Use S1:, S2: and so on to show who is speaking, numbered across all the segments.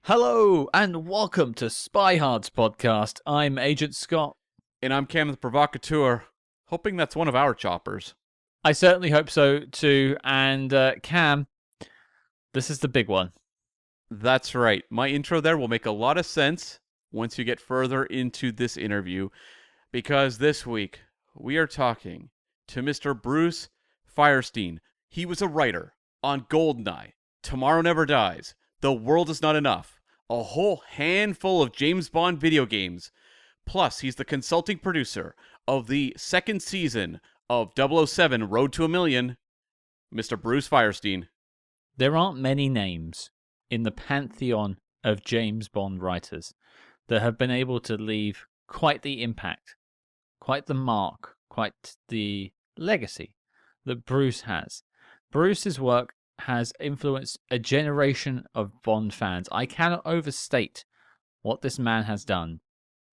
S1: Hello and welcome to Spy Hard's podcast. I'm Agent Scott.
S2: And I'm Cam the Provocateur, hoping that's one of our choppers.
S1: I certainly hope so too. And Cam, this is the big one.
S2: That's right. My intro there will make a lot of sense once you get further into this interview, because this week we are talking to Mr. Bruce Feirstein. He was a writer on GoldenEye, Tomorrow Never Dies, The World Is Not Enough, a whole handful of James Bond video games. Plus, he's the consulting producer of the second season of 007 Road to a Million, Mr. Bruce Feirstein.
S1: There aren't many names in the pantheon of James Bond writers that have been able to leave quite the impact, quite the mark, quite the legacy that Bruce has. Bruce's work has influenced a generation of Bond fans. I cannot overstate what this man has done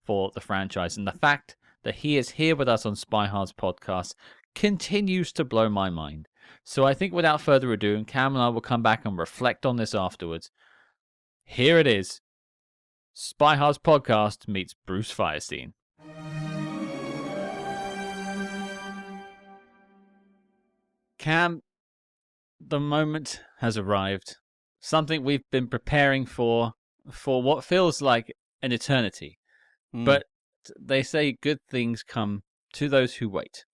S1: for the franchise, and the fact that he is here with us on Spy Hard's podcast continues to blow my mind. So I think without further ado, and Cam and I will come back and reflect on this afterwards, here it is. Spy Hard's podcast meets Bruce Feirstein. Cam, the moment has arrived. Something we've been preparing for what feels like an eternity. But they say good things come to those who wait.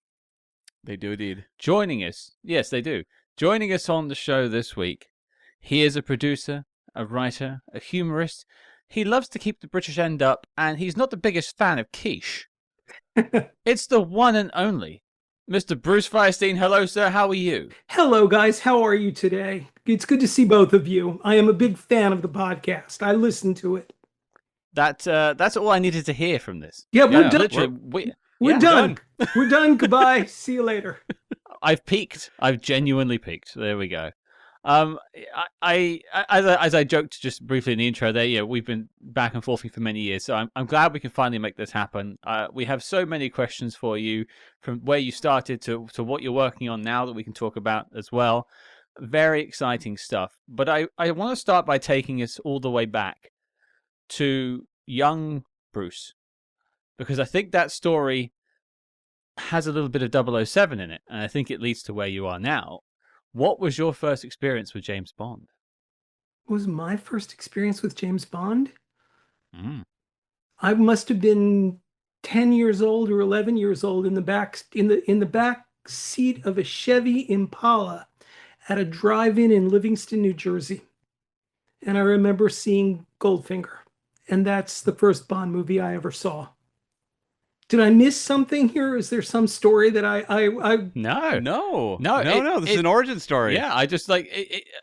S2: They do indeed.
S1: Joining us, yes, they do. Joining us on the show this week, he is a producer, a writer, a humorist. He loves to keep the British end up, and he's not the biggest fan of quiche. It's the one and only Mr. Bruce Feirstein. Hello, sir. How are you?
S3: Hello, guys. How are you today? It's good to see both of you. I am a big fan of the podcast. I listen to it.
S1: That's all I needed to hear from this.
S3: Yeah, we're done.
S1: Literally,
S3: we're done. We're done. Goodbye. See you later.
S1: I've peaked. I've genuinely peaked. There we go. As I joked just briefly in the intro there, yeah, we've been back and forth for many years, so I'm glad we can finally make this happen. We have so many questions for you, from where you started to what you're working on now that we can talk about as well. Very exciting stuff. But I want to start by taking us all the way back to young Bruce, because I think that story has a little bit of 007 in it, and I think it leads to where you are now. What was your first experience with James Bond?
S3: Was my first experience with James Bond? I must have been 10 years old or 11 years old in the back seat of a Chevy Impala at a drive-in in Livingston, New Jersey. And I remember seeing Goldfinger. And that's the first Bond movie I ever saw. Did I miss something here? Is there some story that I...
S2: No. This is an origin story.
S1: Yeah, I just like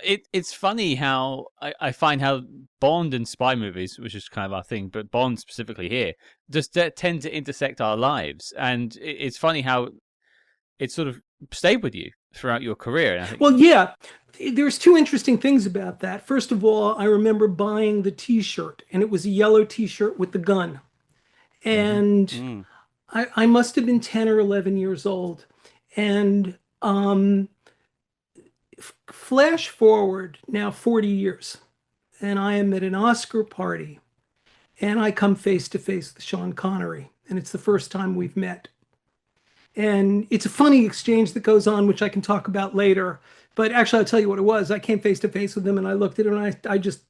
S1: it's funny how I find how Bond and spy movies, which is kind of our thing, but Bond specifically here, just tend to intersect our lives, and it's funny how it sort of stayed with you throughout your career. I think...
S3: Well, yeah. There's two interesting things about that. First of all, I remember buying the T-shirt, and it was a yellow T-shirt with the gun. And I must have been 10 or 11 years old. And flash forward now 40 years, and I am at an Oscar party, and I come face to face with Sean Connery, and it's the first time we've met. And it's a funny exchange that goes on, which I can talk about later. But actually, I'll tell you what it was. I came face to face with him, and I looked at him, and I just,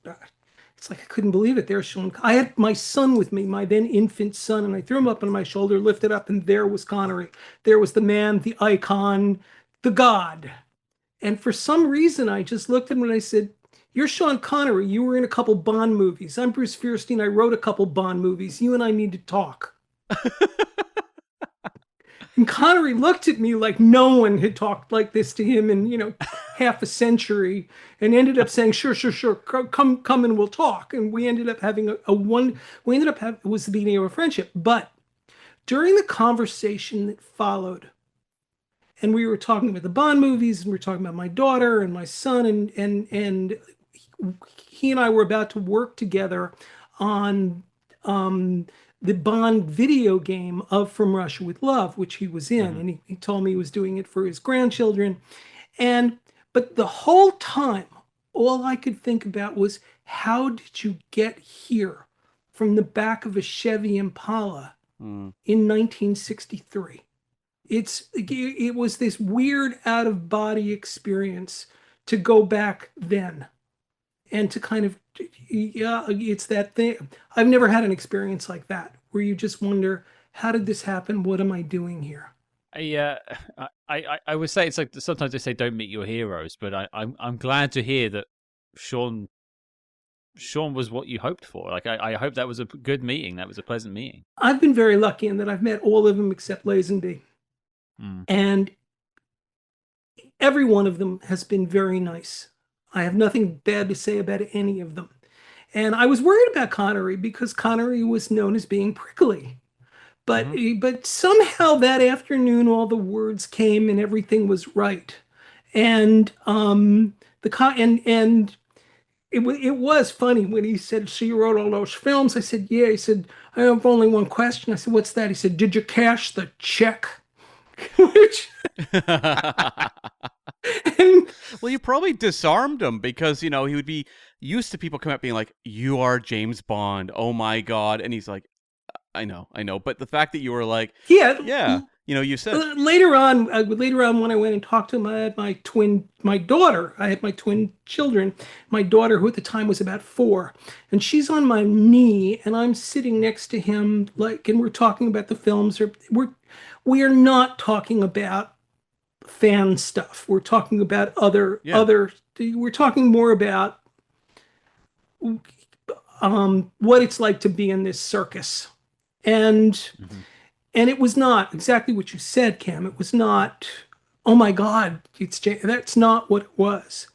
S3: it's like I couldn't believe it. There's Sean. I had my son with me, my then infant son, and I threw him up on my shoulder, lifted up, and there was Connery. There was the man, the icon, the god. And for some reason, I just looked at him and I said, "You're Sean Connery. You were in a couple Bond movies. I'm Bruce Feirstein. I wrote a couple Bond movies. You and I need to talk." And Connery looked at me like no one had talked like this to him in, half a century, and ended up saying, sure, come and we'll talk. And we ended up having it was the beginning of a friendship. But during the conversation that followed, and we were talking about the Bond movies, and we were talking about my daughter and my son, and he and I were about to work together on the Bond video game of From Russia with Love, which he was in. And he told me he was doing it for his grandchildren. But the whole time, all I could think about was how did you get here from the back of a Chevy Impala in 1963? It was this weird out of body experience to go back then and to kind of, yeah, it's that thing. I've never had an experience like that where you just wonder, how did this happen? What am I doing here?
S1: I would say it's like sometimes they say don't meet your heroes, but I'm glad to hear that Sean was what you hoped for. Like I hope that was a good meeting. That was a pleasant meeting.
S3: I've been very lucky in that I've met all of them except Lazenby. And every one of them has been very nice. I have nothing bad to say about any of them. And I was worried about Connery because Connery was known as being prickly. But somehow that afternoon all the words came and everything was right. And it was funny when he said, "So you wrote all those films?" I said, "Yeah." He said, "I have only one question." I said, "What's that?" He said, "Did you cash the check?" Which and,
S2: Well, you probably disarmed him because, he would be used to people coming up being like, "You are James Bond. Oh my God." And he's like, I know. But the fact that you were like, yeah, you said
S3: later on when I went and talked to him, I had my daughter. I had my twin children. My daughter, who at the time was about 4, and she's on my knee, and I'm sitting next to him, and we're talking about the films. We are not talking about fan stuff. We're talking about other. We're talking more about what it's like to be in this circus. And it was not exactly what you said, Cam. It was not, oh my God, that's not what it was.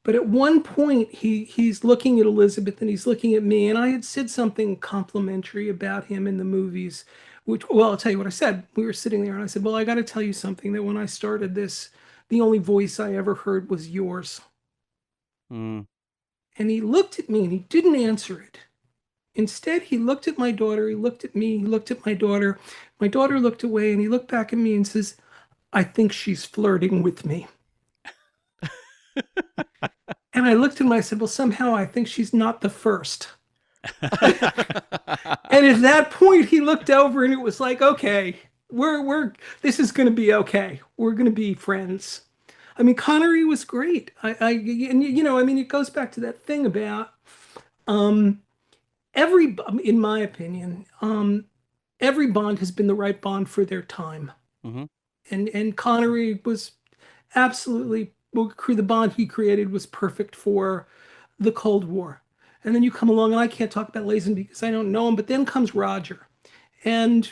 S3: But at one point, he's looking at Elizabeth and he's looking at me, and I had said something complimentary about him in the movies, well, I'll tell you what I said. We were sitting there and I said, "Well, I got to tell you something, that when I started this, the only voice I ever heard was yours." And he looked at me and he didn't answer it. Instead, he looked at my daughter, he looked at me, he looked at my daughter. My daughter looked away and he looked back at me and says, "I think she's flirting with me." And I looked at him and I said, "Well, somehow I think she's not the first." And at that point, he looked over and it was like, okay, this is going to be okay. We're going to be friends. I mean, Connery was great. It goes back to that thing about, in my opinion, every Bond has been the right Bond for their time. And Connery was absolutely, the Bond he created was perfect for the Cold War. And then you come along, and I can't talk about Lazenby because I don't know him, but then comes Roger. And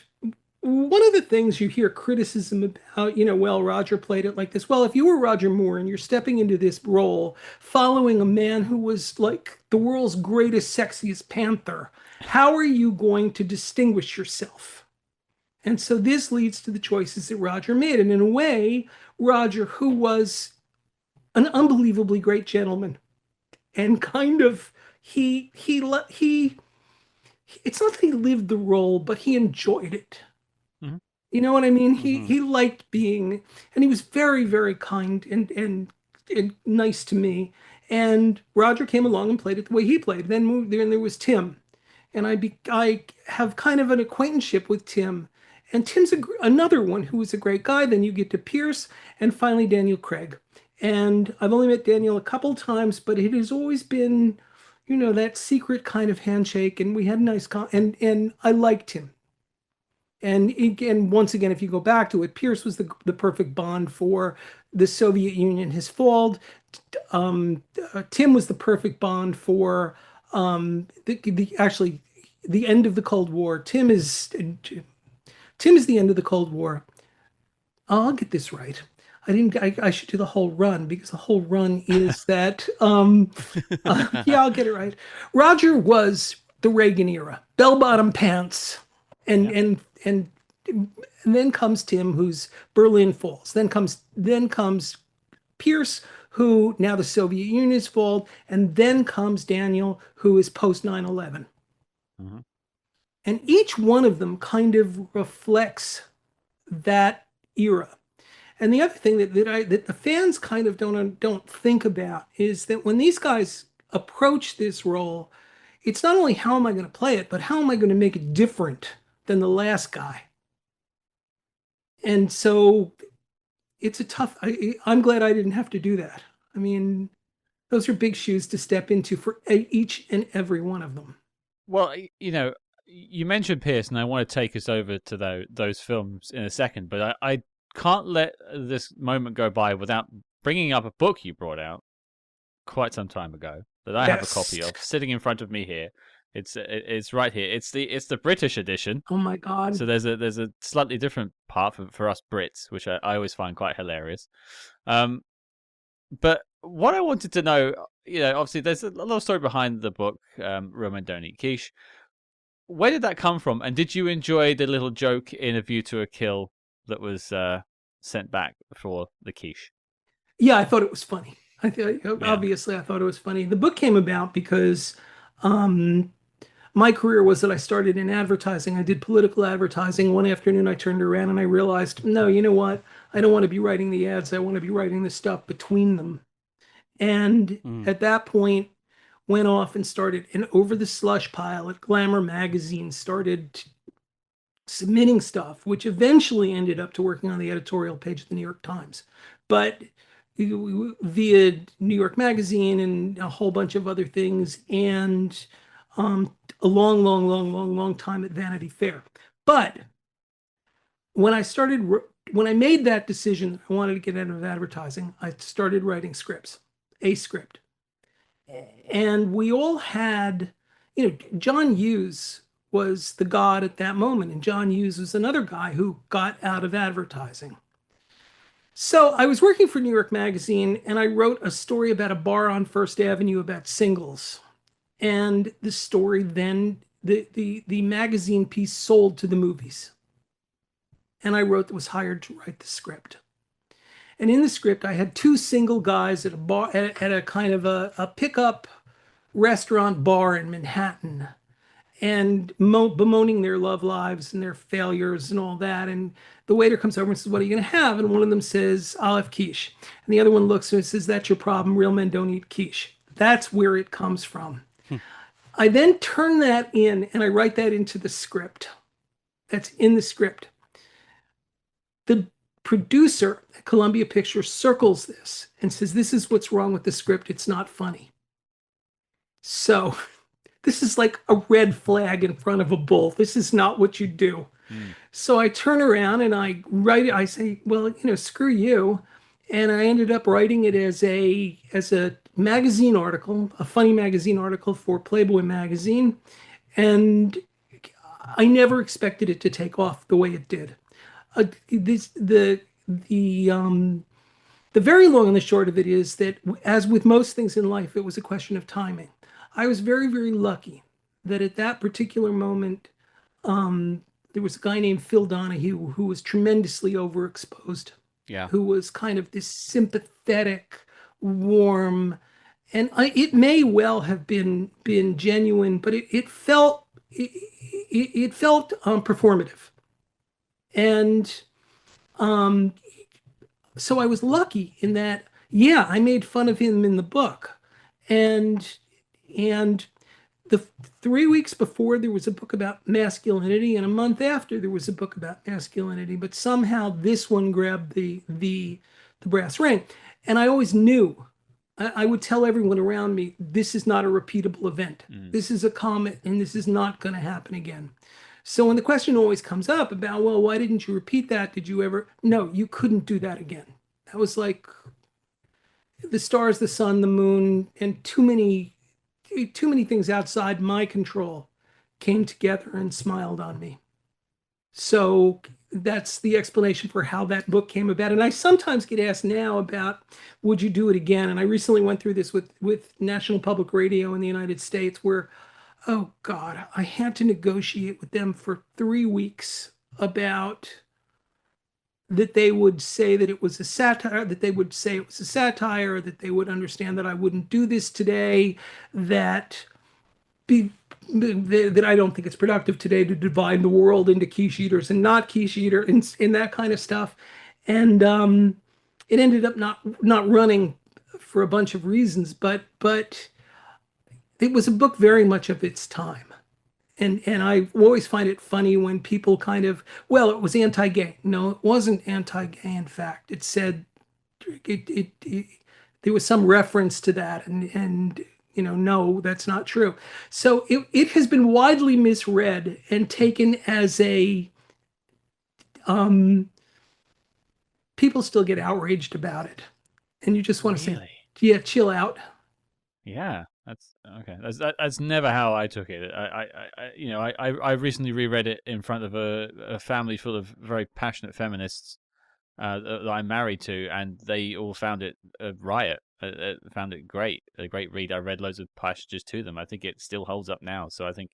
S3: one of the things you hear criticism about, well, Roger played it like this. Well, if you were Roger Moore and you're stepping into this role following a man who was like the world's greatest, sexiest panther, how are you going to distinguish yourself? And so this leads to the choices that Roger made. And in a way, Roger, who was an unbelievably great gentleman, and kind of, it's not that he lived the role, but he enjoyed it. You know what I mean? He liked being, and he was very, very kind and nice to me. And Roger came along and played it the way he played. Then moved there, and there was Tim, and I have kind of an acquaintanceship with Tim. And Tim's another one who was a great guy. Then you get to Pierce, and finally Daniel Craig. And I've only met Daniel a couple times, but it has always been, that secret kind of handshake. And we had a nice and I liked him. And again, once again, if you go back to it, Pierce was the perfect Bond for the Soviet Union has fallen. Tim was the perfect Bond for the end of the Cold War. Tim is the end of the Cold War. I'll get this right. I should do the whole run, because the whole run is that. Yeah, I'll get it right. Roger was the Reagan era, bell-bottom pants, and then comes Tim, who's Berlin Falls. Then comes Pierce, who now the Soviet Union is fallen, and then comes Daniel, who is post 9/11. And each one of them kind of reflects that era. And the other thing that the fans kind of don't think about is that when these guys approach this role, it's not only how am I going to play it, but how am I going to make it different than the last guy? And so it's a tough, I'm glad I didn't have to do that. I mean, those are big shoes to step into for each and every one of them.
S1: Well, you mentioned Pierce, and I want to take us over to those films in a second, but I can't let this moment go by without bringing up a book you brought out quite some time ago that I have a copy of sitting in front of me here. It's right here. It's the British edition.
S3: Oh my God!
S1: So there's a slightly different part for us Brits, which I always find quite hilarious. But what I wanted to know, obviously there's a little story behind the book, Real Men Don't Eat Quiche. Where did that come from? And did you enjoy the little joke in A View to a Kill that was sent back for the quiche?
S3: Yeah, I thought it was funny. Obviously, I thought it was funny. The book came about because my career was that I started in advertising. I did political advertising. One afternoon, I turned around and I realized, no, you know what? I don't want to be writing the ads. I want to be writing the stuff between them. And at that point, went off and started an over the slush pile at Glamour magazine, started submitting stuff, which eventually ended up to working on the editorial page of the New York Times. But via New York Magazine and a whole bunch of other things, and a long time at Vanity Fair. But when I made that decision, I wanted to get out of advertising, I started writing scripts, a script. And we all had, John Hughes was the god at that moment. And John Hughes was another guy who got out of advertising. So I was working for New York Magazine and I wrote a story about a bar on First Avenue about singles. And the story then, the magazine piece sold to the movies. And I was hired to write the script. And in the script, I had two single guys at a bar, at a kind of a pickup restaurant bar in Manhattan, and bemoaning their love lives and their failures and all that. And the waiter comes over and says, "What are you going to have?" And one of them says, "I'll have quiche." And the other one looks and says, "That's your problem. Real men don't eat quiche." That's where it comes from. I then turn that in and I write that into the script. That's in the script. The producer at Columbia Pictures circles this and says, "This is what's wrong with the script. It's not funny." So this is like a red flag in front of a bull. This is not what you do. So I turn around and I write it. I say, well, screw you. And I ended up writing it as a magazine article, a funny magazine article for Playboy magazine. And I never expected it to take off the way it did. The very long and the short of it is that, as with most things in life, it was a question of timing. I was very, very lucky that at that particular moment, there was a guy named Phil Donahue who was tremendously overexposed.
S2: Yeah.
S3: Who was kind of this sympathetic, warm, and it may well have been genuine, but it felt performative. And so I was lucky in that, yeah, I made fun of him in the book. And the 3 weeks before, there was a book about masculinity, and a month after, there was a book about masculinity. But somehow this one grabbed the brass ring. And I always knew, I would tell everyone around me, this is not a repeatable event. This is a comet, and this is not going to happen again. So when the question always comes up about, well, why didn't you repeat that? Did you ever? No, you couldn't do that again. That was like the stars, the sun, the moon, and too many things outside my control came together and smiled on me. So that's the explanation for how that book came about. And I sometimes get asked now about, would you do it again? And I recently went through this with National Public Radio in the United States, where, oh God, I had to negotiate with them for 3 weeks about that they would say that it was a satire, that they would say it was a satire, that they would understand that I wouldn't do this today, that I don't think it's productive today to divide the world into quiche eaters and not quiche eaters, and that kind of stuff. And it ended up not running for a bunch of reasons, but it was a book very much of its time. And I always find it funny when people kind of, well, it was anti-gay. No, it wasn't anti-gay. In fact, it said it there was some reference to that, and no, that's not true. So it has been widely misread and taken as a people still get outraged about it, and you just want to say, yeah, chill out.
S1: Yeah, that's okay. That's never how I took it. I recently reread it in front of a family full of very passionate feminists that I'm married to, and they all found it a riot. Found it great, a great read. I read loads of passages to them. I think it still holds up now. So I think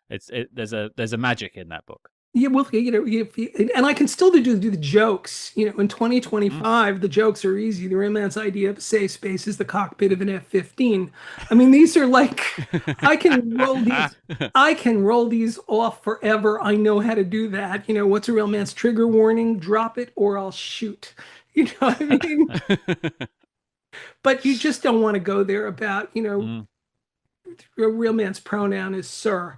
S1: there's a magic in that book.
S3: Yeah, well, and I can still do the jokes. In 2025, the jokes are easy. The romance idea of a safe space is the cockpit of an F-15. I mean, these are like, I can roll these off forever. I know how to do that. What's a romance trigger warning? Drop it or I'll shoot. You know what I mean? But you just don't want to go there about, a romance pronoun is sir.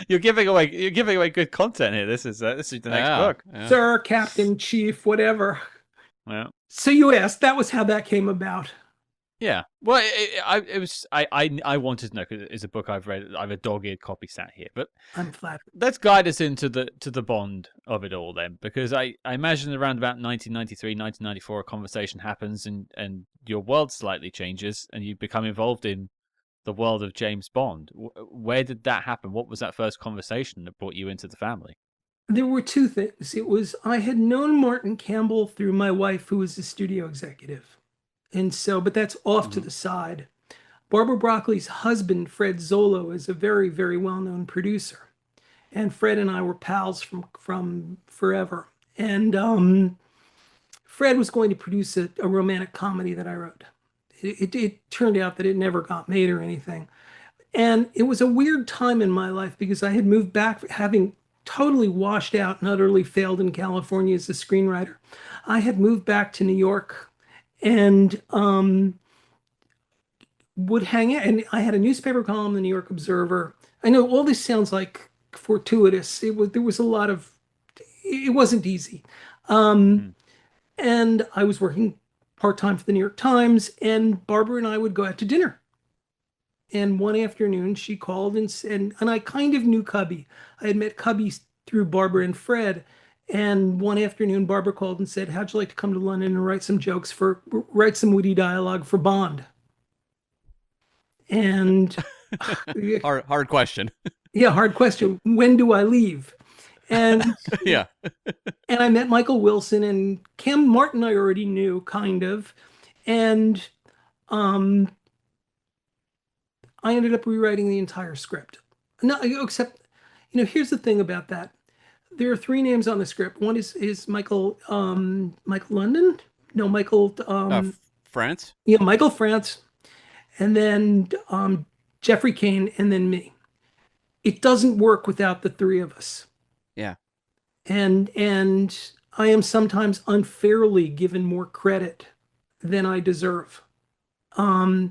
S1: You're giving away good content here. This is the next book.
S3: Yeah. Sir, Captain, Chief, whatever.
S1: Yeah.
S3: So you asked, that was how that came about.
S1: Yeah. Well, I wanted to know because it's a book I've read. I have a dog-eared copy sat here, but
S3: I'm flattered.
S1: Let's guide us into the Bond of it all then, because I imagine around about 1993, 1994, a conversation happens and your world slightly changes and you become involved in the world of James Bond. Where did that happen? What was that first conversation that brought you into the family?
S3: There were two things. It was, I had known Martin Campbell through my wife, who was a studio executive. And so, but that's off to the side. Barbara Broccoli's husband, Fred Zolo, is a very, very well-known producer. And Fred and I were pals from forever. And Fred was going to produce a romantic comedy that I wrote. It turned out that it never got made or anything. And it was a weird time in my life because I had moved back, having totally washed out and utterly failed in California as a screenwriter. I had moved back to New York and would hang out. And I had a newspaper column, the New York Observer. I know all this sounds like fortuitous. There was a lot of, it wasn't easy. And I was working part-time for the New York Times, and Barbara and I would go out to dinner. And one afternoon she called and I kind of knew Cubby. I had met Cubby through Barbara and Fred. And one afternoon Barbara called and said, how'd you like to come to London and write some witty dialogue for Bond? And
S2: hard question.
S3: Yeah, hard question. When do I leave? And
S2: yeah.
S3: And I met Michael Wilson, and Cam Martin I already knew, kind of. And I ended up rewriting the entire script. No, except, here's the thing about that. There are three names on the script. One is Michael London? No, Michael
S2: France?
S3: Yeah, Michael France. And then Jeffrey Kane, and then me. It doesn't work without the three of us.
S2: Yeah.
S3: And I am sometimes unfairly given more credit than I deserve. The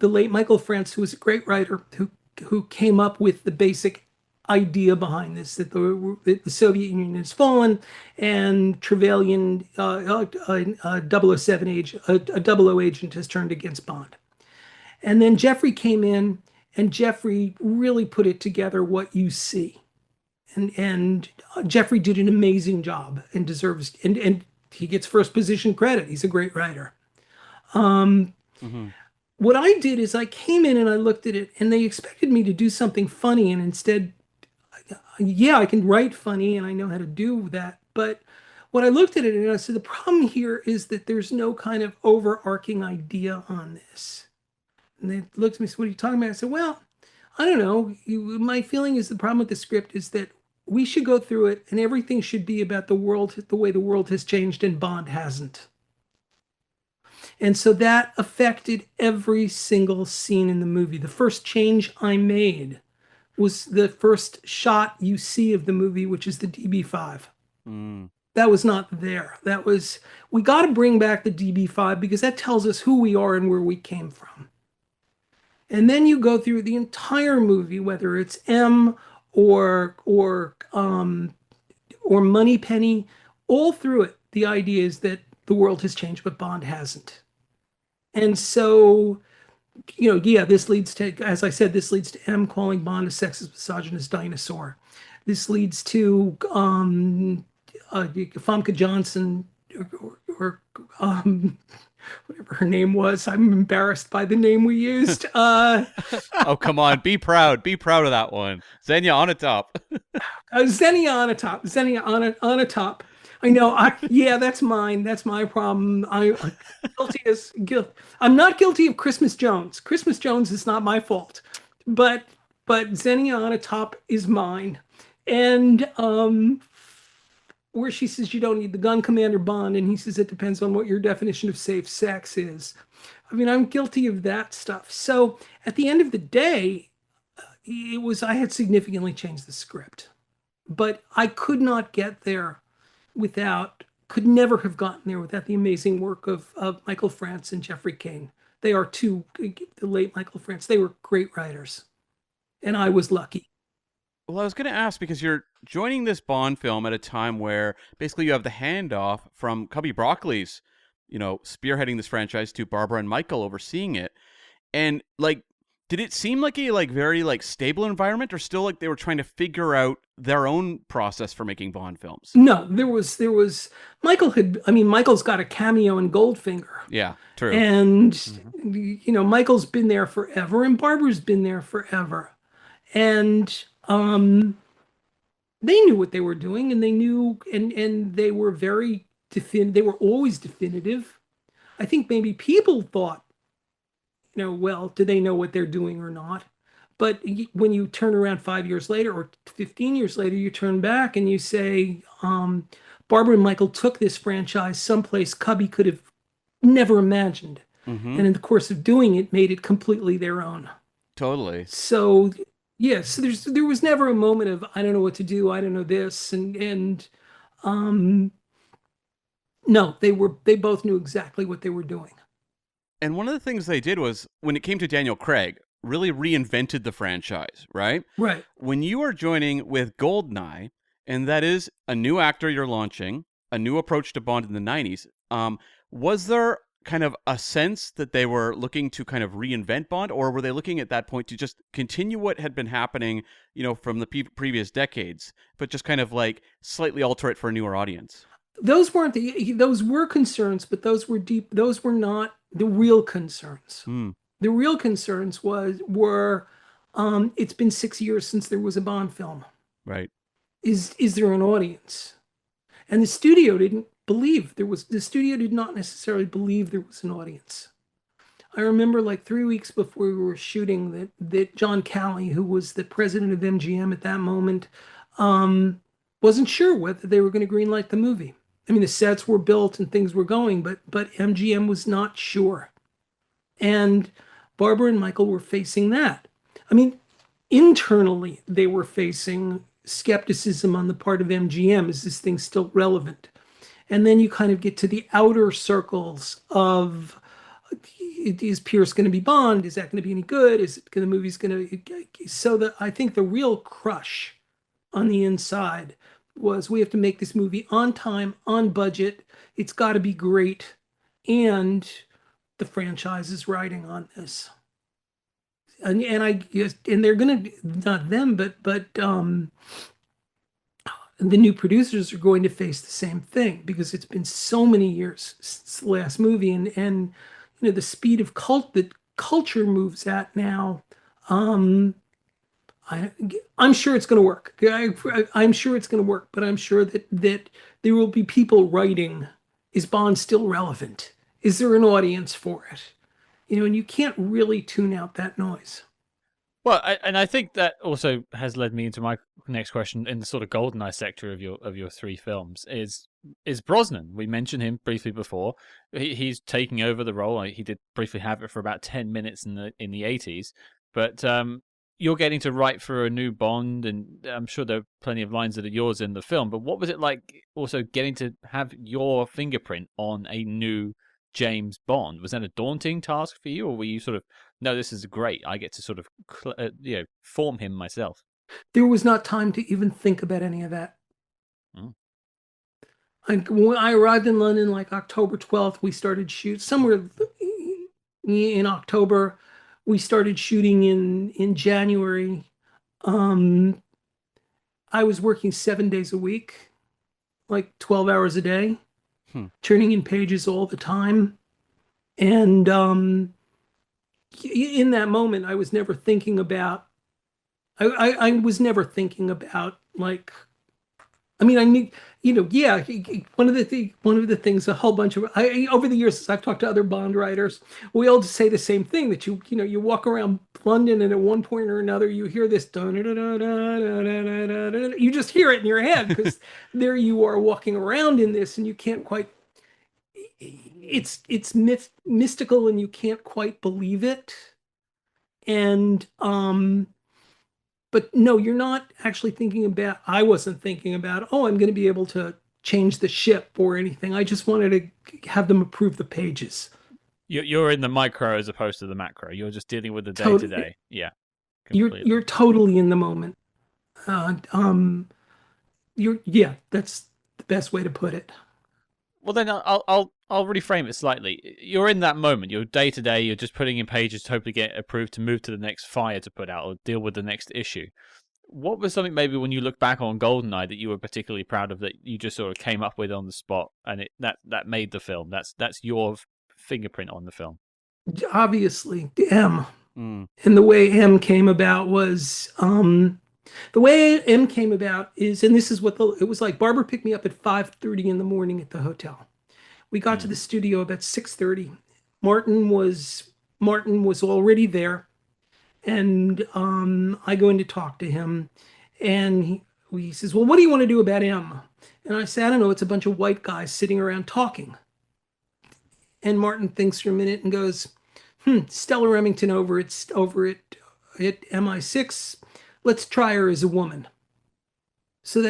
S3: late Michael France, who was a great writer, who came up with the basic idea behind this, that the Soviet Union has fallen and Trevelyan, a 007 agent, a 00 agent has turned against Bond. And then Jeffrey came in, and Jeffrey really put it together what you see. And Jeffrey did an amazing job and deserves, and he gets first position credit. He's a great writer. What I did is I came in and I looked at it, and they expected me to do something funny, and instead, yeah, I can write funny and I know how to do that. But when I looked at it, and I said, the problem here is that there's no kind of overarching idea on this. And they looked at me and said, what are you talking about? I said, well, I don't know. My feeling is the problem with the script is that we should go through it and everything should be about the world, the way the world has changed, and Bond hasn't. And so that affected every single scene in the movie. The first change I made was the first shot you see of the movie, which is the DB5. That was not there. We got to bring back the DB5 because that tells us who we are and where we came from. And then you go through the entire movie, whether it's M or Moneypenny, all through it. The idea is that the world has changed, but Bond hasn't. And so, yeah, this leads to, as I said, this leads to M calling Bond a sexist, misogynist dinosaur. This leads to Famke Johnson or whatever her name was. I'm embarrassed by the name we used.
S2: Oh, come on. Be proud. Be proud of that one. Xenia on a top.
S3: Xenia on a top. Xenia on a top. I know. Yeah, that's mine. That's my problem. I'm not guilty of Christmas Jones. Christmas Jones is not my fault. But Xenia on a top is mine. And where she says you don't need the gun, Commander Bond, and he says it depends on what your definition of safe sex is. I mean, I'm guilty of that stuff. So at the end of the day, I had significantly changed the script, but I could not get there could never have gotten there without the amazing work of Michael France and Jeffrey Kane. They are the late Michael France. They were great writers, and I was lucky.
S2: Well, I was going to ask because you're joining this Bond film at a time where basically you have the handoff from Cubby Broccoli's, spearheading this franchise to Barbara and Michael overseeing it. And did it seem like a very stable environment, or still like they were trying to figure out their own process for making Bond films?
S3: No, there was Michael's got a cameo in Goldfinger.
S2: Yeah, true.
S3: And Michael's been there forever, and Barbara's been there forever. And they knew what they were doing, and they knew, and they were very they were always definitive. I think maybe people thought, well, do they know what they're doing or not? But when you turn around 5 years later or 15 years later, you turn back and you say, Barbara and Michael took this franchise someplace Cubby could have never imagined. Mm-hmm. And in the course of doing it, made it completely their own.
S2: Totally.
S3: So, yeah, so there was never a moment of, I don't know what to do, I don't know this. No, they both knew exactly what they were doing.
S2: And one of the things they did was, when it came to Daniel Craig, really reinvented the franchise, right?
S3: Right.
S2: When you are joining with GoldenEye, and that is a new actor you're launching, a new approach to Bond in the 90s, was there kind of a sense that they were looking to kind of reinvent Bond, or were they looking at that point to just continue what had been happening, from the previous decades, but just kind of slightly alter it for a newer audience?
S3: Those were concerns, but those were not the real concerns. The real concerns were it's been 6 years since there was a Bond film.
S2: Right.
S3: Is there an audience? And the studio did not necessarily believe there was an audience. I remember 3 weeks before we were shooting that John Calley, who was the president of MGM at that moment, wasn't sure whether they were going to greenlight the movie. I mean, the sets were built and things were going, but MGM was not sure. And Barbara and Michael were facing that. I mean, internally, they were facing skepticism on the part of MGM. Is this thing still relevant? And then you kind of get to the outer circles of, is Pierce going to be Bond? Is that going to be any good? The movie's going to... So I think the real crush on the inside was, we have to make this movie on time, on budget. It's got to be great. And the franchise is riding on this. And they're going to, not them, but the new producers are going to face the same thing, because it's been so many years since the last movie, and the speed of that culture moves at now. I'm sure it's going to work. I'm sure it's going to work, but I'm sure that there will be people writing, is Bond still relevant? Is there an audience for it? And you can't really tune out that noise.
S1: Well, I think that also has led me into my next question in the sort of GoldenEye sector of your three films is Brosnan. We mentioned him briefly before. He's taking over the role. He did briefly have it for about 10 minutes in the 80s, but you're getting to write for a new Bond, and I'm sure there are plenty of lines that are yours in the film, but what was it like also getting to have your fingerprint on a new James Bond? Was that a daunting task for you, or were you sort of, no, this is great, I get to sort of form him myself?
S3: There was not time to even think about any of that.
S1: Mm.
S3: When I arrived in London, like October 12th, we started shoot somewhere in October. We started shooting in January. I was working 7 days a week, like 12 hours a day, turning in pages all the time. And in that moment, I was never thinking about, I was never thinking about like, I mean, I knew, yeah. One of the things, a whole bunch of, over the years, as I've talked to other Bond writers, we all just say the same thing, that you walk around London, and at one point or another, you hear this, you just hear it in your head, because there you are walking around in this, and you can't quite, it's mystical, and you can't quite believe it. And but no, you're not actually thinking about, I wasn't thinking about, oh, I'm going to be able to change the ship or anything. I just wanted to have them approve the pages.
S1: You're in the micro as opposed to the macro. You're just dealing with the day to day. Yeah.
S3: Completely. You're totally in the moment. That's the best way to put it.
S1: Well, then I'll reframe it slightly. You're in that moment. You're day to day. You're just putting in pages to hopefully get approved to move to the next fire to put out or deal with the next issue. What was something maybe when you look back on GoldenEye that you were particularly proud of, that you just sort of came up with on the spot, and that made the film? That's your fingerprint on the film.
S3: Obviously, M. And the way M came about was the way M came about is, and this is what it was like. Barbara picked me up at 5:30 in the morning at the hotel. We got to the studio about 6:30. Martin was already there, and I go in to talk to him, and he says, "Well, what do you want to do about M?" And I said, "I don't know. It's a bunch of white guys sitting around talking." And Martin thinks for a minute and goes, "Stella Remington over at MI6. Let's try her as a woman." So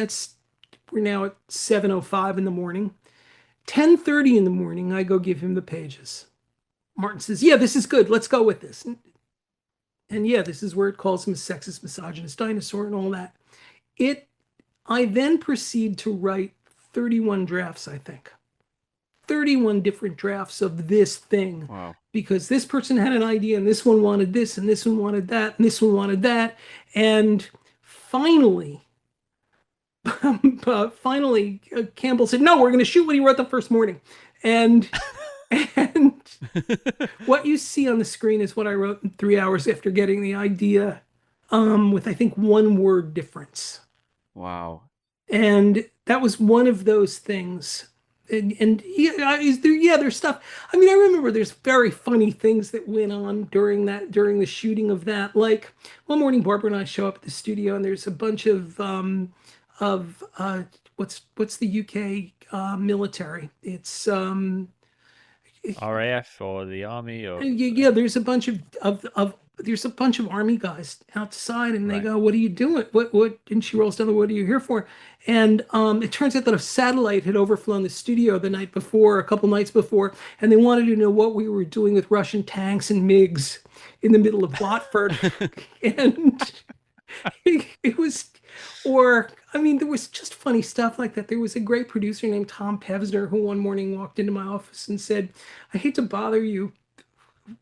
S3: we're now at 7:05 in the morning. 10:30 in the morning, I go give him the pages. Martin says, "Yeah, this is good. Let's go with this." And yeah, this is where it calls him a sexist, misogynist dinosaur and all that. I then proceed to write 31 drafts, I think. 31 different drafts of this thing.
S2: Wow. Because
S3: this person had an idea, and this one wanted this, and this one wanted that, and this one wanted that. And finally, Campbell said, "No, we're going to shoot what he wrote the first morning." And what you see on the screen is what I wrote in 3 hours after getting the idea, with, I think, one word difference.
S2: Wow.
S3: And that was one of those things. And there's stuff. I mean, I remember there's very funny things that went on during the shooting of that. Like, one morning, Barbara and I show up at the studio, and there's a bunch of what's the UK military? It's
S1: RAF or the army, or
S3: yeah. There's a bunch of army guys outside, and they go, "What are you doing? What?" And she rolls down, "What are you here for?" And it turns out that a satellite had overflown the studio a couple nights before, and they wanted to know what we were doing with Russian tanks and MiGs in the middle of Watford. And it was, there was just funny stuff like that. There was a great producer named Tom Pevsner who one morning walked into my office and said, "I hate to bother you,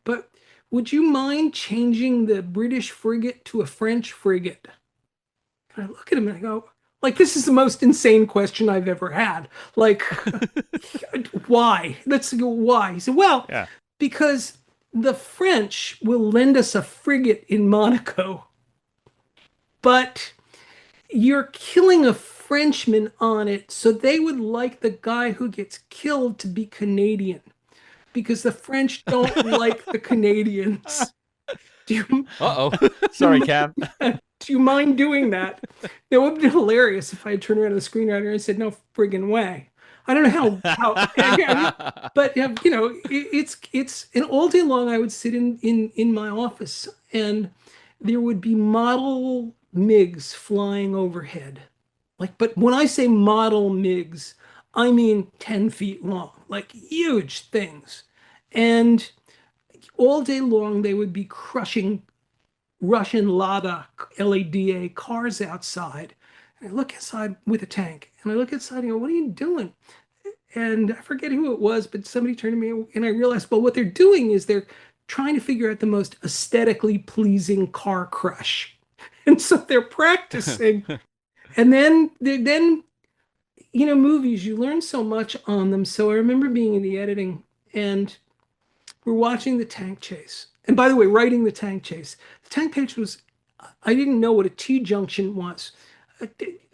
S3: but would you mind changing the British frigate to a French frigate?" And I look at him and I go, like, this is the most insane question I've ever had. Like, why? Let's go, why? He said, "Well, because the French will lend us a frigate in Monaco, but you're killing a Frenchman on it, so they would like the guy who gets killed to be Canadian, because the French don't like the Canadians.
S1: Sorry, Cam.
S3: Do you mind doing that?" It would have been hilarious if I had turned around to the screenwriter and said, "No friggin' way." I don't know how but it's and all day long I would sit in my office, and there would be model MiGs flying overhead. Like, but when I say model MiGs, I mean 10 feet long, like huge things. And all day long, they would be crushing Russian Lada, LADA cars outside. And I look outside with a tank, and I look outside and I go, what are you doing? And I forget who it was, but somebody turned to me and I realized, well, what they're doing is they're trying to figure out the most aesthetically pleasing car crush. And so they're practicing. And then movies, you learn so much on them. So I remember being in the editing and we're watching the tank chase. And by the way, writing the tank chase. The tank chase was, I didn't know what a T-junction was.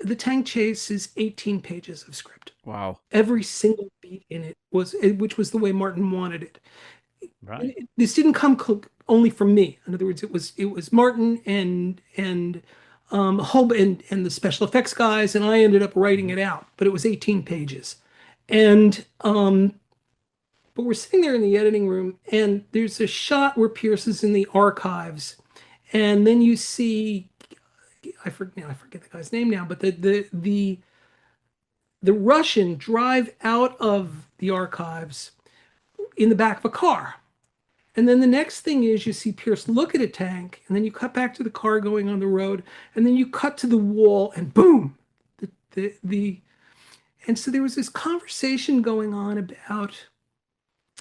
S3: The tank chase is 18 pages of script.
S2: Wow.
S3: Every single beat in it which was the way Martin wanted it.
S1: Right.
S3: This didn't come only from me. In other words, it was Martin and Hob and the special effects guys, and I ended up writing it out. But it was 18 pages, and but we're sitting there in the editing room, and there's a shot where Pierce is in the archives, and then you see, I forget the guy's name now, but the Russian drive out of the archives in the back of a car. And then the next thing is you see Pierce look at a tank, and then you cut back to the car going on the road, and then you cut to the wall, and boom, and so there was this conversation going on about,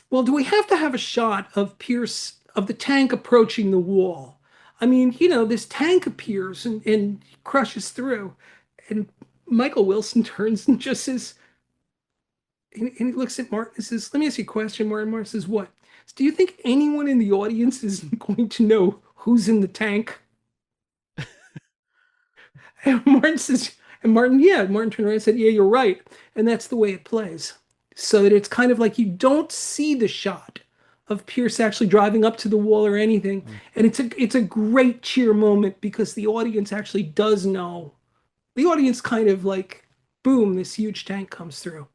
S3: well, do we have to have a shot of Pierce, of the tank approaching the wall? I mean, this tank appears and crushes through, and Michael Wilson turns and just says, and he looks at Martin and says, let me ask you a question, Martin. Martin says, what? Do you think anyone in the audience is going to know who's in the tank? And Martin says, Martin turned around and said, yeah, you're right. And that's the way it plays. So that it's kind of like you don't see the shot of Pierce actually driving up to the wall or anything. And it's a great cheer moment because the audience actually does know. The audience kind of like, boom, this huge tank comes through.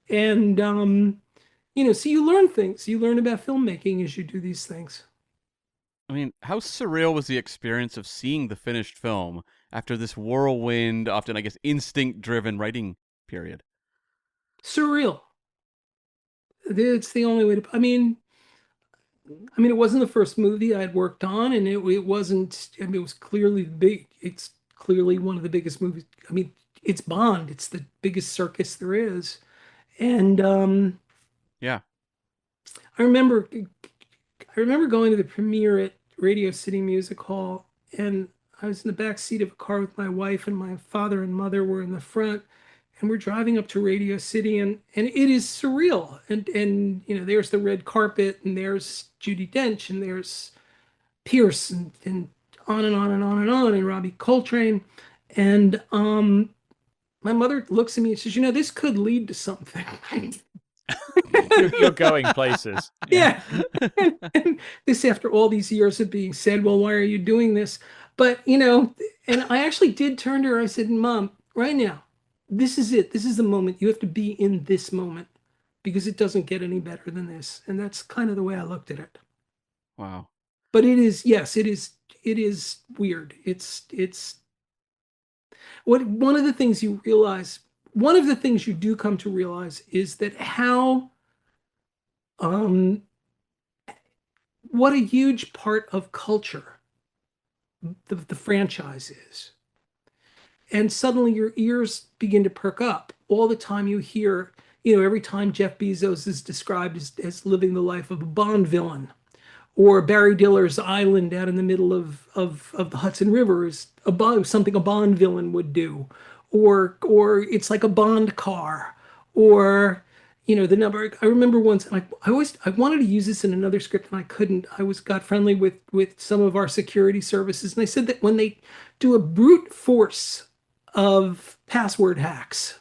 S3: And, so you learn things. You learn about filmmaking as you do these things.
S2: I mean, how surreal was the experience of seeing the finished film after this whirlwind, often, I guess, instinct-driven writing period?
S3: Surreal. It's the only way to. I mean, it wasn't the first movie I'd worked on, and it wasn't. I mean, it was clearly big. It's clearly one of the biggest movies. I mean, it's Bond. It's the biggest circus there is, and
S2: yeah.
S3: I remember going to the premiere at Radio City Music Hall, and I was in the back seat of a car with my wife, and my father and mother were in the front, and we're driving up to Radio City, and it is surreal. And there's the red carpet, and there's Judi Dench, and there's Pierce, and on and on and on and on, and Robbie Coltrane. And my mother looks at me and says, this could lead to something.
S1: You're going places.
S3: Yeah. And this after all these years of being said, well, why are you doing this? But, and I actually did turn to her. I said, Mom, right now, this is it. This is the moment. You have to be in this moment because it doesn't get any better than this. And that's kind of the way I looked at it.
S2: Wow.
S3: But it is weird. It's one of the things you realize, one of the things you do come to realize is that how, what a huge part of culture the franchise is. And suddenly your ears begin to perk up all the time. You hear, every time Jeff Bezos is described as living the life of a Bond villain, or Barry Diller's island out in the middle of the Hudson River is something a Bond villain would do, or it's like a Bond car, or the number. I remember once, I wanted to use this in another script and I couldn't. I got friendly with some of our security services, and I said that when they do a brute force of password hacks,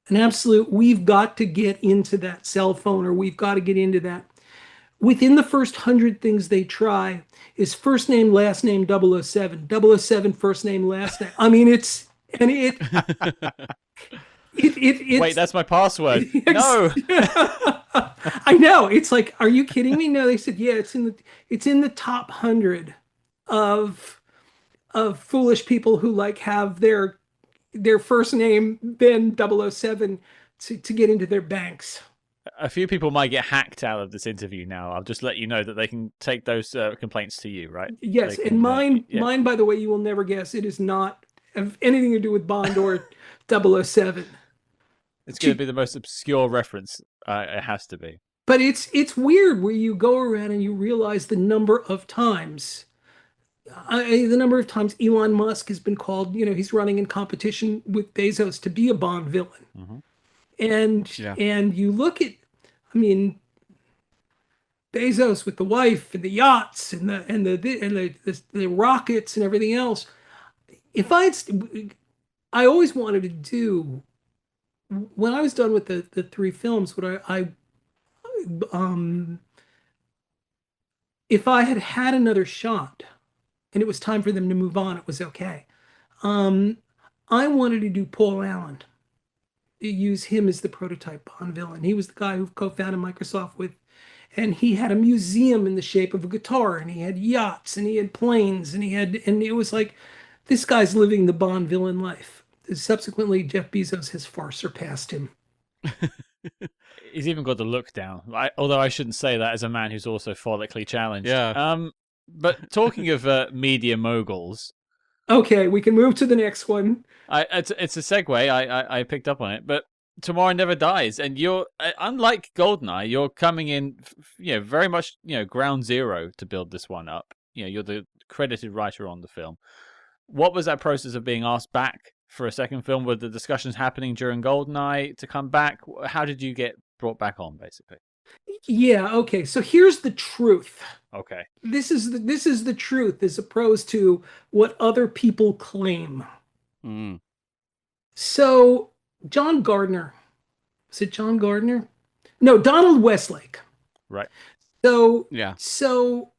S3: an absolute, we've got to get into that cell phone, or we've got to get into that. Within the first 100 things they try is first name, last name, 007, 007, first name, last name. I mean, it's.
S1: Wait, that's my password. No.
S3: I know. It's like, are you kidding me? No, they said, yeah, it's in the top 100 of foolish people who like have their first name then 007 to get into their banks.
S1: A few people might get hacked out of this interview now. I'll just let you know that they can take those complaints to you, right?
S3: Yes,
S1: They
S3: and
S1: can, yeah.
S3: mine, by the way, you will never guess. It is not have anything to do with Bond or 007.
S1: It's going to be the most obscure reference. It has to be.
S3: But it's weird where you go around and you realize the number of times Elon Musk has been called, he's running in competition with Bezos to be a Bond villain.
S1: Mm-hmm.
S3: And you look at, I mean, Bezos with the wife and the yachts and the rockets and everything else. If I always wanted to do, when I was done with the three films, if I had another shot and it was time for them to move on, it was okay. I wanted to do Paul Allen, use him as the prototype Bond villain. He was the guy who co-founded Microsoft and he had a museum in the shape of a guitar, and he had yachts, and he had planes, and it was like, this guy's living the Bond villain life. Subsequently, Jeff Bezos has far surpassed him.
S1: He's even got the look down. Although I shouldn't say that as a man who's also follically challenged.
S2: Yeah.
S1: But talking of media moguls.
S3: Okay, we can move to the next one.
S1: It's a segue. I picked up on it, but Tomorrow Never Dies, and you're unlike GoldenEye. You're coming in, very much, ground zero to build this one up. You're the credited writer on the film. What was that process of being asked back for a second film? Were the discussions happening during GoldenEye to come back? How did you get brought back on, basically?
S3: Yeah. Okay. So here's the truth.
S1: Okay.
S3: This is the truth, as opposed to what other people claim.
S2: Mm.
S3: So John Gardner, is it John Gardner? No, Donald Westlake.
S1: Right.
S3: So
S2: yeah.
S3: So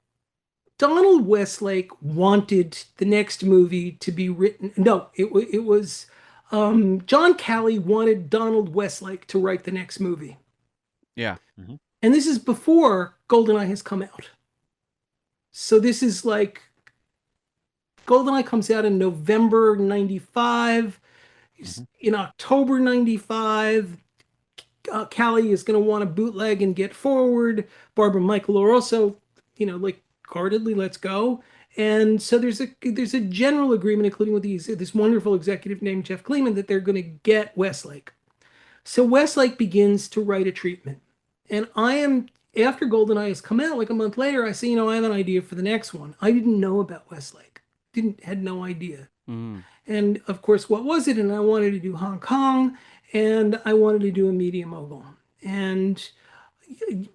S3: Donald Westlake wanted the next movie to be written. No, it was John Calley wanted Donald Westlake to write the next movie.
S2: Yeah.
S1: Mm-hmm.
S3: And this is before GoldenEye has come out. So this is like, GoldenEye comes out in November 95. Mm-hmm. In October 95, Calley is going to want to bootleg and get forward. Barbara and Michael are also, guardedly, let's go. And so there's a general agreement, including with this wonderful executive named Jeff Kleeman, that they're going to get Westlake. So Westlake begins to write a treatment. And after GoldenEye has come out, like a month later, I say, I have an idea for the next one. I didn't know about Westlake. Had no idea.
S2: Mm.
S3: And of course, what was it? And I wanted to do Hong Kong, and I wanted to do a media mogul. And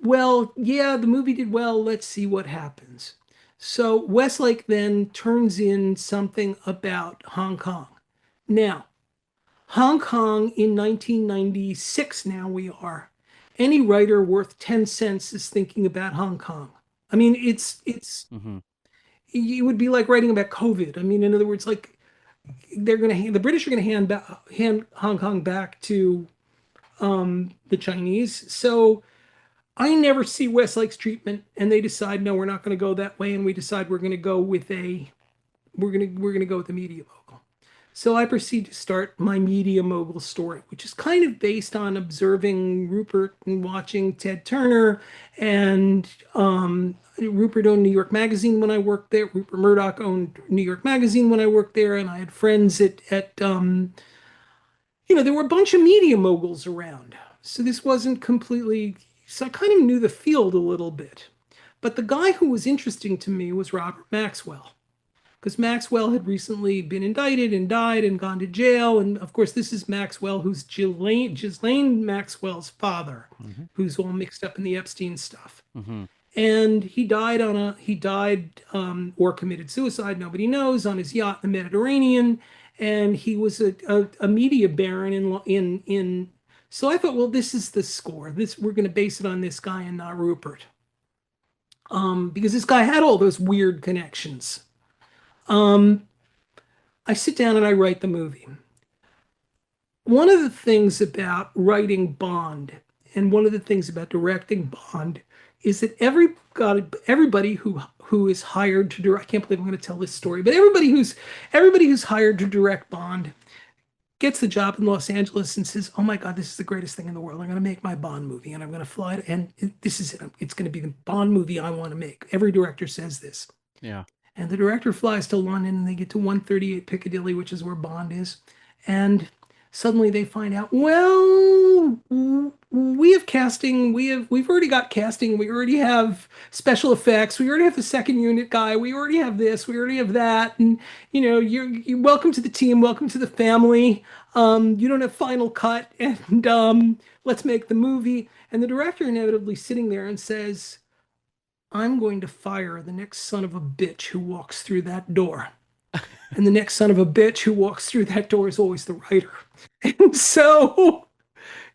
S3: well, yeah, the movie did well. Let's see what happens. So Westlake then turns in something about Hong Kong. Now, Hong Kong in 1996, now we are. Any writer worth 10 cents is thinking about Hong Kong. I mean, it's
S2: mm-hmm.
S3: It would be like writing about COVID. I mean, in other words, like the British are going to hand Hong Kong back to the Chinese. So I never see Westlake's treatment, and they decide, no, we're not going to go that way, and we decide we're going to go with the media mogul. So I proceed to start my media mogul story, which is kind of based on observing Rupert and watching Ted Turner. And Rupert owned New York Magazine when I worked there. Rupert Murdoch owned New York Magazine when I worked there. And I had friends there were a bunch of media moguls around. So this wasn't completely, so I kind of knew the field a little bit. But the guy who was interesting to me was Robert Maxwell. Because Maxwell had recently been indicted and died and gone to jail. And of course, this is Maxwell, who's Ghislaine Maxwell's father, mm-hmm. who's all mixed up in the Epstein stuff.
S2: Mm-hmm.
S3: And he died or committed suicide, nobody knows, on his yacht in the Mediterranean. And he was a media baron in. So I thought, well, this is the score. We're going to base it on this guy and not Rupert. Because this guy had all those weird connections. I sit down and I write the movie. One of the things about writing Bond, And one of the things about directing Bond is that everybody who is hired to direct, I can't believe I'm going to tell this story, but everybody who's hired to direct Bond gets the job in Los Angeles and says, "Oh my God, this is the greatest thing in the world. I'm going to make my Bond movie, and I'm going to fly it, and this is it. It's going to be the Bond movie I want to make." Every director says this.
S2: Yeah.
S3: And the director flies to London, and they get to 138 Piccadilly, which is where Bond is. And suddenly they find out, well, we have casting, we've already got casting, we already have special effects, we already have the second unit guy, we already have this, we already have that, and you're welcome to the team, welcome to the family. You don't have final cut, and let's make the movie. And the director inevitably sitting there and says, "I'm going to fire the next son of a bitch who walks through that door." And the next son of a bitch who walks through that door is always the writer. And so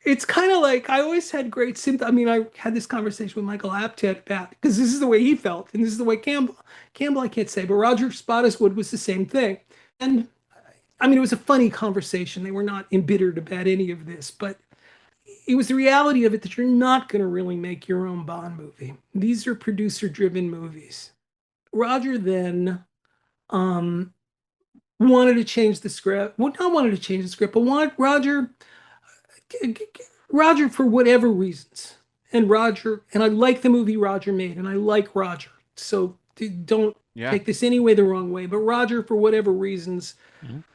S3: it's kind of like, I always had great sympathy. I mean, I had this conversation with Michael Apted about, because this is the way he felt, and this is the way Campbell I can't say, but Roger Spottiswoode was the same thing. And I mean, it was a funny conversation. They were not embittered about any of this, but it was the reality of it that you're not going to really make your own Bond movie. These are producer-driven movies. Roger then wanted to change the script. Well, not wanted to change the script, but Roger for whatever reasons. And I like the movie Roger made, and I like Roger. So don't take this any way the wrong way. But Roger, for whatever reasons,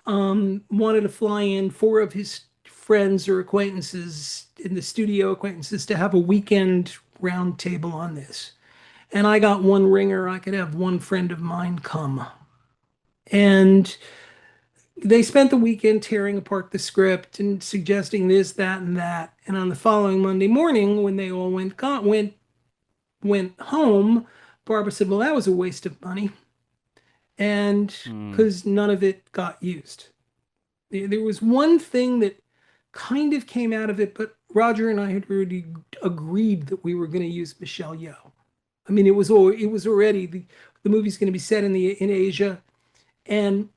S3: wanted to fly in 4 of his friends or acquaintances in the studio, acquaintances, to have a weekend round table on this. And I got one ringer. I could have one friend of mine come. And they spent the weekend tearing apart the script and suggesting this, that, and that. And on the following Monday morning, when they all went home, Barbara said, "Well, that was a waste of money." And because none of it got used. There was one thing that kind of came out of it, but Roger and I had already agreed that we were going to use Michelle Yeoh. I mean, it was already, the movie's going to be set in Asia. And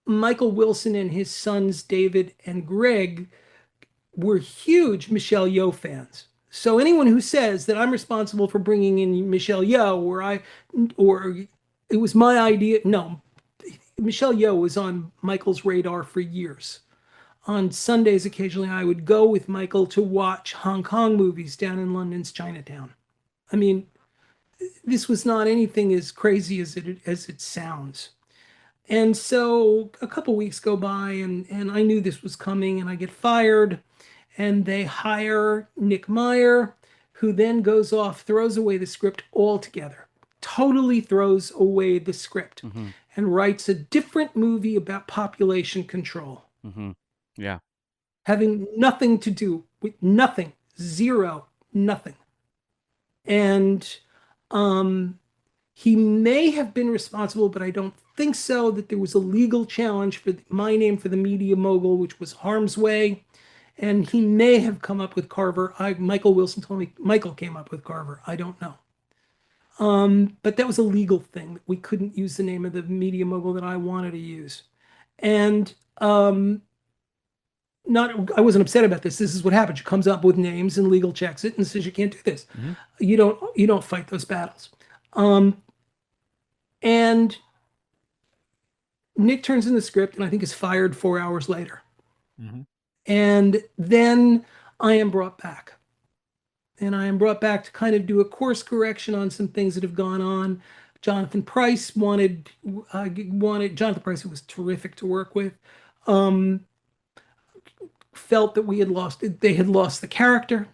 S3: Michael Wilson and his sons, David and Greg, were huge Michelle Yeoh fans. So anyone who says that I'm responsible for bringing in Michelle Yeoh, or it was my idea, no. Michelle Yeoh was on Michael's radar for years. On Sundays, occasionally, I would go with Michael to watch Hong Kong movies down in London's Chinatown. I mean, this was not anything as crazy as it sounds. And so a couple weeks go by, and I knew this was coming, and I get fired, and they hire Nick Meyer, who then goes off, throws away the script altogether, totally throws away the script, and writes a different movie about population control.
S2: Yeah.
S3: Having nothing to do with nothing, zero, nothing. And he may have been responsible, but I don't think so, that there was a legal challenge for my name for the media mogul, which was Harm's Way. And he may have come up with Carver. Michael Wilson told me Michael came up with Carver. I don't know. But that was a legal thing. We couldn't use the name of the media mogul that I wanted to use. And I wasn't upset about this. This is what happens. She comes up with names and legal checks it and says you can't do this. You don't fight those battles. And Nick turns in the script and I think is fired 4 hours later. And then I am brought back. And I am brought back to kind of do a course correction on some things that have gone on. Jonathan Pryce wanted Jonathan Pryce, who was terrific to work with, felt that they had lost the character,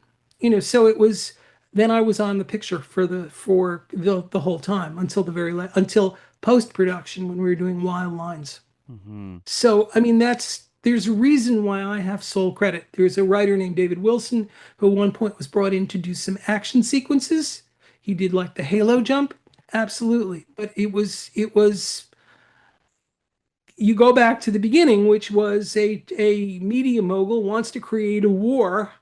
S3: so it was, then I was on the picture for the whole time until post-production when we were doing Wild Lines. So, I mean, there's a reason why I have sole credit. There's a writer named David Wilson who at one point was brought in to do some action sequences. He did like the Halo jump. Absolutely. But it was, you go back to the beginning, which was a media mogul wants to create a war.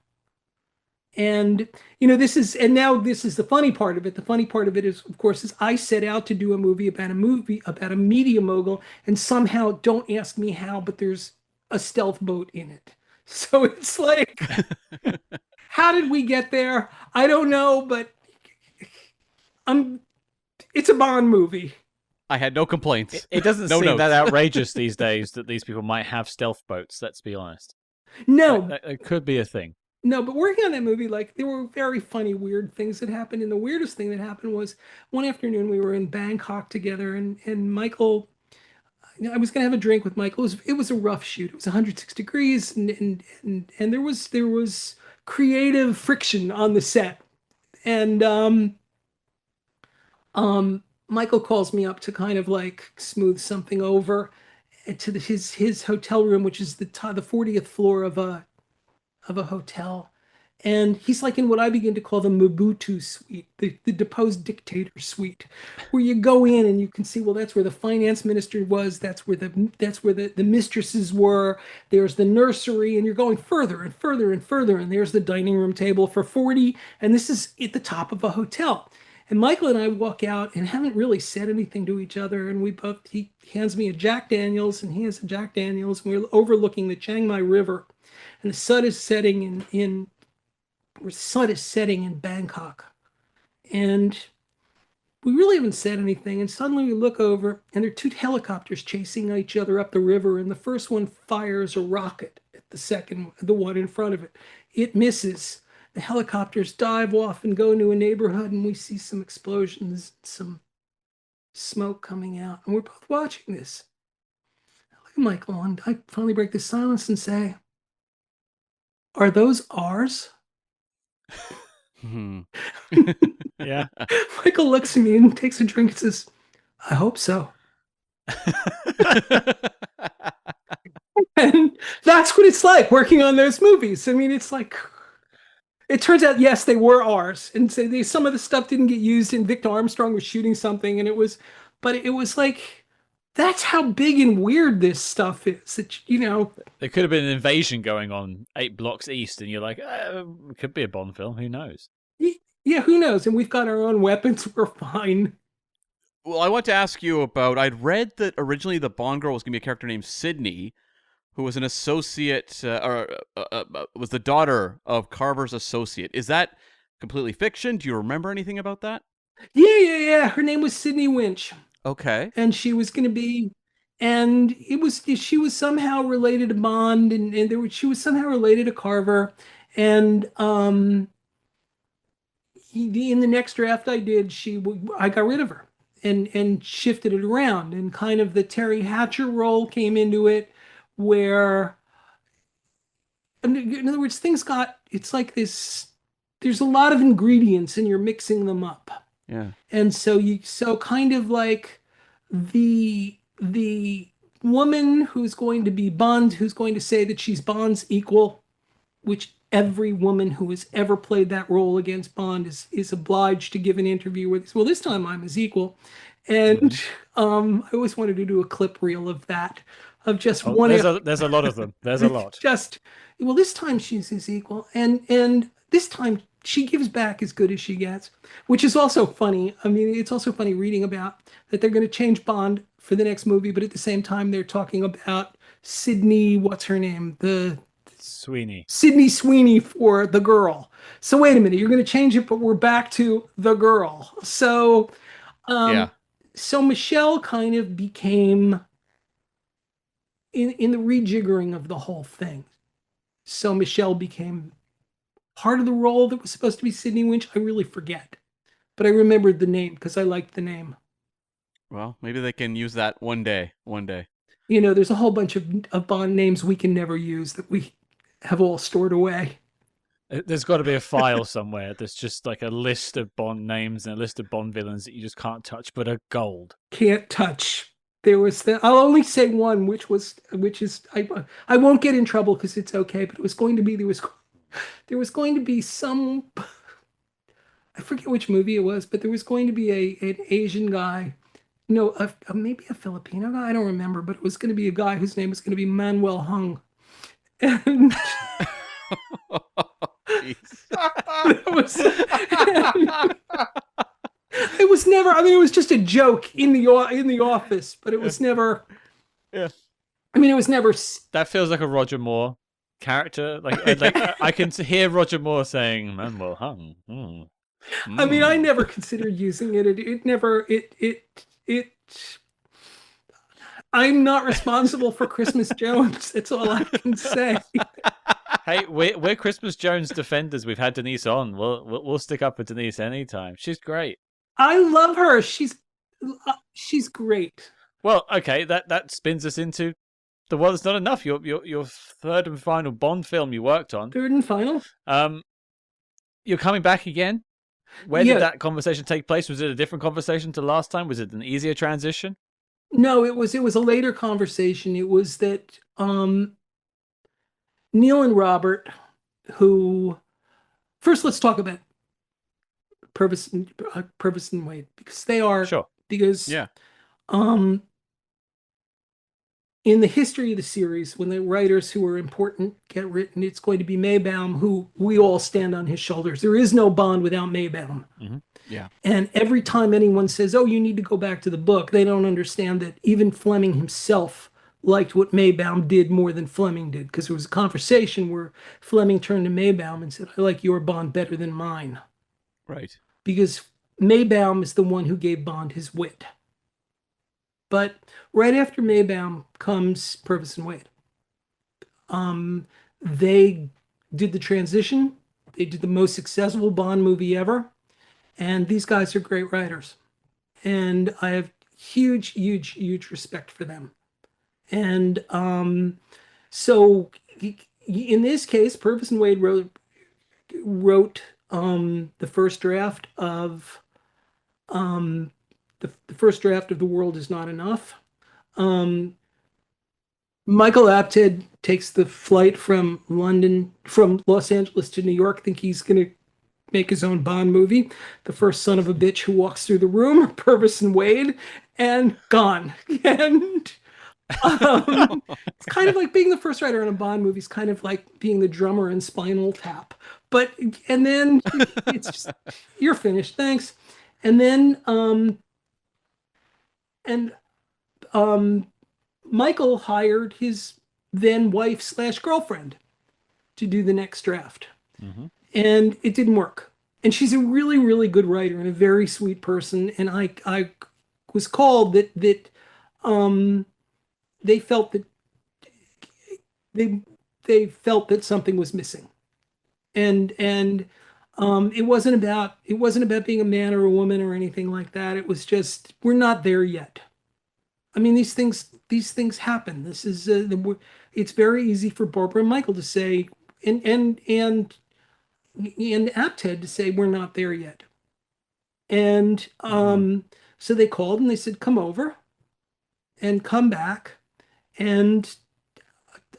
S3: And, this is the funny part of it. The funny part of it is, of course, is I set out to do a movie about a media mogul, and somehow, don't ask me how, but there's a stealth boat in it. So it's like, How did we get there? I don't know, but it's a Bond movie.
S2: I had no complaints.
S1: It doesn't
S2: No
S1: seem
S2: notes.
S1: that outrageous these days that these people might have stealth boats, let's be honest.
S3: No,
S1: It could be a thing.
S3: no, but working on that movie, like there were very funny, weird things that happened. And the weirdest thing that happened was one afternoon we were in Bangkok together, and Michael, I was gonna have a drink with Michael. It was a rough shoot. It was 106 degrees, and there was creative friction on the set. And Michael calls me up to kind of like smooth something over to his hotel room, which is the 40th floor of a hotel. And he's like in what I begin to call the Mobutu suite, the deposed dictator suite, where you go in and you can see, well, that's where the finance minister was, that's where the mistresses were, there's the nursery, and you're going further and further and further, and there's the dining room table for 40, and this is at the top of a hotel. And Michael and I walk out and haven't really said anything to each other, and he hands me a Jack Daniels, and he has a Jack Daniels, and we're overlooking the Chiang Mai River, and the sun is setting in Bangkok. And we really haven't said anything. And suddenly we look over, and there are two helicopters chasing each other up the river. And the first one fires a rocket at the one in front of it. It misses. The helicopters dive off and go into a neighborhood, and we see some explosions, some smoke coming out. And we're both watching this. I look at Michael, and I finally break the silence and say, "Are those ours?"
S1: Yeah.
S3: Michael looks at me and takes a drink and says, "I hope so." And that's what it's like working on those movies. I mean, it's like, it turns out, yes, they were ours. And so some of the stuff didn't get used, and Victor Armstrong was shooting something, and it was like, that's how big and weird this stuff is.
S1: There could have been an invasion going on 8 blocks east, and you're like, it could be a Bond film. Who knows?
S3: Yeah, who knows? And we've got our own weapons. We're fine.
S2: Well, I want to ask you about, I'd read that originally the Bond girl was going to be a character named Sydney, who was an associate, was the daughter of Carver's associate. Is that completely fiction? Do you remember anything about that?
S3: Yeah. Her name was Sydney Winch.
S2: Okay.
S3: And she was going to be, and she was somehow related to Bond, and she was somehow related to Carver. And in the next draft I did, I got rid of her and shifted it around, and kind of the Terry Hatcher role came into it, where, in other words, it's like this, there's a lot of ingredients and you're mixing them up.
S2: Yeah.
S3: And so kind of like the woman who's going to be Bond, who's going to say that she's Bond's equal, which every woman who has ever played that role against Bond is obliged to give an interview with, well, this time I'm his equal. And I always wanted to do a clip reel of that, of just one.
S1: There's a lot of them. There's a lot.
S3: Just, well, this time she's his equal, and this time she gives back as good as she gets, which is also funny. I mean, it's also funny reading about that they're going to change Bond for the next movie, but at the same time they're talking about Sydney, what's her name? Sydney Sweeney for the girl. So wait a minute, you're going to change it, but we're back to the girl. So, So Michelle kind of became in the rejiggering of the whole thing. So Michelle became part of the role that was supposed to be Sydney Winch. I really forget, but I remembered the name because I liked the name.
S2: Well, maybe they can use that one day.
S3: There's a whole bunch of Bond names we can never use that we have all stored away.
S1: There's got to be a file somewhere that's just like a list of Bond names and a list of Bond villains that you just can't touch, but are gold.
S3: Can't touch. I'll only say one, which is I won't get in trouble because it's okay, but it was going to be, there was going to be some, I forget which movie it was, but there was going to be an Asian guy, maybe a Filipino guy, I don't remember, but it was going to be a guy whose name was going to be Manuel Hung. And it was never, I mean, it was just a joke in the office, but it was never.
S1: Yeah.
S3: I mean, it was never.
S1: That feels like a Roger Moore character? I can hear Roger Moore saying Manuel hung.
S3: I mean, I never considered using it. It I'm not responsible for Christmas Jones. That's all I can say.
S1: Hey, we're Christmas Jones defenders. We've had Denise on. We'll stick up for Denise anytime. She's great.
S3: I love her. She's great.
S1: Well, okay, that spins us into The World Is Not Enough. Your third and final Bond film you worked on.
S3: Third and final.
S1: You're coming back again. Where did that conversation take place? Was it a different conversation to last time? Was it an easier transition?
S3: No, it was a later conversation. It was that Neil and Robert, who first let's talk about Purvis and Wade, because they are in the history of the series, when the writers who are important get written, it's going to be Maybaum, who we all stand on his shoulders. There is no Bond without Maybaum.
S2: Mm-hmm. Yeah.
S3: And every time anyone says, oh, you need to go back to the book, they don't understand that even Fleming himself liked what Maybaum did more than Fleming did, because there was a conversation where Fleming turned to Maybaum and said, I like your Bond better than mine.
S2: Right. Because
S3: Maybaum is the one who gave Bond his wit. But right after Maybaum comes Purvis and Wade. They did the transition. They did the most successful Bond movie ever. And these guys are great writers. And I have huge, huge, huge respect for them. And so in this case, Purvis and Wade wrote the first draft of the first draft of The World Is Not Enough. Michael Apted takes the flight from Los Angeles to New York, think he's going to make his own Bond movie. The first son of a bitch who walks through the room, Purvis and Wade, and gone. And it's kind of like being the first writer on a Bond movie is kind of like being the drummer in Spinal Tap. And then it's just, you're finished, thanks. And then Michael hired his then wife / girlfriend to do the next draft. Mm-hmm. And it didn't work. And she's a really, really good writer and a very sweet person. And I was called that they felt that they felt that something was missing. And it wasn't about being a man or a woman or anything like that. It was just, we're not there yet. I mean, these things happen. This is it's very easy for Barbara and Michael to say, and Apted to say, we're not there yet. And so they called and they said, come over and come back. And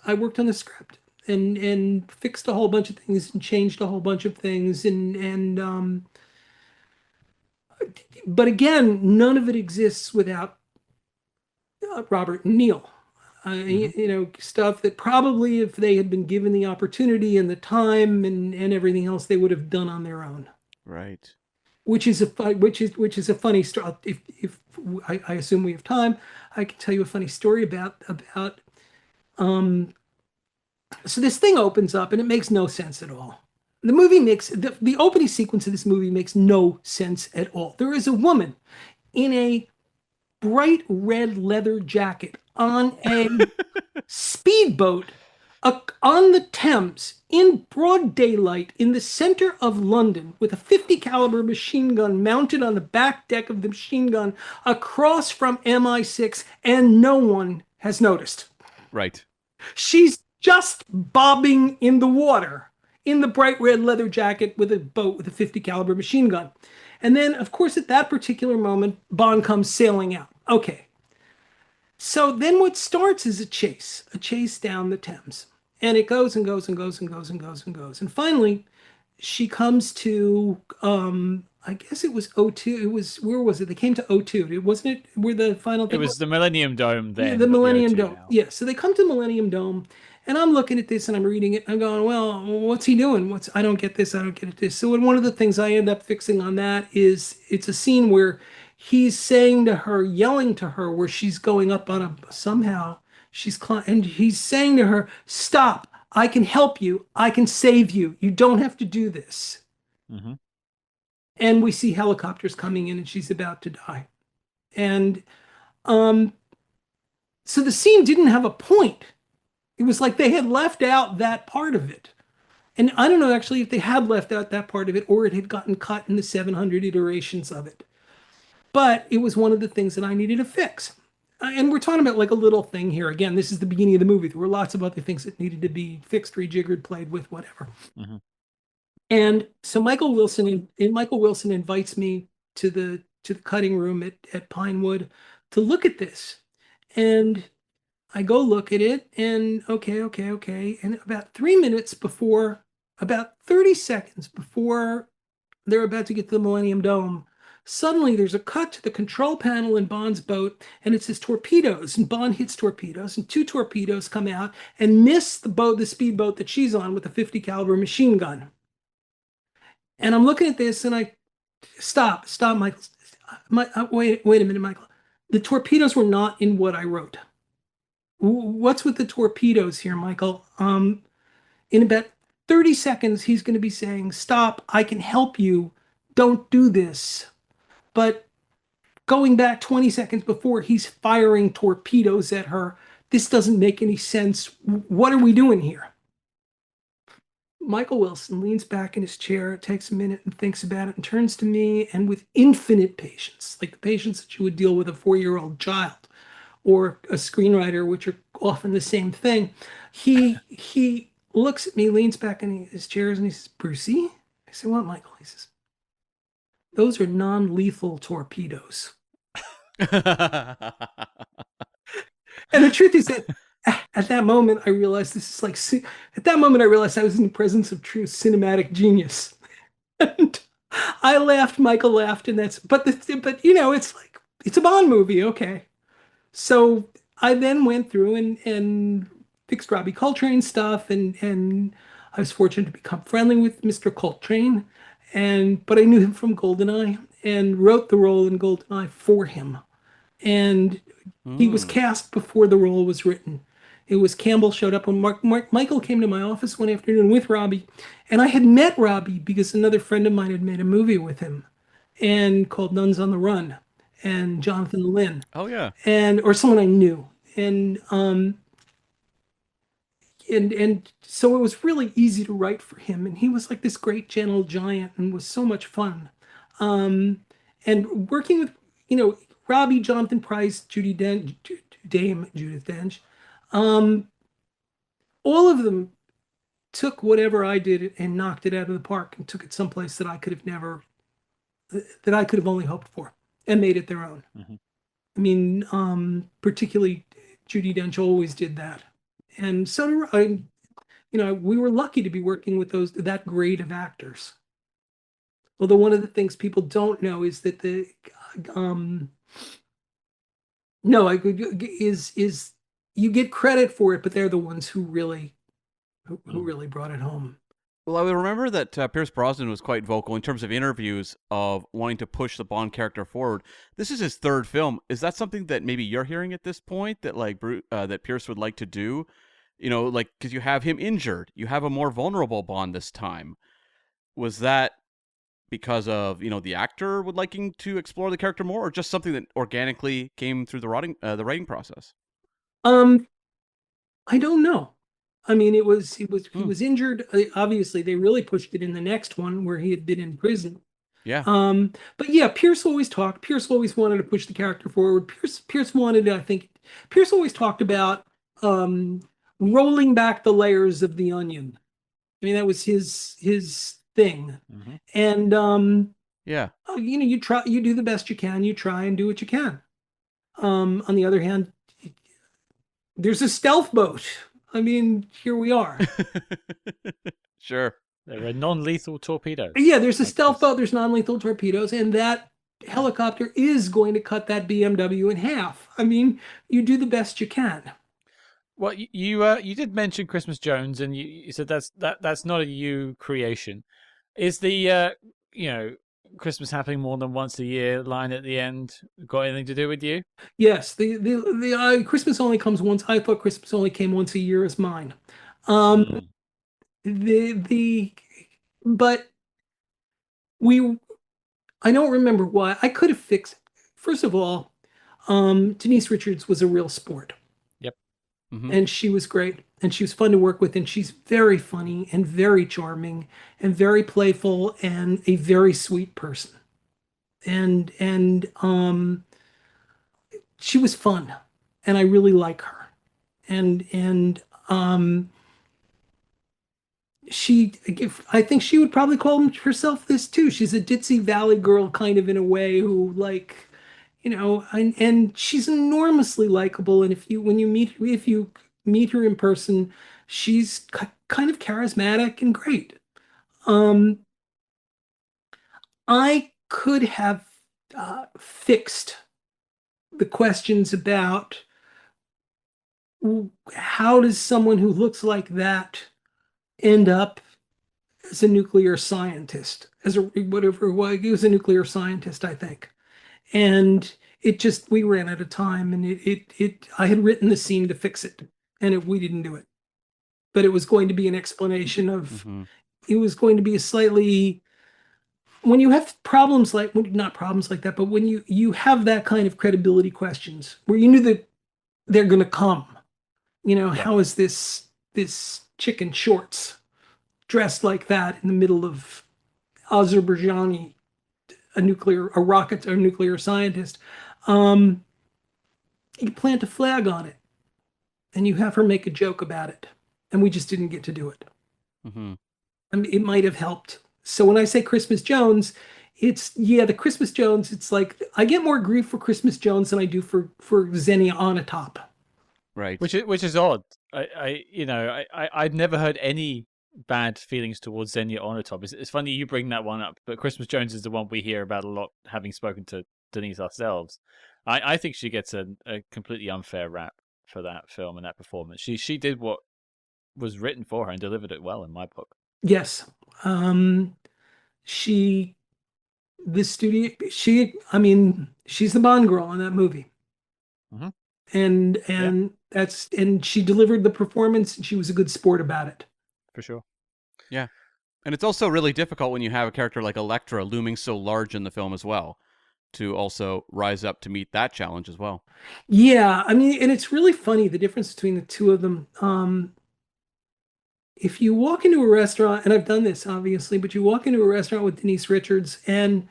S3: I worked on the script and fixed a whole bunch of things and changed a whole bunch of things. But again, none of it exists without Robert and Neil. Stuff that probably if they had been given the opportunity and the time and everything else, they would have done on their own. Right. Which is a funny story. If I assume we have time, I can tell you a funny story about. So this thing opens up and it makes no sense at all. The movie makes the opening sequence of this movie makes no sense at all. There is a woman in a bright red leather jacket on a speedboat on the Thames in broad daylight in the center of London with a .50 caliber machine gun mounted on the back deck of the machine gun across from MI6, and no one has noticed. Right. She's just bobbing in the water in the bright red leather jacket with a boat with a .50 caliber machine gun. And then, of course, at that particular moment, Bond comes sailing out. Okay. So then what starts is a chase down the Thames. And it goes and goes and goes and goes and goes and goes. And finally, she comes to, I guess it was O2. Where was it? They came to O2. Wasn't it where the final thing
S1: was? It was the Millennium Dome then.
S3: Yeah, the Millennium Dome. Now. Yeah, so they come to Millennium Dome. And I'm looking at this and I'm reading it. And I'm going, well, what's he doing? I don't get this. I don't get this. So one of the things I end up fixing on that is it's a scene where he's saying to her, yelling to her, where she's going up on somehow she's and he's saying to her, stop. I can help you. I can save you. You don't have to do this.
S1: Mm-hmm.
S3: And we see helicopters coming in and she's about to die. And so the scene didn't have a point. It was like they had left out that part of it. And I don't know actually if they had left out that part of it or it had gotten cut in the 700 iterations of it. But it was one of the things that I needed to fix. And we're talking about like a little thing here. Again, this is the beginning of the movie. There were lots of other things that needed to be fixed, rejiggered, played with, whatever.
S1: Mm-hmm.
S3: And so Michael Wilson invites me to the cutting room at Pinewood to look at this. And I go look at it and okay. And about 3 minutes before, about 30 seconds before they're about to get to the Millennium Dome, suddenly there's a cut to the control panel in Bond's boat and it says torpedoes, and Bond hits torpedoes and 2 torpedoes come out and miss the speedboat that she's on with a 50 caliber machine gun. And I'm looking at this and I stop, Michael. Wait a minute, Michael. The torpedoes were not in what I wrote. What's with the torpedoes here, Michael? In about 30 seconds, he's going to be saying, stop, I can help you. Don't do this. But going back 20 seconds before, he's firing torpedoes at her. This doesn't make any sense. What are we doing here? Michael Wilson leans back in his chair, takes a minute and thinks about it and turns to me, and with infinite patience, like the patience that you would deal with a 4-year-old child or a screenwriter, which are often the same thing, he looks at me, leans back in his chairs, and he says, Brucey? I said, what, Michael? He says, those are non-lethal torpedoes. And the truth is that at that moment, I realized I was in the presence of true cinematic genius. And I laughed, Michael laughed, and but you know, it's like, it's a Bond movie, okay. So I then went through and fixed Robbie Coltrane's stuff, and I was fortunate to become friendly with Mr. Coltrane, but I knew him from GoldenEye and wrote the role in GoldenEye for him. And he was cast before the role was written. It was Campbell showed up when Michael came to my office one afternoon with Robbie, and I had met Robbie because another friend of mine had made a movie with him, and called Nuns on the Run, and Jonathan Lynn.
S2: Oh yeah,
S3: or someone I knew, and so it was really easy to write for him, and he was like this great gentle giant, and was so much fun, and working with Robbie, Jonathan Pryce, Dame Judith Dench. All of them took whatever I did and knocked it out of the park and took it someplace that I could have only hoped for and made it their own.
S1: Mm-hmm.
S3: I mean, particularly Judi Dench always did that. And so we were lucky to be working with that grade of actors. Although one of the things people don't know is that you get credit for it, but they're the ones who really brought it home.
S2: Well, I would remember that Pierce Brosnan was quite vocal in terms of interviews of wanting to push the Bond character forward. This is his 3rd film. Is that something that maybe you're hearing at this point that that Pierce would like to do? Because you have him injured, you have a more vulnerable Bond this time. Was that because of the actor would liking to explore the character more, or just something that organically came through the writing process?
S3: I don't know. I mean, he was injured. Obviously, they really pushed it in the next one where he had been in prison.
S2: Yeah.
S3: But yeah, Pierce always talked. Pierce always wanted to push the character forward. Pierce always talked about rolling back the layers of the onion. I mean, that was his thing.
S1: Mm-hmm.
S3: And
S2: yeah,
S3: you do the best you can. You try and do what you can. On the other hand, there's a stealth boat. I mean, here we are.
S2: Sure.
S1: There are non-lethal torpedoes.
S3: Yeah, there's a stealth boat, there's non-lethal torpedoes, and that helicopter is going to cut that BMW in half. I mean, you do the best you can.
S1: Well, you did mention Christmas Jones, and you said that's not a you creation. Is the Christmas happening more than once a year line at the end got anything to do with you?
S3: Yes, the Christmas only comes once. I thought Christmas only came once a year as mine. Um, but we, I don't remember why. I could have fixed. First of all, Denise Richards was a real sport.
S1: Yep.
S2: Mm-hmm.
S3: And she was great, and she was fun to work with, and she's very funny and very charming and very playful and a very sweet person. And she was fun, and I really like her. And she, I think she would probably call herself this too. She's a ditzy valley girl kind of in a way who like, and she's enormously likable. And if you meet her in person, she's kind of charismatic and great. Um, I could have fixed the questions about how does someone who looks like that end up as a nuclear scientist, as a whatever he was a nuclear scientist, I think. And it just we ran out of time, and it I had written the scene to fix it, and we didn't do it. But it was going to be an explanation of it was going to be a slightly when you have problems like not problems like that, but when you have that kind of credibility questions where you knew that they're going to come, how is this chick in shorts dressed like that in the middle of Azerbaijani, a rocket or nuclear scientist? You plant a flag on it, and you have her make a joke about it, and we just didn't get to do it. I mean, it might have helped. So when I say Christmas Jones, the Christmas Jones. It's like I get more grief for Christmas Jones than I do for Xenia Onatopp.
S2: Right.
S1: Which is odd. I've never heard any bad feelings towards Xenia Onatopp. It's funny you bring that one up, but Christmas Jones is the one we hear about a lot, having spoken to Denise ourselves. I think she gets a completely unfair rap for that film and that performance. She did what was written for her and delivered it well in my book.
S3: Yes. I mean, she's the Bond girl in that movie.
S1: Mm-hmm.
S3: And she delivered the performance, and she was a good sport about it.
S1: For sure.
S2: Yeah. And it's also really difficult when you have a character like Elektra looming so large in the film as well, to also rise up to meet that challenge as well.
S3: Yeah, I mean, and it's really funny the difference between the two of them. If you walk into a restaurant, and I've done this obviously, but you walk into a restaurant with Denise Richards, and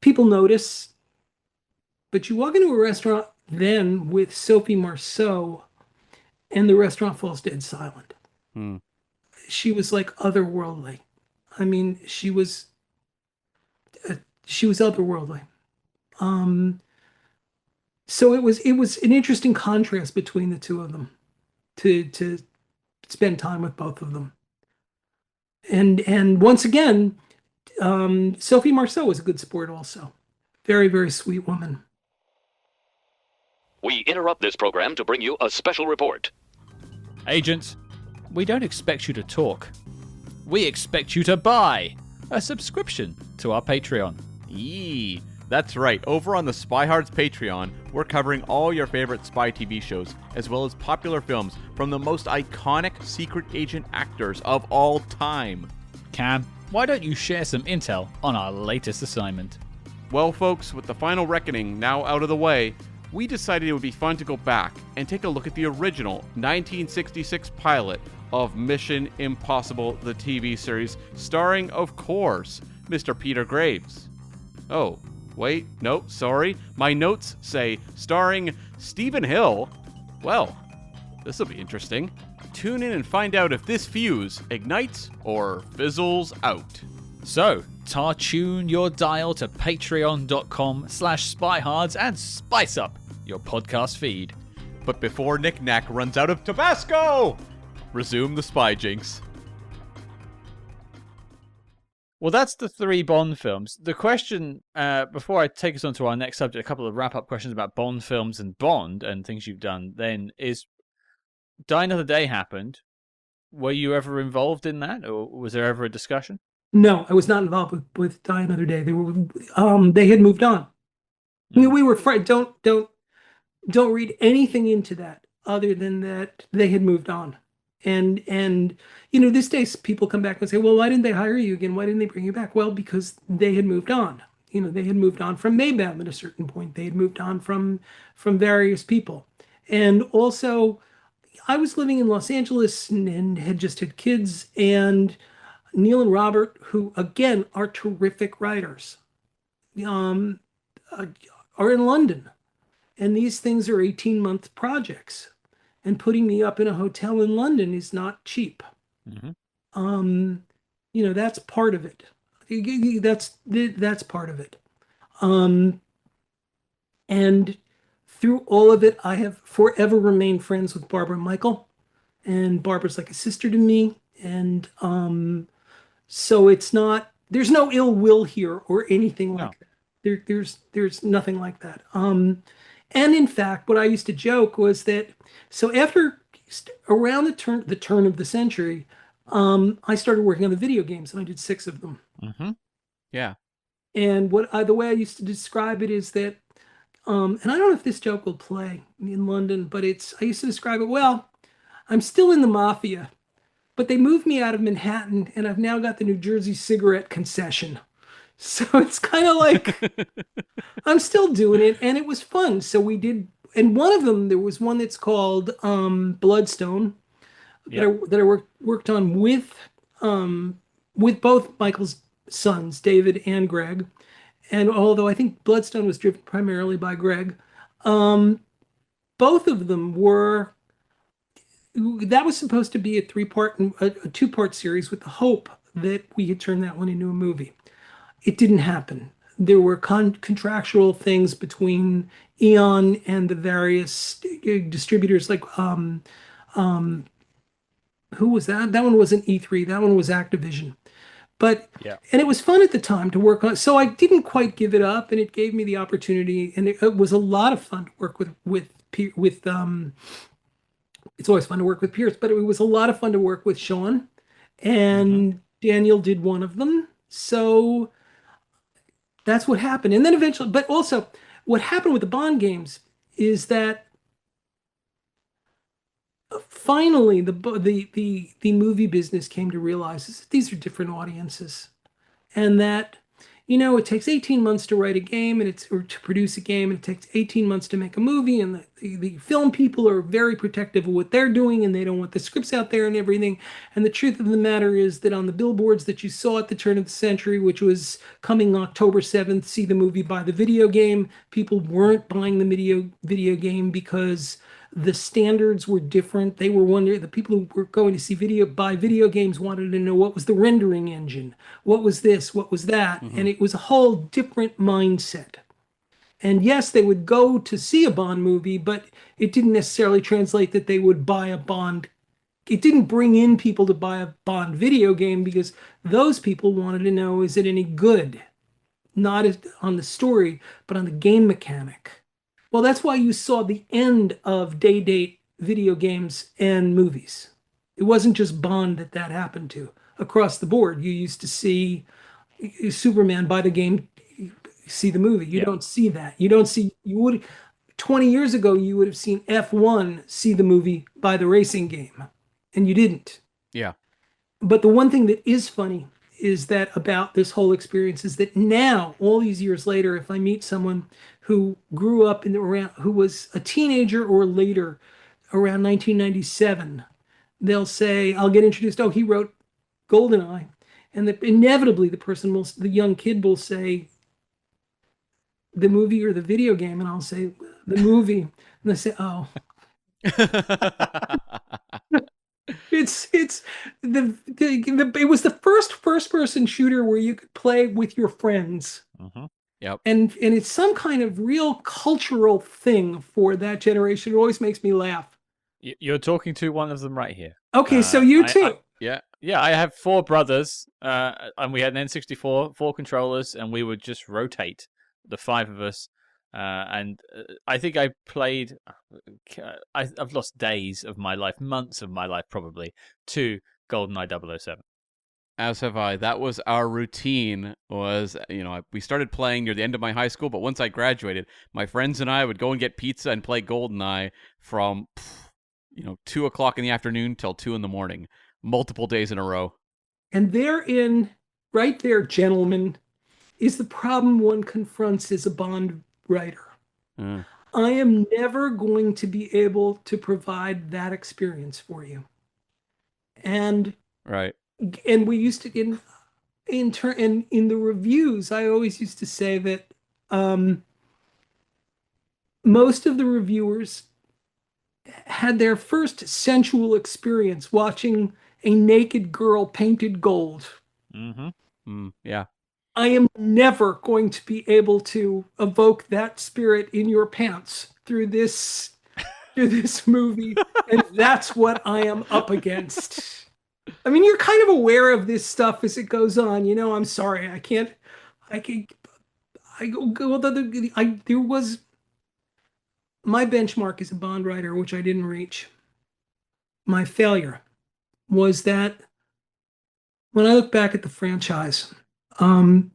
S3: people notice. But you walk into a restaurant then with Sophie Marceau, and the restaurant falls dead silent. She was like otherworldly. I mean, she was otherworldly. So it was an interesting contrast between the two of them to spend time with both of them. And once again, Sophie Marceau was a good sport also. Very, very sweet woman.
S4: We interrupt this program to bring you a special report.
S1: Agents, we don't expect you to talk. We expect you to buy a subscription to our Patreon.
S2: Yee. That's right. Over on the Spy Hard's Patreon, we're covering all your favorite spy TV shows, as well as popular films from the most iconic secret agent actors of all time.
S1: Cam, why don't you share some intel on our latest assignment?
S2: Well, folks, with the final reckoning now out of the way, we decided it would be fun to go back and take a look at the original 1966 pilot of Mission Impossible, the TV series, starring, of course, Mr. Peter Graves. Oh, wait, no, sorry. My notes say starring Stephen Hill. Well, this'll be interesting. Tune in and find out if this fuse ignites or fizzles out.
S1: So, tune your dial to patreon.com/spyhards and spice up your podcast feed.
S2: But before Nick Knack runs out of Tabasco, resume the Spy Jinx.
S1: Well, that's the 3 Bond films. The question, before I take us on to our next subject, a couple of wrap-up questions about Bond films and Bond and things you've done then is, Die Another Day happened. Were you ever involved in that, or was there ever a discussion?
S3: No, I was not involved with Die Another Day. They had moved on. We were don't read anything into that other than that they had moved on. And these days people come back and say, well, why didn't they hire you again? Why didn't they bring you back? Well, because they had moved on. They had moved on from Maybaum at a certain point. They had moved on from various people. And also, I was living in Los Angeles and had just had kids, and Neil and Robert, who again are terrific writers, um, uh, are in London. And these things are 18-month projects. And putting me up in a hotel in London is not cheap.
S1: Mm-hmm.
S3: That's part of it. That's part of it. Um, and through all of it, I have forever remained friends with Barbara and Michael. And Barbara's like a sister to me. And so there's no ill will here or anything
S1: No.
S3: like that. There's nothing like that. And in fact, what I used to joke was that, so after around the turn of the century, I started working on the video games, and I did 6 of them.
S1: Mm-hmm.
S2: Yeah.
S3: And the way I used to describe it is that, and I don't know if this joke will play in London, but I used to describe it, well, I'm still in the mafia, but they moved me out of Manhattan, and I've now got the New Jersey cigarette concession. So it's kind of like I'm still doing it, and it was fun. So we did, and one of them, there was one that's called Bloodstone that I worked on with both Michael's sons, David and Greg. And although I think Bloodstone was driven primarily by Greg, both of them that was supposed to be a 2-part series with the hope that we could turn that one into a movie. It didn't happen. There were contractual things between Eon and the various distributors, like who was that? That one wasn't E3. That one was Activision. And it was fun at the time to work on. So I didn't quite give it up, and it gave me the opportunity, and it was a lot of fun to work with it's always fun to work with Pierce, but it was a lot of fun to work with Sean, and Daniel did one of them. So that's what happened. And then eventually, but also what happened with the Bond games is that finally the movie business came to realize that these are different audiences, and that it takes 18 months to write a game, or to produce a game, and it takes 18 months to make a movie, and the film people are very protective of what they're doing, and they don't want the scripts out there and everything. And the truth of the matter is that on the billboards that you saw at the turn of the century, which was coming October 7th, see the movie, buy the video game, people weren't buying the video game because the standards were different. They were wondering, the people who were going to buy video games wanted to know what was the rendering engine, what was this, what was that, and it was a whole different mindset. And yes, they would go to see a Bond movie, but it didn't necessarily translate that they would buy a Bond. It didn't bring in people to buy a Bond video game, because those people wanted to know, is it any good? Not on the story, but on the game mechanic. Well, that's why you saw the end of day-date video games and movies. It wasn't just Bond that happened to. Across the board, you used to see Superman, buy the game, see the movie. You don't see that. You would 20 years ago, you would have seen F1, see the movie, buy the racing game. And you didn't. Yeah. But the one thing that is funny is that about this whole experience is that now, all these years later, if I meet someone who grew up who was a teenager or later, around 1997, they'll say, I'll get introduced, oh, he wrote GoldenEye. And inevitably the young kid will say, the movie or the video game? And I'll say, the movie. And they say, oh. It was the first person shooter where you could play with your friends.
S2: Yep.
S3: And it's some kind of real cultural thing for that generation. It always makes me laugh.
S1: You're talking to one of them right here.
S3: Okay, so you too.
S1: Yeah, I have 4 brothers, and we had an N64, 4 controllers, and we would just rotate, the 5 of us. And I think I played, I've lost days of my life, months of my life probably, to GoldenEye 007.
S2: As have I. That was our routine. We started playing near the end of my high school, but once I graduated, my friends and I would go and get pizza and play GoldenEye from 2 o'clock in the afternoon till 2 in the morning, multiple days in a row.
S3: And therein, right there, gentlemen, is the problem one confronts as a Bond writer.
S2: Uh,
S3: I am never going to be able to provide that experience for you. And
S2: right.
S3: we used to in the reviews, I always used to say that most of the reviewers had their first sensual experience watching a naked girl painted gold.
S2: Yeah.
S3: I am never going to be able to evoke that spirit in your pants through this movie, and that's what I am up against. I mean, you're kind of aware of this stuff as it goes on. I'm sorry, I can't. There was my benchmark as a Bond writer, which I didn't reach. My failure was that when I look back at the franchise, and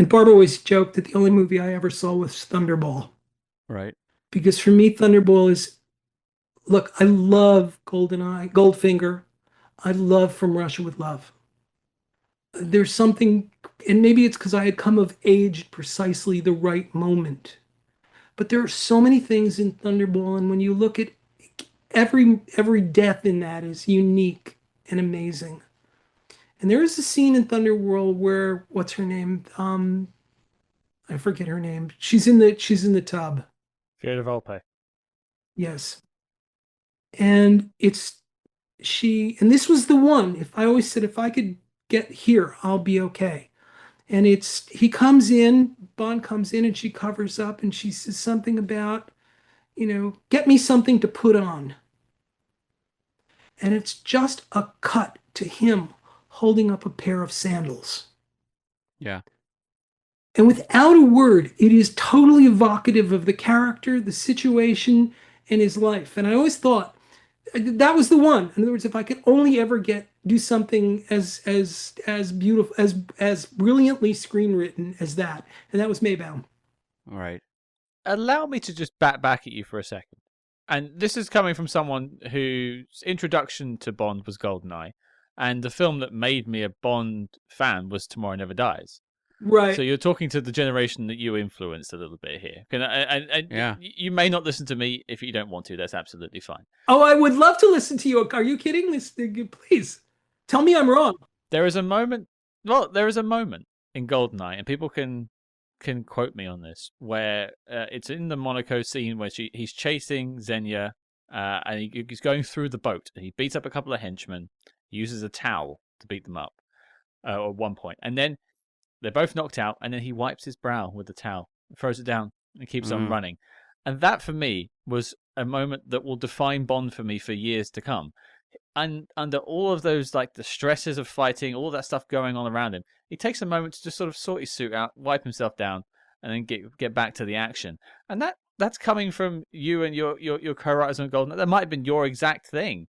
S3: Barbara always joked that the only movie I ever saw was Thunderball.
S2: Right.
S3: Because for me, Thunderball is, look, I love GoldenEye, Goldfinger. I love From Russia with Love. There's something, and maybe it's because I had come of age at precisely the right moment. But there are so many things in Thunderball, and when you look at every death in that is unique and amazing. And there is a scene in Thunderworld where what's her name? I forget her name. She's in the tub.
S1: Fiona Volpe.
S3: Yes. And and this was the one. If I always said, if I could get here, I'll be okay. And Bond comes in and she covers up and she says something about, get me something to put on. And it's just a cut to him holding up a pair of sandals.
S2: Yeah.
S3: And without a word, it is totally evocative of the character, the situation, and his life. And I always thought that was the one. In other words, if I could only ever do something as beautiful, as brilliantly screenwritten as that, and that was Maybaum.
S2: All right.
S1: Allow me to just back at you for a second. And this is coming from someone whose introduction to Bond was GoldenEye, and the film that made me a Bond fan was Tomorrow Never Dies.
S3: Right.
S1: So you're talking to the generation that you influenced a little bit here.
S2: Yeah.
S1: You may not listen to me if you don't want to. That's absolutely fine.
S3: Oh, I would love to listen to you. Are you kidding? Please tell me I'm wrong.
S1: There is a moment. Well, there is a moment in GoldenEye, and people can quote me on this, where it's in the Monaco scene where he's chasing Xenia, and he's going through the boat, and he beats up a couple of henchmen, uses a towel to beat them up at one point, and then they're both knocked out, and then he wipes his brow with the towel, throws it down, and keeps on running. And that, for me, was a moment that will define Bond for me for years to come. And under all of those, like the stresses of fighting, all that stuff going on around him, he takes a moment to just sort of sort his suit out, wipe himself down, and then get back to the action. And that's coming from you and your co-writers on GoldenEye. That might have been your exact thing.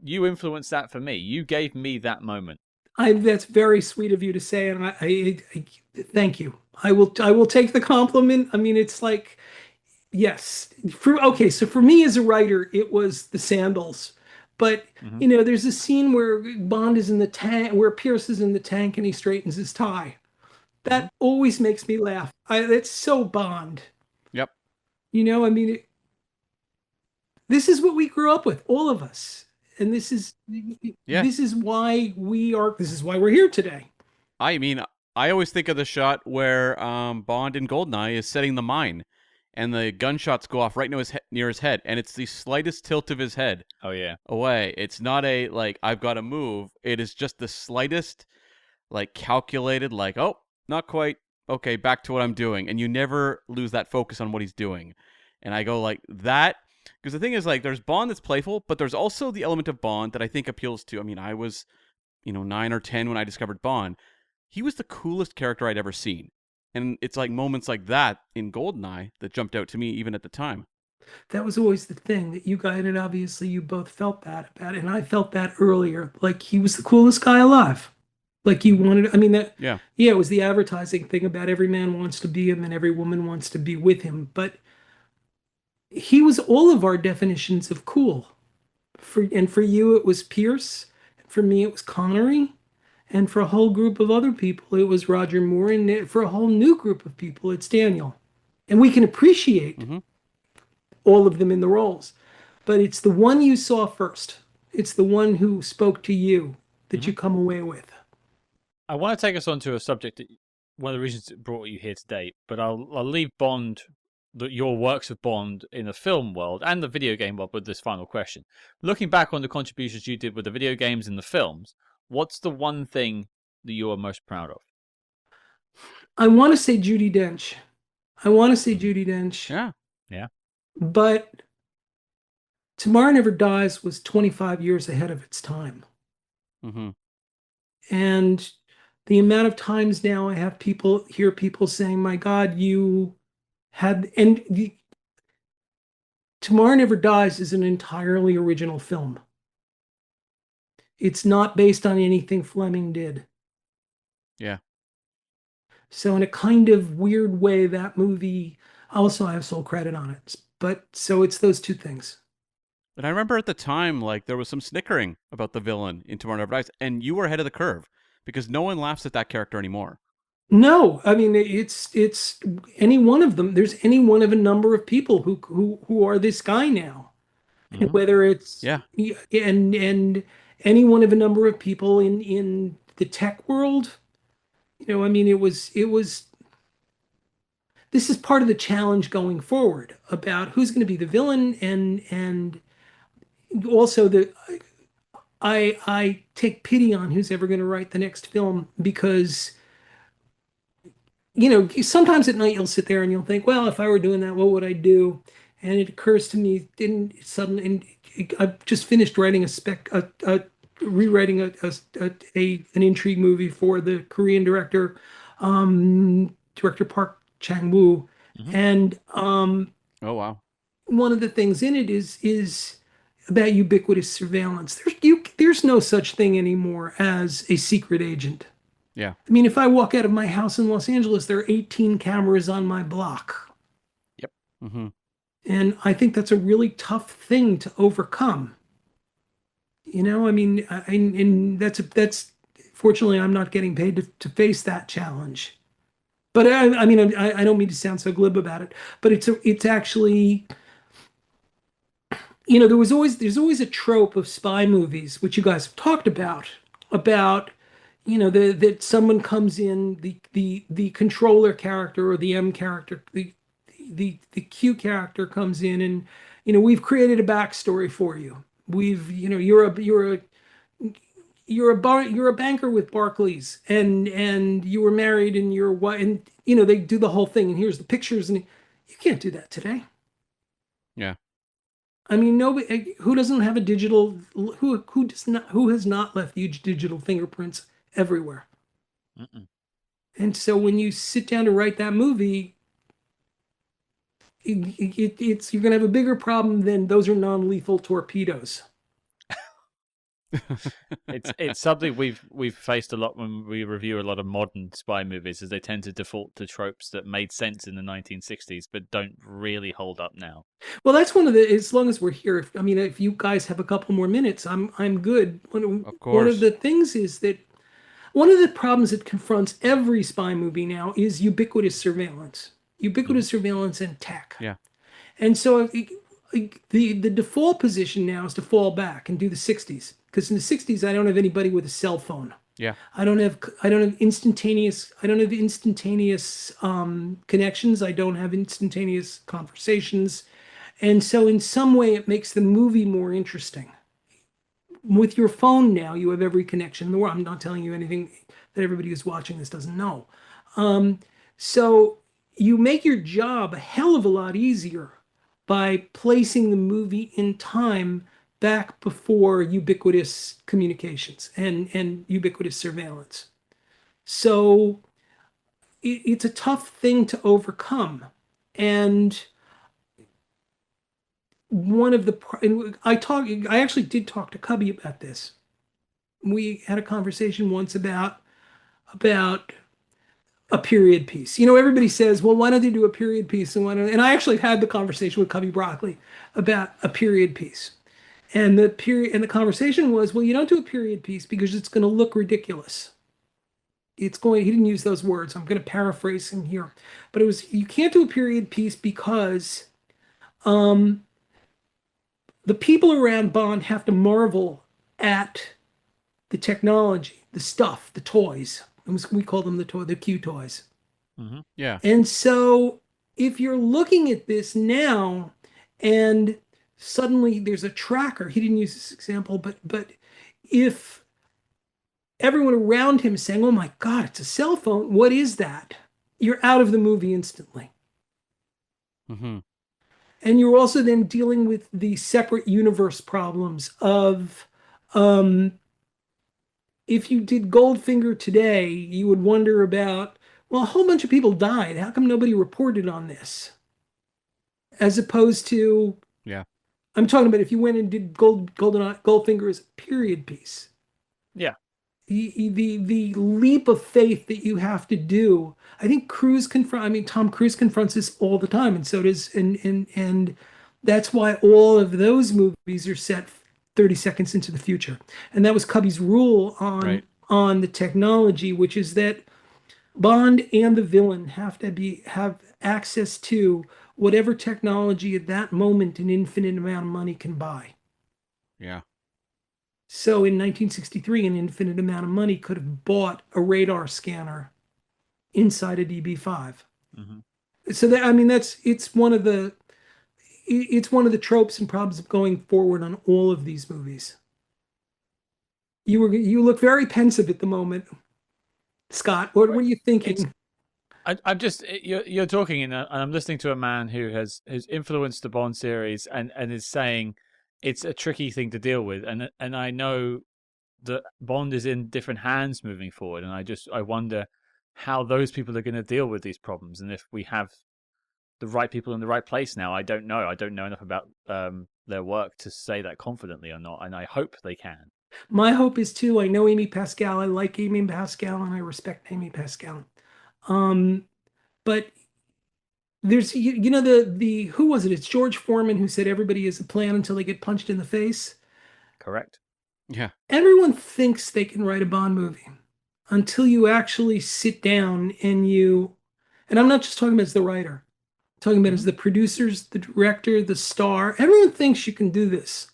S1: You influenced that for me. You gave me that moment.
S3: That's very sweet of you to say, and I thank you. I will take the compliment. I mean, it's like, yes. So for me as a writer, it was the sandals. But there's a scene where Bond is in the tank, where Pierce is in the tank, and he straightens his tie. That always makes me laugh. It's so Bond.
S2: Yep.
S3: I mean, this is what we grew up with, all of us. And this is why we're here today.
S2: I mean, I always think of the shot where Bond in GoldenEye is setting the mine, and the gunshots go off right near his head, and it's the slightest tilt of his head.
S1: Oh yeah.
S2: Away. It's not a like I've got to move. It is just the slightest, like calculated, like not quite. Okay, back to what I'm doing, and you never lose that focus on what he's doing. And I go like that. Because the thing is, like, there's Bond that's playful, but there's also the element of Bond that I think appeals to. I mean, I was, 9 or 10 when I discovered Bond. He was the coolest character I'd ever seen. And it's like moments like that in GoldenEye that jumped out to me even at the time.
S3: That was always the thing that you guys, and obviously you both felt that about it. And I felt that earlier. Like, he was the coolest guy alive. Like, you wanted, I mean, yeah, it was the advertising thing about every man wants to be him and every woman wants to be with him. But he was all of our definitions of cool. For you, it was Pierce. For me, it was Connery. And for a whole group of other people, it was Roger Moore. And for a whole new group of people, it's Daniel. And we can appreciate all of them in the roles. But it's the one you saw first. It's the one who spoke to you that you come away with.
S1: I want to take us on to a subject that one of the reasons it brought you here today, but I'll leave Bond, your works of Bond in the film world and the video game world with this final question. Looking back on the contributions you did with the video games and the films, what's the one thing that you are most proud of?
S3: I want to say Judi Dench.
S1: Yeah.
S3: But Tomorrow Never Dies was 25 years ahead of its time. And the amount of times now I have hear people saying, my God, you had, Tomorrow Never Dies is an entirely original film. It's not based on anything Fleming did.
S2: Yeah.
S3: So in a kind of weird way, that movie, also I have sole credit on it. But so it's those two things.
S2: And I remember at the time, like, there was some snickering about the villain in Tomorrow Never Dies, and you were ahead of the curve because no one laughs at that character anymore.
S3: No, I mean it's any one of them. There's any one of a number of people who are this guy now, and whether it's and any one of a number of people in the tech world. I mean, it was. This is part of the challenge going forward about who's going to be the villain, and also I take pity on who's ever going to write the next film, because sometimes at night you'll sit there and you'll think, well, if I were doing that, what would I do? And it occurs to me, I've just finished writing rewriting an intrigue movie for the Korean director Park Chang-woo, and
S2: oh wow,
S3: one of the things in it is about ubiquitous surveillance. There's no such thing anymore as a secret agent.
S2: Yeah.
S3: I mean, if I walk out of my house in Los Angeles, there are 18 cameras on my block.
S1: Yep.
S3: And I think that's a really tough thing to overcome. I mean, and that's fortunately I'm not getting paid to face that challenge. But I mean, I don't mean to sound so glib about it, but it's actually, there's always a trope of spy movies, which you guys have talked about, that someone comes in, the controller character or the M character, the Q character comes in, and we've created a backstory for you. You're a banker with Barclays, and you were married, and your wife, and they do the whole thing, and here's the pictures, and you can't do that today.
S2: Yeah.
S3: I mean, nobody who doesn't have a digital, who has not left huge digital fingerprints everywhere. And so when you sit down to write that movie, you're gonna have a bigger problem than those are non-lethal torpedoes.
S1: It's something we've faced a lot when we review a lot of modern spy movies, as they tend to default to tropes that made sense in the 1960s but don't really hold up now. Well,
S3: that's one of the, as long as we're here, if you guys have a couple more minutes, I'm good.
S2: Of course.
S3: One of the things is that one of the problems that confronts every spy movie now is ubiquitous surveillance and tech.
S2: Yeah.
S3: And so the default position now is to fall back and do the 60s. Because in the 60s, I don't have anybody with a cell phone.
S2: Yeah.
S3: I don't have instantaneous connections. I don't have instantaneous conversations. And so in some way, it makes the movie more interesting. With your phone now, you have every connection in the world. I'm not telling you anything that everybody who's watching this doesn't know. So you make your job a hell of a lot easier by placing the movie in time back before ubiquitous communications and ubiquitous surveillance. So it's a tough thing to overcome. And I actually did talk to Cubby about this. We had a conversation once about a period piece. Everybody says, well, why don't they do a period piece? And I actually had the conversation with Cubby Broccoli about a period piece. And the conversation was, well, you don't do a period piece because it's going to look ridiculous. He didn't use those words. I'm going to paraphrase him here, but it was, you can't do a period piece because the people around Bond have to marvel at the technology, the stuff, the toys. We call them the Q toys.
S2: Yeah.
S3: And so if you're looking at this now and suddenly there's a tracker, he didn't use this example, but if everyone around him is saying, oh my God, it's a cell phone, what is that? You're out of the movie instantly. And you're also then dealing with the separate universe problems of if you did Goldfinger today, you would wonder about, well, a whole bunch of people died. How come nobody reported on this? As opposed to,
S2: yeah,
S3: I'm talking about if you went and did Goldfinger as a period piece.
S1: Yeah.
S3: The leap of faith that you have to do. I think Tom Cruise confronts this all the time, and so does and that's why all of those movies are set 30 seconds into the future. And that was Cubby's rule on the technology, which is that Bond and the villain have access to whatever technology at that moment an infinite amount of money can buy.
S2: Yeah.
S3: So in 1963, an infinite amount of money could have bought a radar scanner inside a DB5. So it's one of the tropes and problems of going forward on all of these movies. You look very pensive at the moment, Scott. What were you thinking?
S1: I'm just you're talking and I'm listening to a man who has influenced the Bond series and is saying it's a tricky thing to deal with, and I know that Bond is in different hands moving forward, and I wonder how those people are going to deal with these problems, and if we have the right people in the right place now. I don't know enough about their work to say that confidently or not, and I hope they can.
S3: My hope is too. I know Amy Pascal. I like Amy Pascal, and I respect Amy Pascal. But there's the who was it? It's George Foreman who said everybody has a plan until they get punched in the face.
S1: Correct.
S2: Yeah.
S3: Everyone thinks they can write a Bond movie until you actually sit down and I'm not just talking about as the writer, I'm talking about as the producers, the director, the star. Everyone thinks you can do this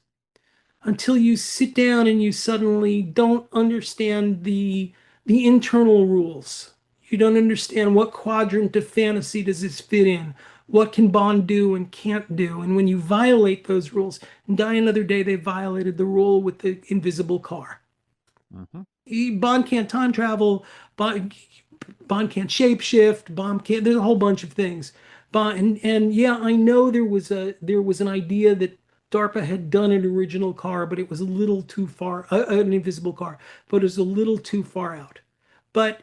S3: until you sit down and you suddenly don't understand the internal rules. You don't understand what quadrant of fantasy does this fit in. What can Bond do and can't do? And when you violate those rules, and Die Another Day, they violated the rule with the invisible car. Bond can't time travel. Bond can't shapeshift. Bond can't. There's a whole bunch of things. And yeah, I know there was an idea that DARPA had done an original car, but it was a little too far. An invisible car, but it was a little too far out. But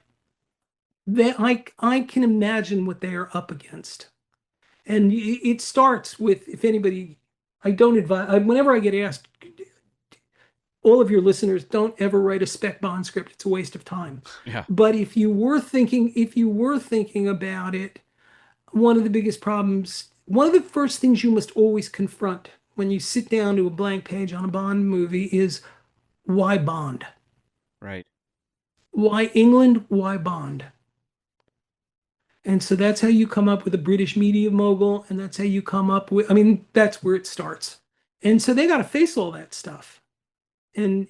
S3: I can imagine what they are up against. And it starts with, if anybody, I don't advise, whenever I get asked, all of your listeners, don't ever write a spec Bond script. It's a waste of time.
S2: Yeah.
S3: But if you were thinking about it, one of the biggest problems, one of the first things you must always confront when you sit down to a blank page on a Bond movie is why Bond?
S2: Right.
S3: Why England? Why Bond? And so that's how you come up with a British media mogul, and that's how you come up with, that's where it starts. And so they got to face all that stuff. And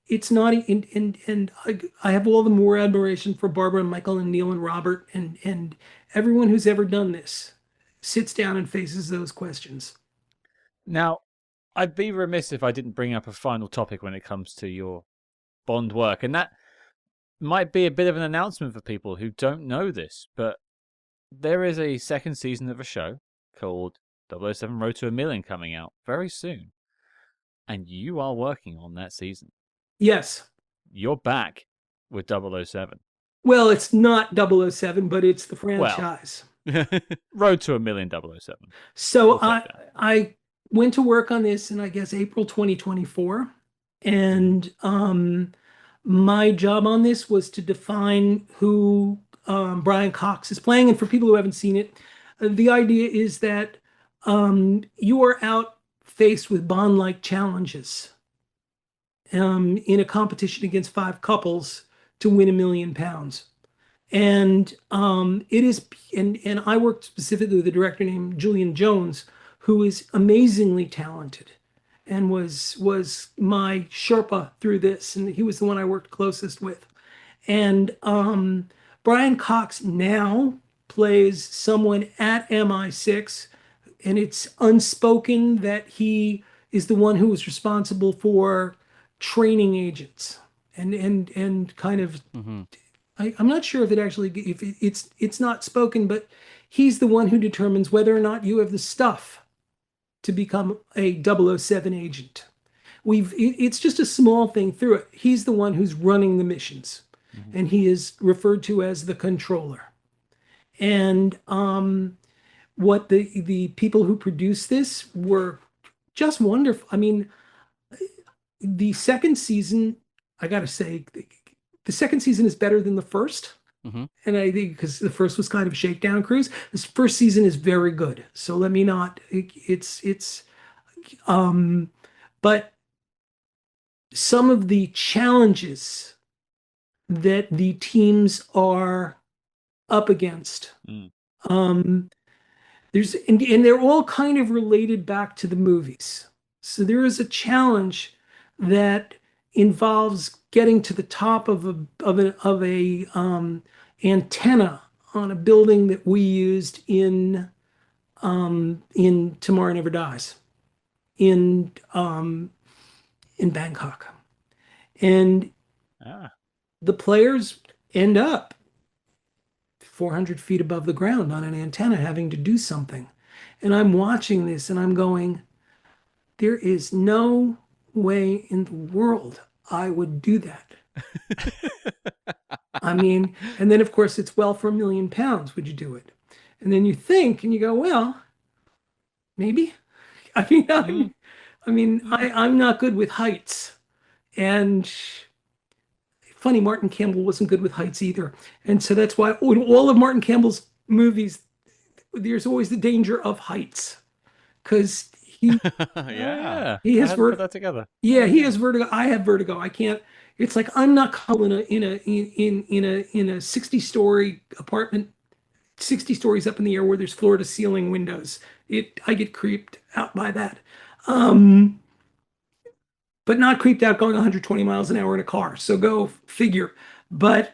S3: it's not, and I have all the more admiration for Barbara and Michael and Neil and Robert and everyone who's ever done this sits down and faces those questions.
S1: Now, I'd be remiss if I didn't bring up a final topic when it comes to your Bond work, and that might be a bit of an announcement for people who don't know this, but there is a second season of a show called 007 Road to a Million coming out very soon, and you are working on that season.
S3: Yes.
S1: You're back with 007.
S3: Well, it's not 007, but it's the franchise.
S1: Road to a Million 007.
S3: So I went to work on this in, I guess, April 2024. And my job on this was to define who Brian Cox is playing. And for people who haven't seen it, the idea is that you are out faced with Bond-like challenges in a competition against 5 couples to win £1 million. And it is, and I worked specifically with a director named Julian Jones, who is amazingly talented and was my Sherpa through this, and he was the one I worked closest with. And Brian Cox now plays someone at MI6, and it's unspoken that he is the one who was responsible for training agents and kind of. I'm not sure if it actually it's not spoken, but he's the one who determines whether or not you have the stuff to become a 007 agent. It's just a small thing through it. He's the one who's running the missions, and he is referred to as the controller. And what the people who produced this were just wonderful. I mean, the second season, I gotta say, the second season is better than the first. And I think because the first was kind of a shakedown cruise, this first season is very good. So let me not, but some of the challenges that the teams are up against, there's, and they're all kind of related back to the movies. So there is a challenge that involves getting to the top of a antenna on a building that we used in Tomorrow Never Dies in Bangkok, and the players end up 400 feet above the ground on an antenna having to do something. And I'm watching this and I'm going, there is no way in the world I would do that. I mean, and then of course it's, well, for £1 million, would you do it? And then you think and you go, well, maybe. I'm not good with heights. And funny, Martin Campbell wasn't good with heights either. And so that's why in all of Martin Campbell's movies, there's always the danger of heights. Because he
S1: he has
S3: put
S1: that together.
S3: Yeah, he has vertigo. I have vertigo. I can't. It's like I'm not comfortable in a 60-story apartment, 60 stories up in the air where there's floor to ceiling windows. I get creeped out by that. But not creeped out going 120 miles an hour in a car. So go figure. But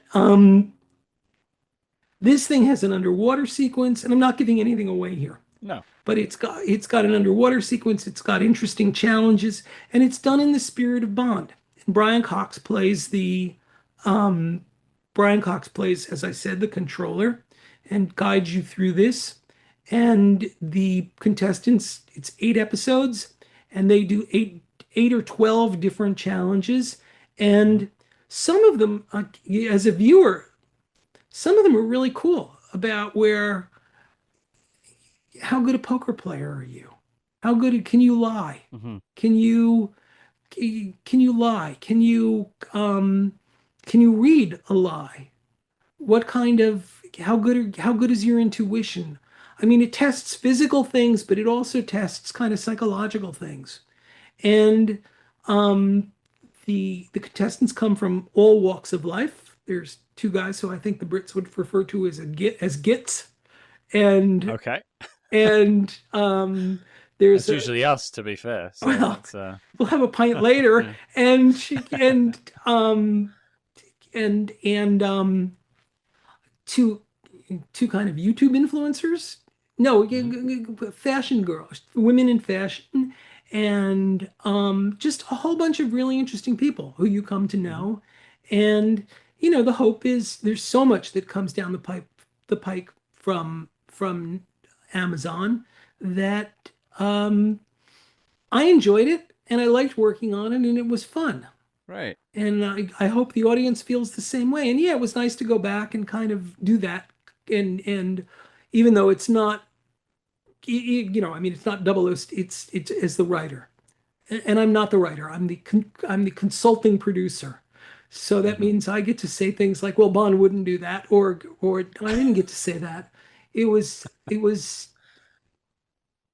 S3: this thing has an underwater sequence, and I'm not giving anything away here.
S1: No.
S3: But it's got an underwater sequence. It's got interesting challenges, and it's done in the spirit of Bond. And Brian Cox plays, as I said, the controller, and guides you through this. And the contestants, it's 8 episodes, and they do 8 or 12 different challenges. And some of them, as a viewer, some of them are really cool about how good a poker player are you? How good can you lie? Can you lie? Can you read a lie? What kind of how good is your intuition? I mean, it tests physical things, but it also tests kind of psychological things. And the contestants come from all walks of life. There's 2 guys who I think the Brits would refer to as gits. And
S1: okay.
S3: And there's
S1: usually us, to be fair. So
S3: well, we'll have a pint later, and two kind of YouTube influencers. No, fashion girls, women in fashion, and just a whole bunch of really interesting people who you come to know. And the hope is there's so much that comes down the pike from Amazon that I enjoyed it, and I liked working on it, and it was fun.
S2: Right.
S3: And I hope the audience feels the same way. And yeah, it was nice to go back and kind of do that. And even though it's not, it's not 007, it's as the writer, and I'm not the writer. I'm the consulting producer. So that means I get to say things like, well, Bond wouldn't do that, or I didn't get to say that. It was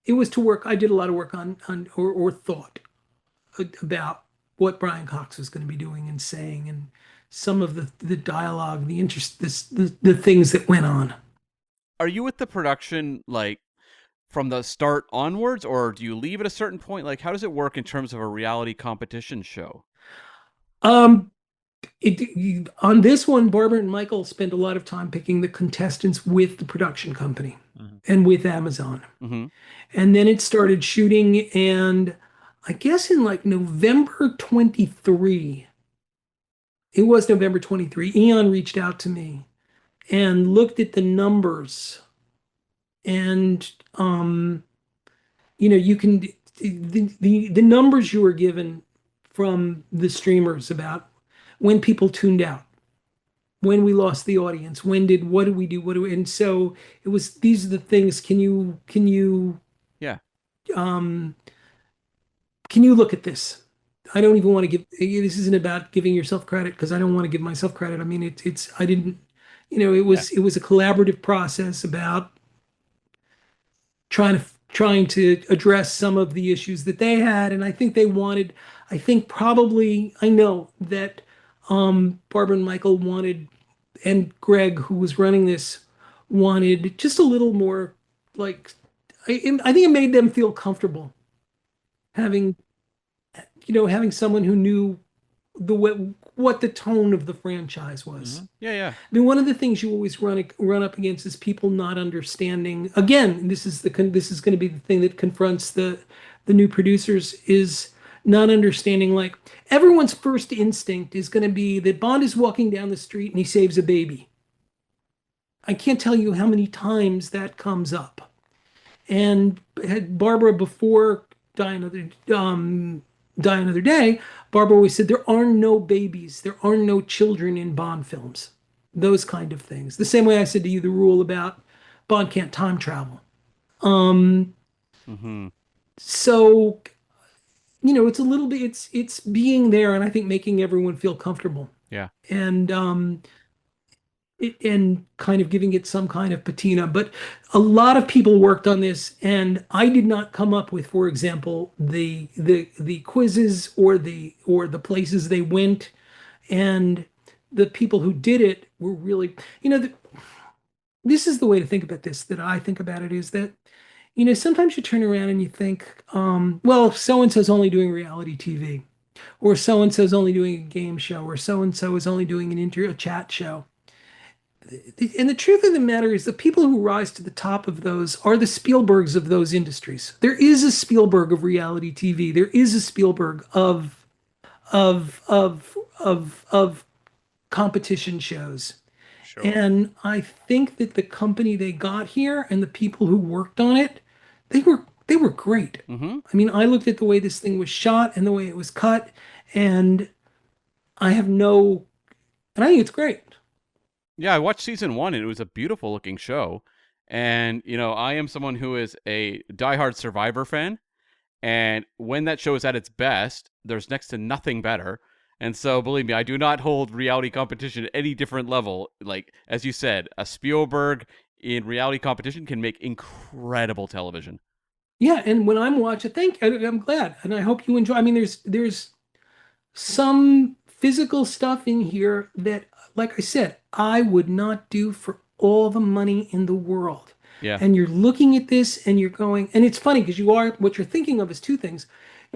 S3: it was to work. I did a lot of work on or thought about what Brian Cox was going to be doing and saying, and some of the dialogue, the interest, the things that went on.
S2: Are you with the production like from the start onwards, or do you leave at a certain point? Like, how does it work in terms of a reality competition show?
S3: On this one, Barbara and Michael spent a lot of time picking the contestants with the production company and with Amazon. And then it started shooting, and I guess in like November 23, it was November 23, Eon reached out to me and looked at the numbers. And you can the numbers you were given from the streamers about when people tuned out, when we lost the audience, what did we do, and so it was, these are the things. Can you
S2: Yeah.
S3: Can you look at this? I don't even want to give, this isn't about giving yourself credit, because I don't want to give myself credit. I mean, I didn't, it was a collaborative process about trying to address some of the issues that they had. And I think they wanted, I know that Barbara and Michael wanted, and Greg, who was running this, wanted just a little more, like, I think it made them feel comfortable having someone who knew what the tone of the franchise was.
S2: Yeah.
S3: I mean, one of the things you always run up against is people not understanding. Again, this is going to be the thing that confronts the new producers, is not understanding. Like, everyone's first instinct is going to be that Bond is walking down the street and he saves a baby. I can't tell you how many times that comes up. And had Barbara, before Die Another Day, Barbara always said there are no babies, there are no children in Bond films. Those kind of things. The same way I said to you the rule about Bond can't time travel. So, it's a little bit, it's being there, and I think making everyone feel comfortable.
S2: Yeah.
S3: And and kind of giving it some kind of patina. But a lot of people worked on this, and I did not come up with, for example, the quizzes or the places they went. And the people who did it were really, this is the way to think about this, that I think about it, is that, sometimes you turn around and you think, well, so-and-so's only doing reality TV, or so-and-so's only doing a game show, or so-and-so is only doing a chat show. And the truth of the matter is, the people who rise to the top of those are the Spielbergs of those industries. There is a Spielberg of reality TV. There is a Spielberg of competition shows.
S1: Sure.
S3: And I think that the company they got here and the people who worked on it, they were great. I mean, I looked at the way this thing was shot and the way it was cut, and I think it's great.
S2: Yeah, I watched season 1 and it was a beautiful looking show. And, I am someone who is a diehard Survivor fan. And when that show is at its best, there's next to nothing better. And so, believe me, I do not hold reality competition at any different level. Like, as you said, a Spielberg in reality competition can make incredible television.
S3: Yeah, and when I'm watching, I'm glad, and I hope you enjoy. I mean, there's some physical stuff in here that, like I said, I would not do for all the money in the world.
S2: Yeah.
S3: And you're looking at this and you're going, and it's funny because what you're thinking of is two things.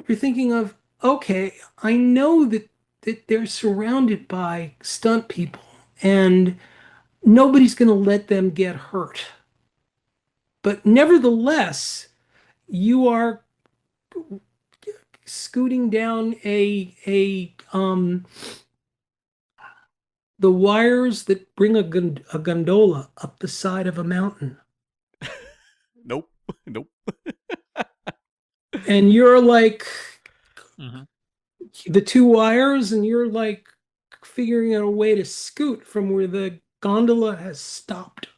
S3: You're thinking of, okay, I know that they're surrounded by stunt people and nobody's going to let them get hurt. But nevertheless, you are scooting down the wires that bring a gondola up the side of a mountain.
S2: Nope.
S3: And you're like, the two wires, and you're like figuring out a way to scoot from where the gondola has stopped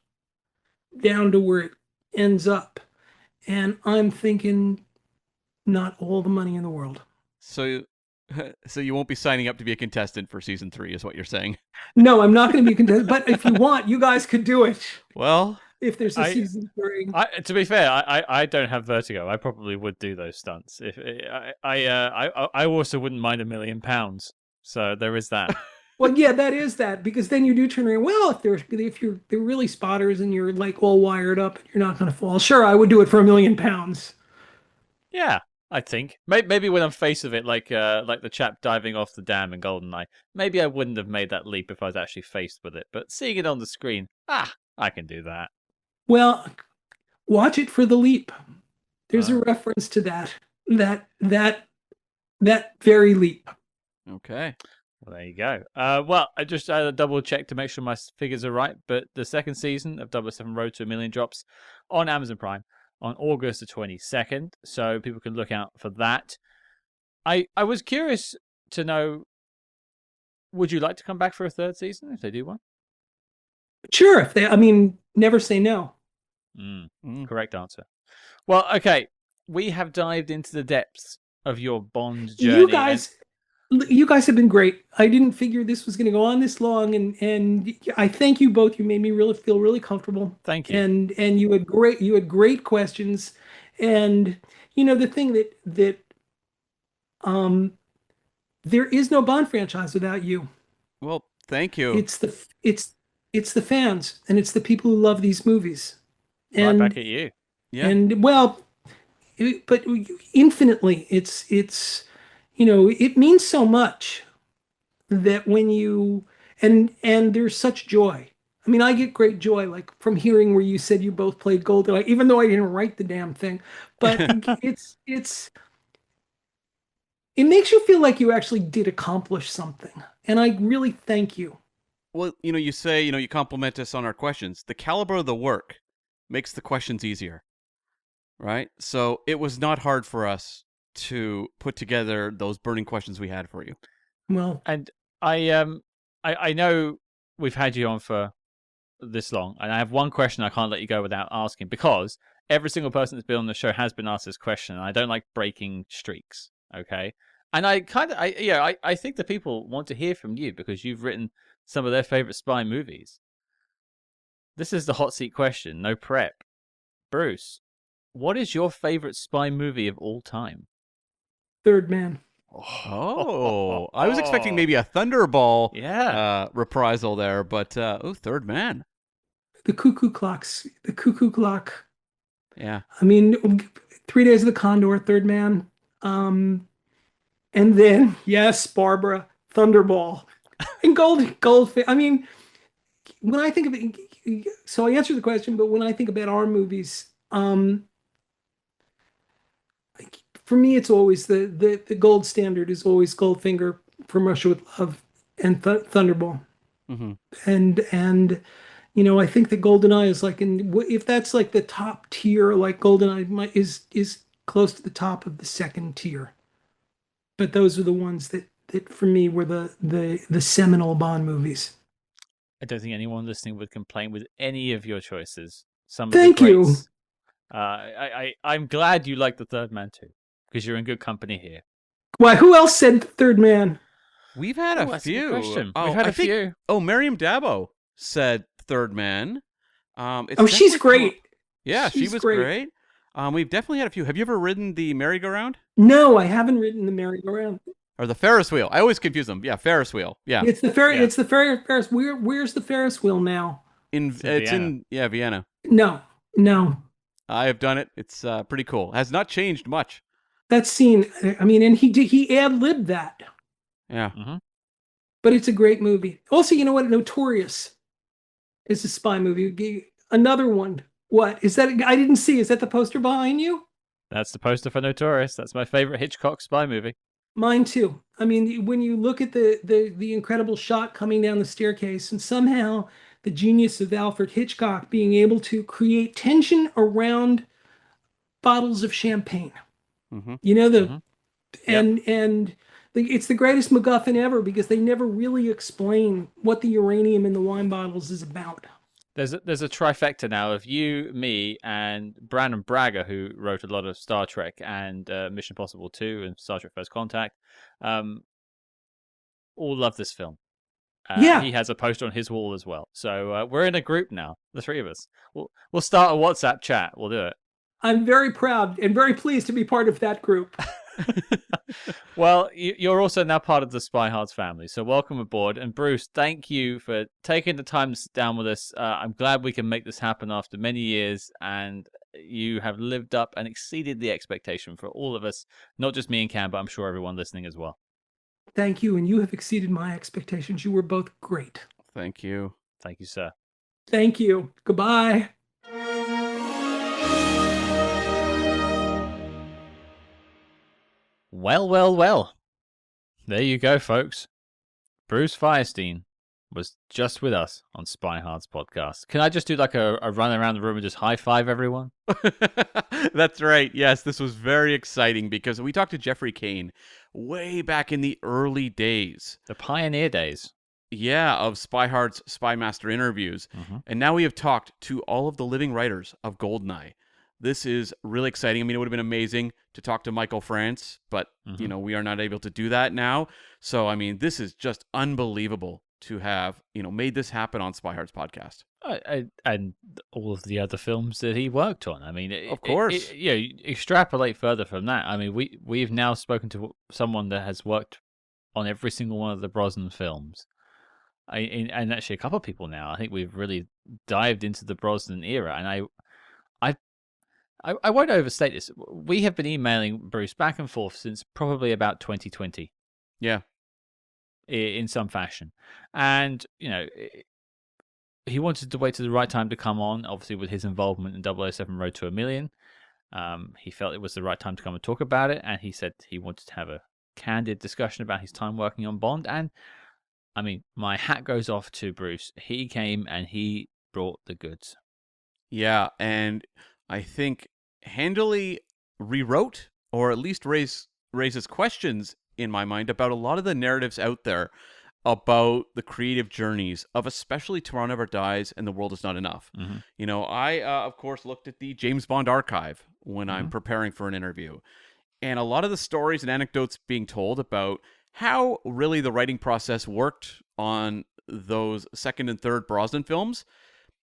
S3: down to where it ends up. And I'm thinking, not all the money in the world.
S2: So you won't be signing up to be a contestant for season 3, is what you're saying?
S3: No, I'm not going to be a contestant. But if you want, you guys could do it.
S2: Well,
S3: if there's a season 3.
S1: To be fair, I don't have vertigo. I probably would do those stunts. If I also wouldn't mind £1 million. So there is that.
S3: Well, yeah, that is that, because then you do turn around. Well, if they're really spotters and you're like all wired up and you're not going to fall, sure, I would do it for £1 million.
S1: Yeah, I think maybe when I'm faced with it, like the chap diving off the dam in GoldenEye, maybe I wouldn't have made that leap if I was actually faced with it. But seeing it on the screen, I can do that.
S3: Well, watch it for the leap. There's a reference to that very leap.
S2: Okay.
S1: Well, there you go. Well, I just double checked to make sure my figures are right, but the second season of 007 Road to a Million drops on Amazon Prime on August the 22nd, so people can look out for that. I was curious to know, would you like to come back for a third season if they do one?
S3: Sure, never say no.
S1: Correct answer. Well, okay, we have dived into the depths of your Bond journey.
S3: You guys have been great. I didn't figure this was going to go on this long, and I thank you both. You made me feel really comfortable.
S1: Thank you.
S3: And you had great questions, and the thing that there is no Bond franchise without you.
S2: Well, thank you.
S3: It's the fans, and it's the people who love these movies. And
S1: right back at you.
S2: Yeah.
S3: And but infinitely, it's it means so much that when you and there's such joy. I mean, I get great joy like from hearing where you said you both played GoldenEye, even though I didn't write the damn thing. But it makes you feel like you actually did accomplish something, and I really thank you.
S2: Well, you say, you compliment us on our questions. The caliber of the work makes the questions easier, right? So it was not hard for us to put together those burning questions we had for you.
S3: Well,
S1: and I know we've had you on for this long, and I have one question I can't let you go without asking, because every single person that's been on the show has been asked this question, and I don't like breaking streaks. Okay, and I think the people want to hear from you because you've written some of their favorite spy movies. This is the hot seat question, no prep. Bruce, what is your favorite spy movie of all time?
S3: Third Man.
S2: Oh, I was expecting maybe a Thunderball reprisal there, but Third Man.
S3: The Cuckoo Clock.
S2: Yeah.
S3: I mean, 3 Days of the Condor, Third Man. And then, yes, Barbara, Thunderball. And Goldfish. I mean, when I think of it, so I answered the question, but when I think about our movies, for me, it's always the gold standard is always Goldfinger, From Russia with Love, and Thunderball.
S2: Mm-hmm.
S3: And I think that GoldenEye is like, if that's like the top tier, like GoldenEye is close to the top of the second tier. But those are the ones that for me were the seminal Bond movies.
S1: I don't think anyone listening would complain with any of your choices.
S3: Thank you.
S1: I'm glad you like the Third Man too, because you're in good company here.
S3: Why? Who else said Third Man?
S2: We've had a few.
S1: We've had a few.
S2: Oh, Miriam Dabo said Third Man.
S3: She's great.
S2: Yeah, she was great. We've definitely had a few. Have you ever ridden the merry-go-round?
S3: No, I haven't ridden the merry-go-round.
S2: Or the Ferris wheel. I always confuse them. Yeah, Ferris wheel. Yeah.
S3: It's the Ferris. Where's the Ferris wheel now?
S2: It's in Vienna.
S3: No.
S2: I have done it. It's pretty cool. It has not changed much.
S3: That scene, I mean, and he ad-libbed that.
S2: Yeah.
S1: Mm-hmm.
S3: But it's a great movie. Also, you know what? Notorious is a spy movie. Another one. What is that? I didn't see. Is that the poster behind you?
S1: That's the poster for Notorious. That's my favorite Hitchcock spy movie.
S3: Mine too. I mean, when you look at the incredible shot coming down the staircase, and somehow the genius of Alfred Hitchcock being able to create tension around bottles of champagne.
S2: Mm-hmm.
S3: It's the greatest MacGuffin ever because they never really explain what the uranium in the wine bottles is about.
S1: There's a trifecta now of you, me, and Brandon Braga, who wrote a lot of Star Trek and Mission Impossible 2 and Star Trek First Contact. All love this film.
S3: Yeah.
S1: He has a poster on his wall as well. So we're in a group now, the three of us. We'll start a WhatsApp chat. We'll do it.
S3: I'm very proud and very pleased to be part of that group.
S1: Well, you're also now part of the Spy Hards family, so welcome aboard. And Bruce, thank you for taking the time to sit down with us. I'm glad we can make this happen after many years, and you have lived up and exceeded the expectation for all of us, not just me and Cam, but I'm sure everyone listening as well.
S3: Thank you, and you have exceeded my expectations. You were both great.
S2: Thank you.
S1: Thank you, sir.
S3: Thank you. Goodbye.
S1: Well. There you go, folks. Bruce Feirstein was just with us on Spy Hards podcast. Can I just do like a run around the room and just high five everyone?
S2: That's right. Yes, this was very exciting because we talked to Jeffrey Kane way back in the early days.
S1: The pioneer days.
S2: Yeah, of Spy Hards SpyMaster interviews.
S1: Mm-hmm.
S2: And now we have talked to all of the living writers of GoldenEye. This is really exciting. I mean, it would have been amazing to talk to Michael France, but, you know, we are not able to do that now. So, I mean, this is just unbelievable to have, made this happen on Spy Hards podcast.
S1: And all of the other films that he worked on. I mean,
S2: of course.
S1: Extrapolate further from that. I mean, we've now spoken to someone that has worked on every single one of the Brosnan films. And actually a couple of people now. I think we've really dived into the Brosnan era. And I won't overstate this. We have been emailing Bruce back and forth since probably about 2020.
S2: Yeah.
S1: In some fashion. And, he wanted to wait to the right time to come on, obviously with his involvement in 007 Road to a Million. He felt it was the right time to come and talk about it, and he said he wanted to have a candid discussion about his time working on Bond. And, I mean, my hat goes off to Bruce. He came and he brought the goods.
S2: Yeah, and I think handily rewrote, or at least raises questions in my mind about a lot of the narratives out there about the creative journeys of especially Tomorrow Never Dies and The World Is Not Enough.
S1: Mm-hmm.
S2: I, of course, looked at the James Bond archive when I'm preparing for an interview. And a lot of the stories and anecdotes being told about how really the writing process worked on those second and third Brosnan films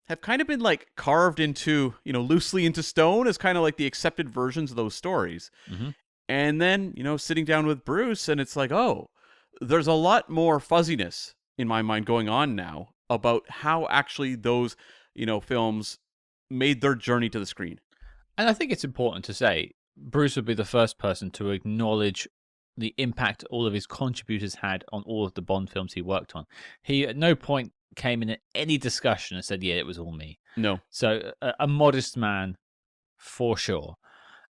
S2: have kind of been like carved into, loosely into stone as kind of like the accepted versions of those stories.
S1: Mm-hmm.
S2: And then, sitting down with Bruce, and it's like, oh, there's a lot more fuzziness in my mind going on now about how actually those, films made their journey to the screen.
S1: And I think it's important to say, Bruce would be the first person to acknowledge the impact all of his contributors had on all of the Bond films he worked on. He at no point came in any discussion and said, yeah, it was all me.
S2: No.
S1: So a modest man for sure.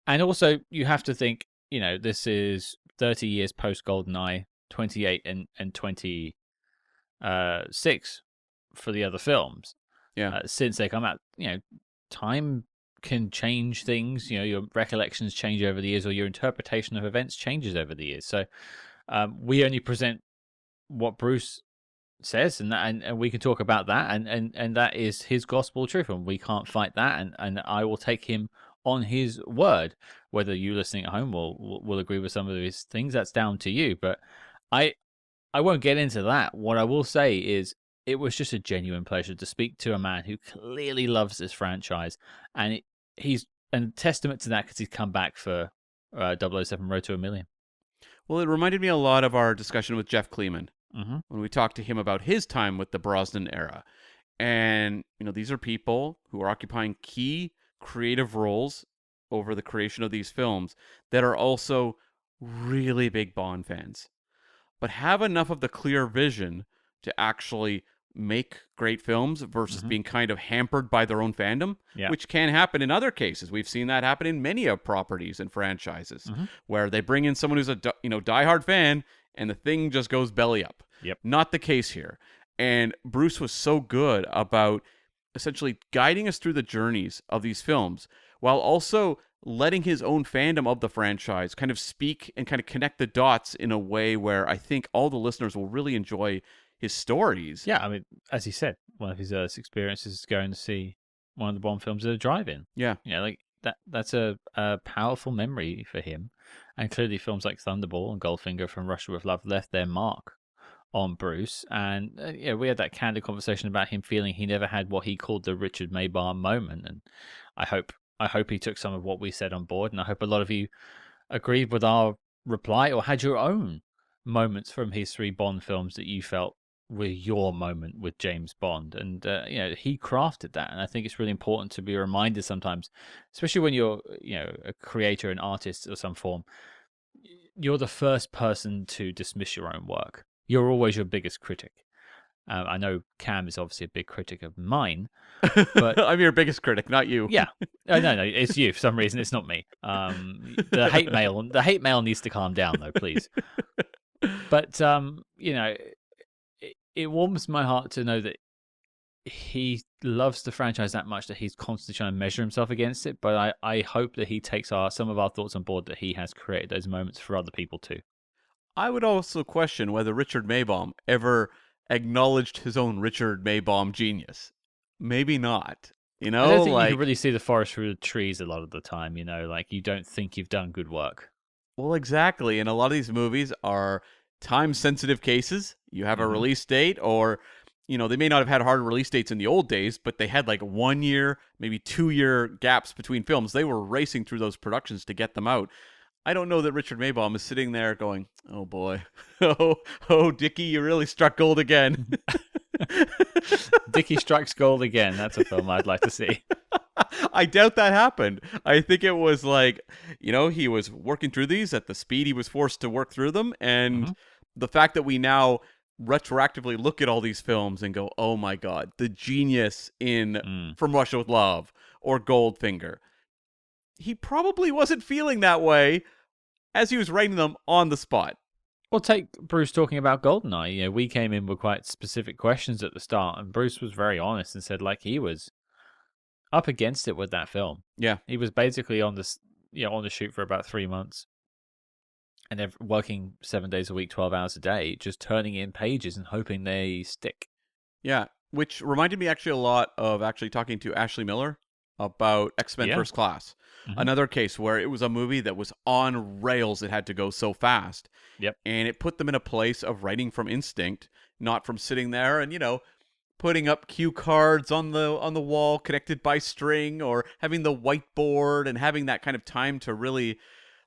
S1: And also you have to think, this is 30 years post GoldenEye, 28 and 26 for the other films.
S2: Yeah.
S1: Since they come out, time can change things. Your recollections change over the years, or your interpretation of events changes over the years. So we only present what Bruce says, and we can talk about that, and that is his gospel truth, and we can't fight that, and I will take him on his word. Whether you listening at home will agree with some of his things, that's down to you. But I won't get into that. What I will say is it was just a genuine pleasure to speak to a man who clearly loves this franchise, and he's a testament to that because he's come back for 007 Road to a Million.
S2: Well, it reminded me a lot of our discussion with Jeff Kleeman
S1: Mm-hmm.
S2: when we talked to him about his time with the Brosnan era. And, these are people who are occupying key creative roles over the creation of these films that are also really big Bond fans, but have enough of the clear vision to actually make great films versus being kind of hampered by their own fandom, which can happen in other cases. We've seen that happen in many of properties and franchises where they bring in someone who's a diehard fan and the thing just goes belly up.
S1: Yep.
S2: Not the case here. And Bruce was so good about essentially guiding us through the journeys of these films while also letting his own fandom of the franchise kind of speak and kind of connect the dots in a way where I think all the listeners will really enjoy his stories.
S1: Yeah, I mean, as he said, one of his experiences is going to see one of the Bond films at a drive-in.
S2: Yeah.
S1: Like that's a powerful memory for him. And clearly films like Thunderball and Goldfinger from Russia with Love left their mark on Bruce, and we had that candid conversation about him feeling he never had what he called the Richard Maybaum moment, and I hope he took some of what we said on board, and I hope a lot of you agreed with our reply or had your own moments from his 3 Bond films that you felt were your moment with James Bond. And he crafted that, and I think it's really important to be reminded sometimes, especially when you're a creator, an artist of some form. You're the first person to dismiss your own work. You're always your biggest critic. I know Cam is obviously a big critic of mine, but
S2: I'm your biggest critic, not you.
S1: yeah, no, it's you. For some reason, it's not me. The hate mail needs to calm down, though, please. But it warms my heart to know that he loves the franchise that much that he's constantly trying to measure himself against it. But I hope that he takes some of our thoughts on board, that he has created those moments for other people too.
S2: I would also question whether Richard Maybaum ever acknowledged his own Richard Maybaum genius. Maybe not.
S1: I don't think you can really see the forest through the trees a lot of the time. Like you don't think you've done good work.
S2: Well, exactly. And a lot of these movies are time-sensitive cases. You have a release date, or they may not have had hard release dates in the old days, but they had like 1 year, maybe 2 year gaps between films. They were racing through those productions to get them out. I don't know that Richard Maybaum is sitting there going, "Oh boy, oh Dickie, you really struck gold again."
S1: Dickie Strikes Gold Again. That's a film I'd like to see.
S2: I doubt that happened. I think it was like, he was working through these at the speed he was forced to work through them, and the fact that we now retroactively look at all these films and go, "Oh my God, the genius in From Russia with Love" or Goldfinger. He probably wasn't feeling that way as he was writing them on the spot.
S1: Well, take Bruce talking about GoldenEye. We came in with quite specific questions at the start, and Bruce was very honest and said like he was up against it with that film.
S2: Yeah,
S1: he was basically on the shoot for about 3 months, and working 7 days a week, 12 hours a day, just turning in pages and hoping they stick.
S2: Yeah, which reminded me actually a lot of talking to Ashley Miller about X-Men First Class. Another case where it was a movie that was on rails. It had to go so fast.
S1: Yep.
S2: And it put them in a place of writing from instinct, not from sitting there and, putting up cue cards on the wall connected by string, or having the whiteboard and having that kind of time to really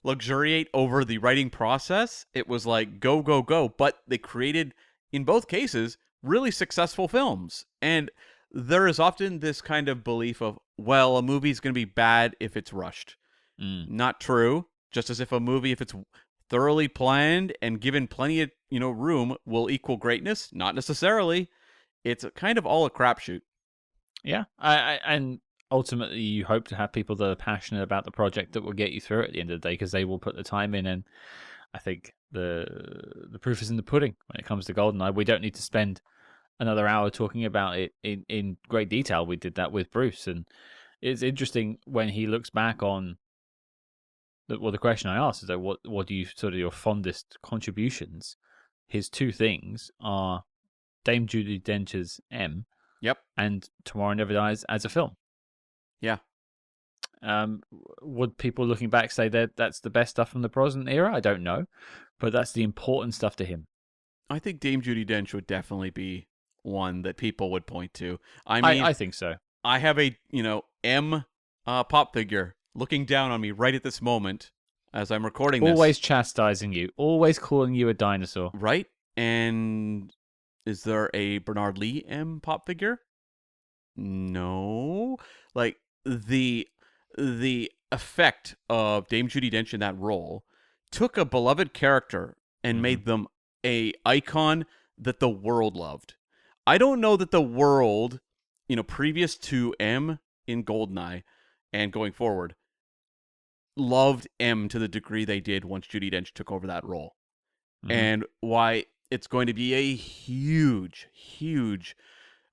S2: luxuriate over the writing process. It was like go, go, go. But they created, in both cases, really successful films. And there is often this kind of belief of, well, a movie's going to be bad if it's rushed. Not true. Just as if a movie, if it's thoroughly planned and given plenty of room, will equal greatness. Not necessarily. It's kind of all a crapshoot.
S1: Yeah, and ultimately you hope to have people that are passionate about the project that will get you through it at the end of the day, because they will put the time in. And I think the proof is in the pudding when it comes to GoldenEye. We don't need to spend another hour talking about it in great detail. We did that with Bruce, and it's interesting when he looks back on the question I asked is that what do you sort of your fondest contributions? His 2 things are Dame Judi Dench's M,
S2: yep,
S1: and Tomorrow Never Dies as a film.
S2: Yeah.
S1: Would people looking back say that that's the best stuff from the Brosnan era? I don't know, but that's the important stuff to him.
S2: I think Dame Judi Dench would definitely be one that people would point to. I mean,
S1: I think so.
S2: I have a M pop figure looking down on me right at this moment as I'm recording this.
S1: Always chastising you, always calling you a dinosaur.
S2: Right? And is there a Bernard Lee M pop figure? No. Like the effect of Dame Judi Dench in that role took a beloved character and made them a icon that the world loved. I don't know that the world, previous to M in GoldenEye and going forward, loved M to the degree they did once Judi Dench took over that role. And why it's going to be a huge, huge,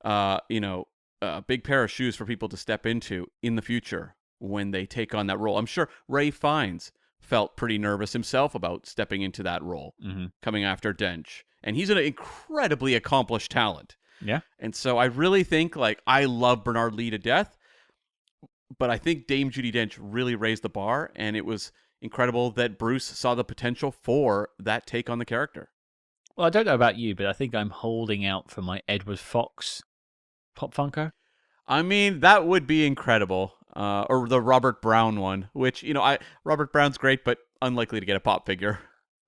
S2: big pair of shoes for people to step into in the future when they take on that role. I'm sure Ray Fiennes felt pretty nervous himself about stepping into that role, coming after Dench. And he's an incredibly accomplished talent.
S1: Yeah.
S2: And so I really think, I love Bernard Lee to death, but I think Dame Judi Dench really raised the bar, and it was incredible that Bruce saw the potential for that take on the character.
S1: Well, I don't know about you, but I think I'm holding out for my Edward Fox Pop Funko.
S2: I mean, that would be incredible. Or the Robert Brown one, which, Robert Brown's great, but unlikely to get a pop figure.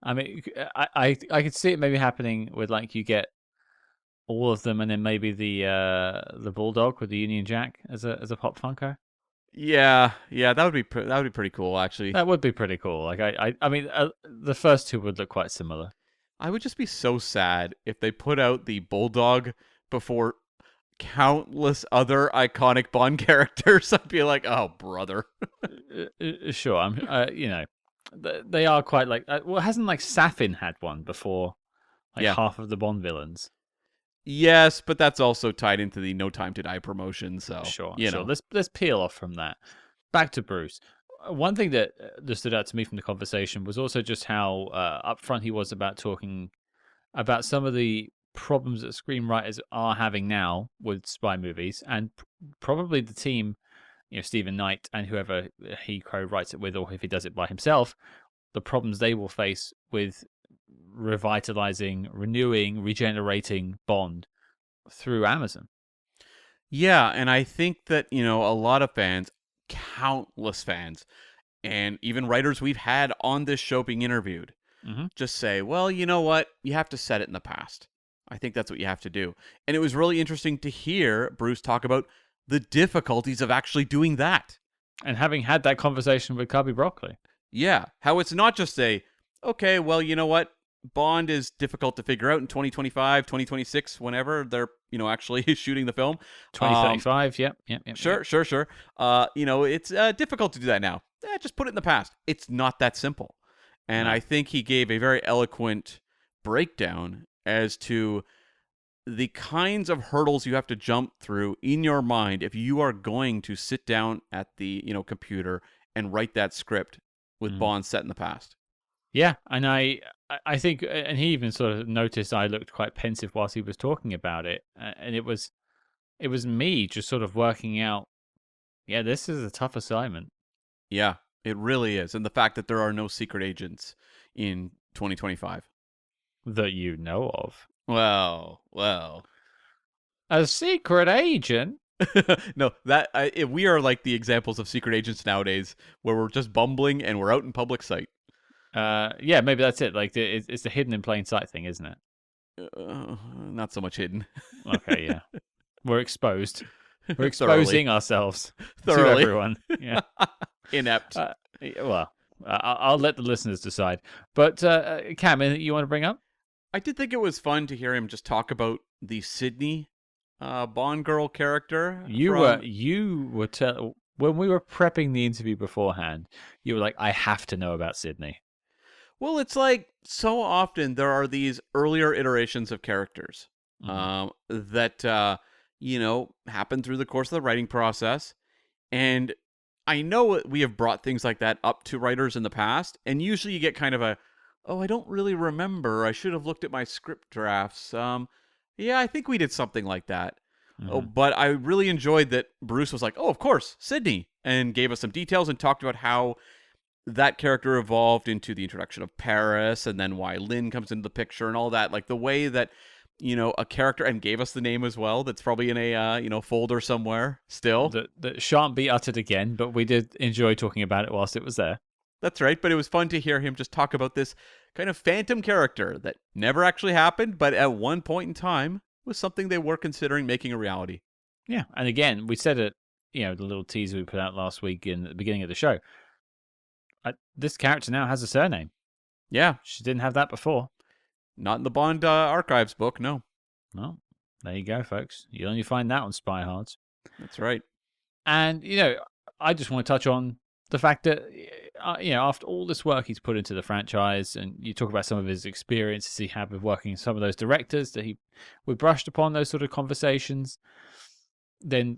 S1: I mean, I could see it maybe happening with like you get all of them, and then maybe the Bulldog with the Union Jack as a Pop Funko.
S2: Yeah, that would be pretty cool, actually.
S1: That would be pretty cool. Like I mean, the first two would look quite similar.
S2: I would just be so sad if they put out the Bulldog before countless other iconic Bond characters. I'd be like, oh, brother.
S1: Sure, I'm. They are quite like. Well, hasn't like Safin had one before? Like half of the Bond villains.
S2: Yes, but that's also tied into the No Time to Die promotion. So
S1: sure. Let's peel off from that. Back to Bruce. One thing that stood out to me from the conversation was also just how upfront he was about talking about some of the problems that screenwriters are having now with spy movies, and probably the team, Stephen Knight and whoever he co-writes it with, or if he does it by himself, the problems they will face with revitalizing, renewing, regenerating Bond through Amazon.
S2: Yeah, and I think that, a lot of fans, countless fans, and even writers we've had on this show being interviewed, just say, well, you know what? You have to set it in the past. I think that's what you have to do. And it was really interesting to hear Bruce talk about the difficulties of actually doing that.
S1: And having had that conversation with Cubby Broccoli.
S2: Yeah, how it's not just okay, well, you know what? Bond is difficult to figure out in 2025, 2026, whenever they're, actually shooting the film.
S1: 2035, yep.
S2: Sure. It's difficult to do that now. Just put it in the past. It's not that simple. And I think he gave a very eloquent breakdown as to the kinds of hurdles you have to jump through in your mind if you are going to sit down at the, computer and write that script with Bond set in the past.
S1: Yeah, and I think, and he even sort of noticed I looked quite pensive whilst he was talking about it, and it was me just sort of working out, this is a tough assignment.
S2: Yeah, it really is, and the fact that there are no secret agents in 2025
S1: that you know of.
S2: Well,
S1: a secret agent.
S2: No, we are like the examples of secret agents nowadays, where we're just bumbling and we're out in public sight.
S1: Yeah, maybe that's it. Like it's the hidden in plain sight thing, isn't it?
S2: Not so much hidden.
S1: Okay, yeah, we're exposed. We're exposing ourselves
S2: thoroughly
S1: to everyone. Yeah,
S2: inept.
S1: I'll let the listeners decide. But Cam, anything you want to bring up?
S2: I did think it was fun to hear him just talk about the Sydney Bond girl character.
S1: You were when we were prepping the interview beforehand, you were like, I have to know about Sydney.
S2: Well, it's like so often there are these earlier iterations of characters that, happen through the course of the writing process. And I know we have brought things like that up to writers in the past. And usually you get kind of I don't really remember. I should have looked at my script drafts. Yeah, I think we did something like that. But I really enjoyed that Bruce was like, oh, of course, Sydney, and gave us some details and talked about how that character evolved into the introduction of Paris, and then why Lynn comes into the picture and all that. Like the way that, a character, and gave us the name as well. That's probably in a, folder somewhere still.
S1: That shan't be uttered again, but we did enjoy talking about it whilst it was there.
S2: That's right, but it was fun to hear him just talk about this kind of phantom character that never actually happened, but at one point in time was something they were considering making a reality.
S1: Yeah, and again, we said it, the little teaser we put out last week in the beginning of the show. This character now has a surname.
S2: Yeah.
S1: She didn't have that before.
S2: Not in the Bond archives book, no.
S1: No. There you go, folks. You only find that on Spy Hards.
S2: That's right.
S1: And, I just want to touch on the fact that, after all this work he's put into the franchise, and you talk about some of his experiences he had with working with some of those directors that we brushed upon those sort of conversations, then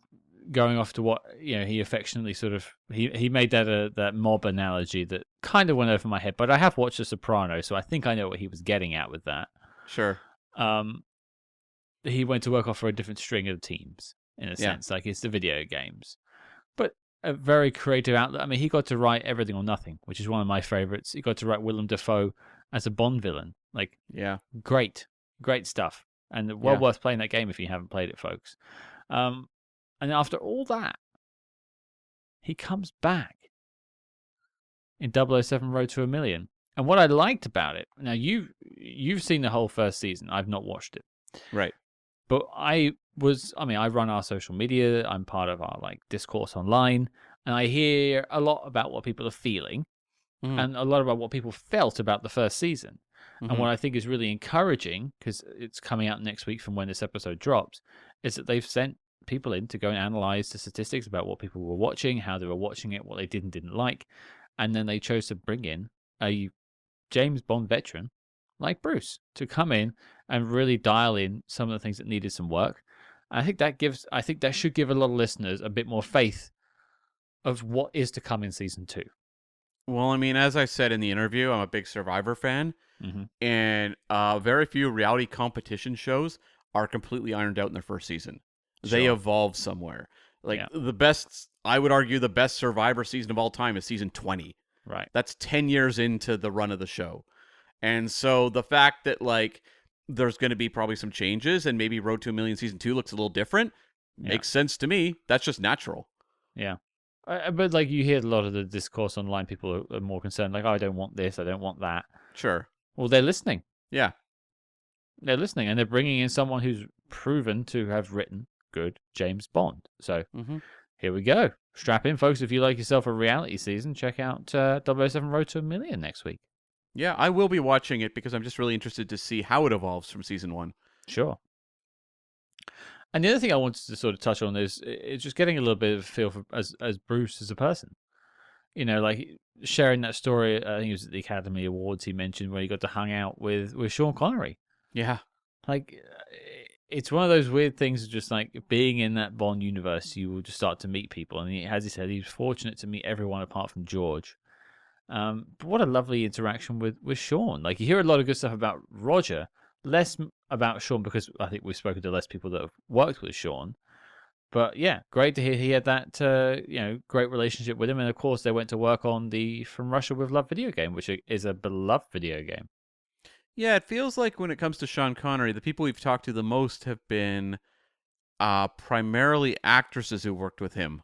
S1: going off to what he affectionately sort of he made that mob analogy that kind of went over my head, but I have watched The Sopranos, so I think I know what he was getting at with that.
S2: Sure.
S1: He went to work off for a different string of teams in a sense, like it's the video games, but a very creative outlet. I mean, he got to write Everything or Nothing, which is one of my favorites. He got to write Willem Dafoe as a Bond villain, Like,
S2: Yeah.
S1: great stuff, and well worth playing that game if you haven't played it, folks. And after all that, he comes back in 007 Road to a Million. And what I liked about it, now you've seen the whole first season. I've not watched it.
S2: Right.
S1: But I run our social media. I'm part of our discourse online, and I hear a lot about what people are feeling and a lot about what people felt about the first season. And what I think is really encouraging, because it's coming out next week from when this episode drops, is that they've sent people in to go and analyze the statistics about what people were watching, how they were watching it, what they did and didn't like. And then they chose to bring in a James Bond veteran like Bruce to come in and really dial in some of the things that needed some work. I think that should give a lot of listeners a bit more faith of what is to come in season 2.
S2: Well, I mean, as I said in the interview, I'm a big Survivor fan, and very few reality competition shows are completely ironed out in their first season. They evolve somewhere. The best, I would argue, the best Survivor season of all time is season 20.
S1: Right.
S2: That's 10 years into the run of the show. And so the fact that, there's going to be probably some changes and maybe Road to a Million season 2 looks a little different makes sense to me. That's just natural.
S1: Yeah. But you hear a lot of the discourse online, people are more concerned, I don't want this, I don't want that.
S2: Sure.
S1: Well, they're listening.
S2: Yeah.
S1: They're listening, and they're bringing in someone who's proven to have written good James Bond. So here we go. Strap in, folks. If you like yourself a reality season, check out 007 Road to a Million next week.
S2: Yeah, I will be watching it because I'm just really interested to see how it evolves from season 1.
S1: Sure. And the other thing I wanted to sort of touch on is just getting a little bit of a feel for as Bruce as a person. Sharing that story, I think it was at the Academy Awards he mentioned, where he got to hang out with Sean Connery.
S2: Yeah.
S1: It's one of those weird things of just being in that Bond universe, you will just start to meet people. And as he said, he was fortunate to meet everyone apart from George. But what a lovely interaction with Sean. You hear a lot of good stuff about Roger, less about Sean because I think we've spoken to less people that have worked with Sean. But yeah, great to hear he had that great relationship with him. And of course, they went to work on the From Russia with Love video game, which is a beloved video game.
S2: Yeah, it feels like when it comes to Sean Connery, the people we've talked to the most have been primarily actresses who worked with him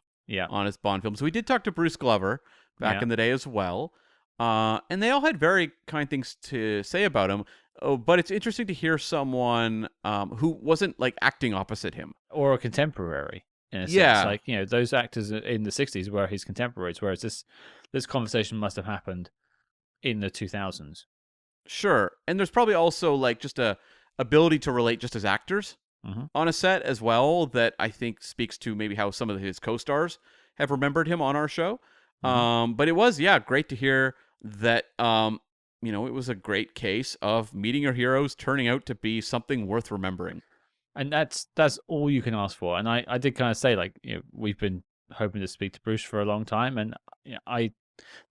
S2: on his Bond films. We did talk to Bruce Glover back in the day as well. And they all had very kind things to say about him. Oh, but it's interesting to hear someone who wasn't acting opposite him.
S1: Or a contemporary, in a sense. Those actors in the 60s were his contemporaries, whereas this conversation must have happened in the 2000s.
S2: Sure. And there's probably also just a ability to relate just as actors on a set as well that I think speaks to maybe how some of his co-stars have remembered him on our show. But it was, great to hear that, it was a great case of meeting your heroes turning out to be something worth remembering.
S1: And that's all you can ask for. And I did kind of say, we've been hoping to speak to Bruce for a long time, and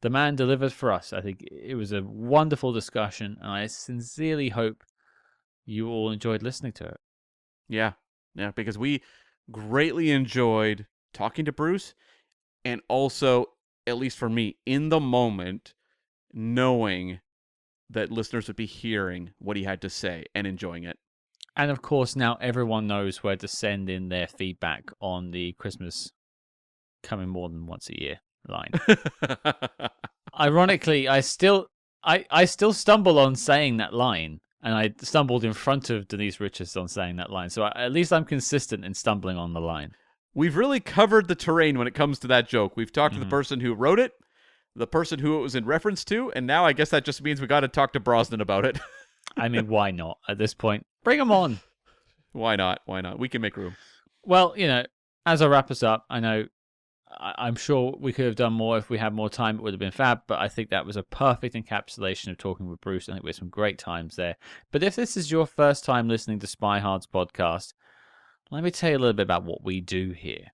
S1: the man delivered for us. I think it was a wonderful discussion, and I sincerely hope you all enjoyed listening to it.
S2: Yeah, because we greatly enjoyed talking to Bruce, and also, at least for me, in the moment, knowing that listeners would be hearing what he had to say and enjoying it.
S1: And of course, now everyone knows where to send in their feedback on the Christmas coming more than once a year line. Ironically, I still stumble on saying that line, and I stumbled in front of Denise Richards on saying that line. So at least I'm consistent in stumbling on the line.
S2: We've really covered the terrain when it comes to that joke. We've talked to the person who wrote it, the person who it was in reference to, and now I guess that just means we got to talk to Brosnan about it.
S1: I mean, why not at this point? Bring them on.
S2: Why not? We can make room.
S1: Well, as I wrap us up, I know I'm sure we could have done more if we had more time. It would have been fab, but I think that was a perfect encapsulation of talking with Bruce. I think we had some great times there. But if this is your first time listening to Spy Hard's podcast, let me tell you a little bit about what we do here.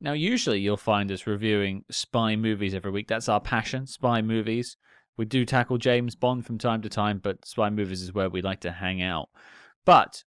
S1: Now, usually you'll find us reviewing spy movies every week. That's our passion, spy movies. We do tackle James Bond from time to time, but spy movies is where we like to hang out. But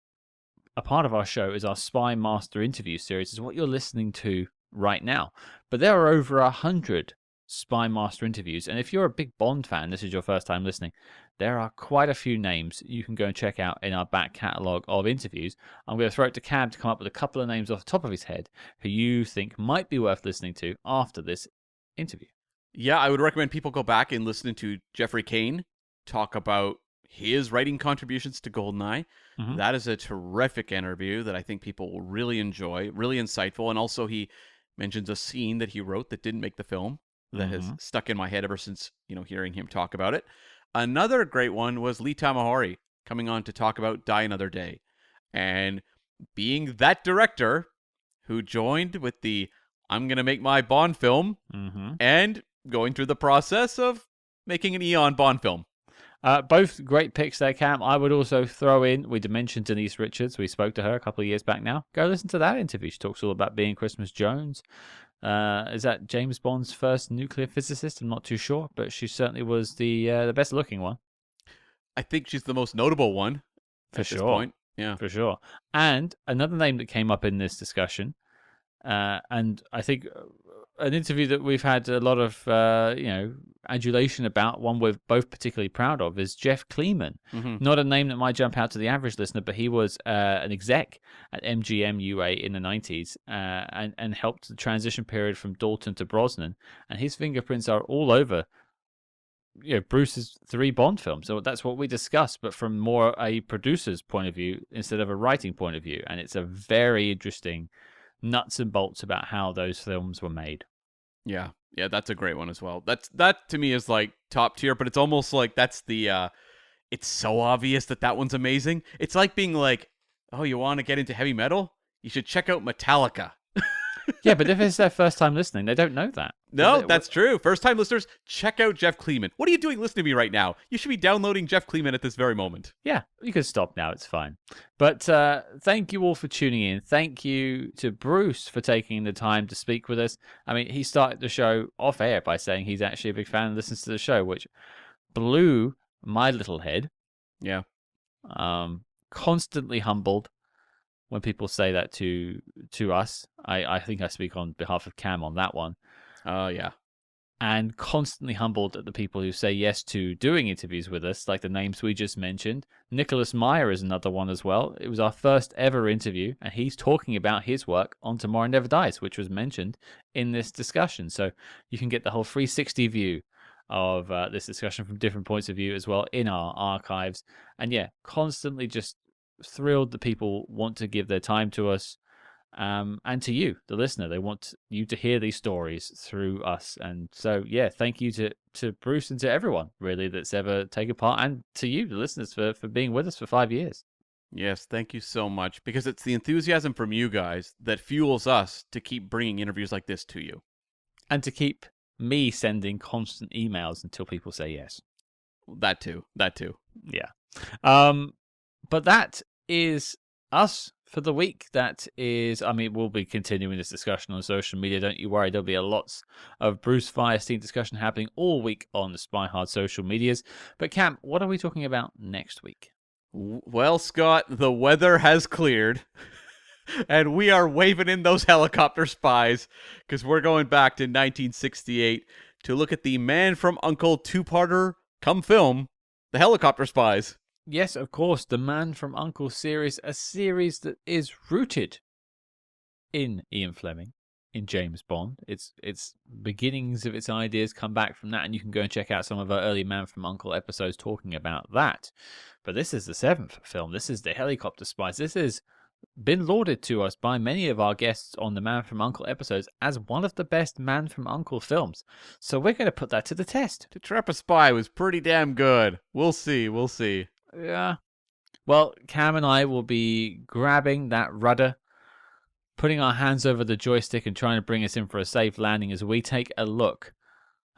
S1: a part of our show is our SpyMaster interview series, is what you're listening to right now. But there are over 100 SpyMaster interviews. And if you're a big Bond fan, this is your first time listening, there are quite a few names you can go and check out in our back catalogue of interviews. I'm going to throw it to Cam to come up with a couple of names off the top of his head who you think might be worth listening to after this interview.
S2: Yeah, I would recommend people go back and listen to Jeffrey Kane talk about his writing contributions to GoldenEye.
S1: Mhm.
S2: That is a terrific interview that I think people will really enjoy, really insightful. And also he mentions a scene that he wrote that didn't make the film that has stuck in my head ever since, hearing him talk about it. Another great one was Lee Tamahori coming on to talk about Die Another Day. And being that director who joined with the I'm going to make my Bond film and going through the process of making an Eon Bond film.
S1: Both great picks there, Cam. I would also throw in, we mentioned Denise Richards. We spoke to her a couple of years back now. Go listen to that interview. She talks all about being Christmas Jones. Is that James Bond's first nuclear physicist? I'm not too sure, but she certainly was the best looking one.
S2: I think she's the most notable one
S1: For
S2: at
S1: sure.
S2: this point. Yeah.
S1: For sure. And another name that came up in this discussion, and I think an interview that we've had a lot of, adulation about, one we're both particularly proud of, is Jeff Kleeman. Not a name that might jump out to the average listener, but he was an exec at MGM UA in the 90s and helped the transition period from Dalton to Brosnan. And his fingerprints are all over Bruce's 3 Bond films. So that's what we discussed, but from more a producer's point of view instead of a writing point of view. And it's a very interesting nuts and bolts about how those films were made.
S2: Yeah, that's a great one as well. That to me is like top tier, but it's almost like that's the it's so obvious that one's amazing. It's like being like, oh, you want to get into heavy metal? You should check out Metallica.
S1: Yeah, but if it's their first time listening, they don't know that.
S2: No, that's true. First time listeners, check out Jeff Kleeman. What are you doing listening to me right now? You should be downloading Jeff Kleeman at this very moment.
S1: Yeah, you can stop now. It's fine. But thank you all for tuning in. Thank you to Bruce for taking the time to speak with us. I mean, he started the show off air by saying he's actually a big fan and listens to the show, which blew my little head.
S2: Yeah.
S1: Constantly humbled when people say that to us. I think I speak on behalf of Cam on that one.
S2: Yeah.
S1: And constantly humbled at the people who say yes to doing interviews with us, like the names we just mentioned. Nicholas Meyer is another one as well. It was our first ever interview, and he's talking about his work on Tomorrow Never Dies, which was mentioned in this discussion. So you can get the whole 360 view of this discussion from different points of view as well in our archives. And yeah, constantly just thrilled that people want to give their time to us, and to you, the listener. They want you to hear these stories through us. And so, yeah, thank you to Bruce and to everyone, really, that's ever taken part, and to you, the listeners, for being with us for 5 years.
S2: Yes, thank you so much, because it's the enthusiasm from you guys that fuels us to keep bringing interviews like this to you.
S1: And to keep me sending constant emails until people say yes.
S2: That too.
S1: Yeah. But that is us for the week. That is, we'll be continuing this discussion on social media. Don't you worry. There'll be lots of Bruce Feirstein discussion happening all week on the Spy Hard social medias. But Cam, what are we talking about next week?
S2: Well, Scott, the weather has cleared. And we are waving in those helicopter spies, because we're going back to 1968 to look at the Man from U.N.C.L.E. 2-parter come film, The Helicopter Spies.
S1: Yes, of course, the Man from U.N.C.L.E. series, a series that is rooted in Ian Fleming, in James Bond. Its beginnings of its ideas come back from that, and you can go and check out some of our early Man from U.N.C.L.E. episodes talking about that. But this is the 7th film. This is The Helicopter Spies. This has been lauded to us by many of our guests on the Man from U.N.C.L.E. episodes as one of the best Man from U.N.C.L.E. films. So we're going to put that to the test.
S2: To Trap a Spy was pretty damn good. We'll see.
S1: Yeah. Well, Cam and I will be grabbing that rudder, putting our hands over the joystick and trying to bring us in for a safe landing as we take a look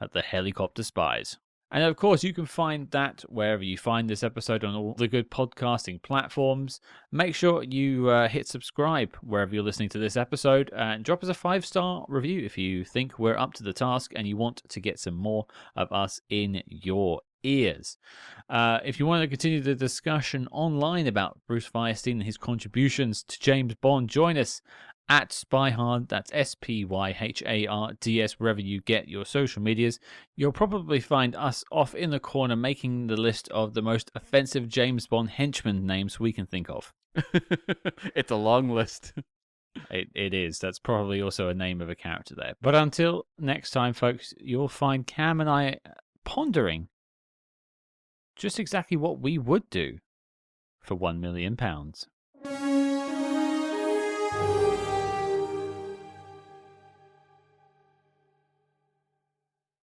S1: at The Helicopter Spies. And of course, you can find that wherever you find this episode on all the good podcasting platforms. Make sure you hit subscribe wherever you're listening to this episode, and drop us a 5-star review if you think we're up to the task and you want to get some more of us in your ears. If you want to continue the discussion online about Bruce Feirstein and his contributions to James Bond, join us at SpyHard. That's SpyHards, wherever you get your social medias. You'll probably find us off in the corner making the list of the most offensive James Bond henchman names we can think of.
S2: It's a long list.
S1: It is. That's probably also a name of a character there. But until next time, folks, you'll find Cam and I pondering just exactly what we would do for £1 million.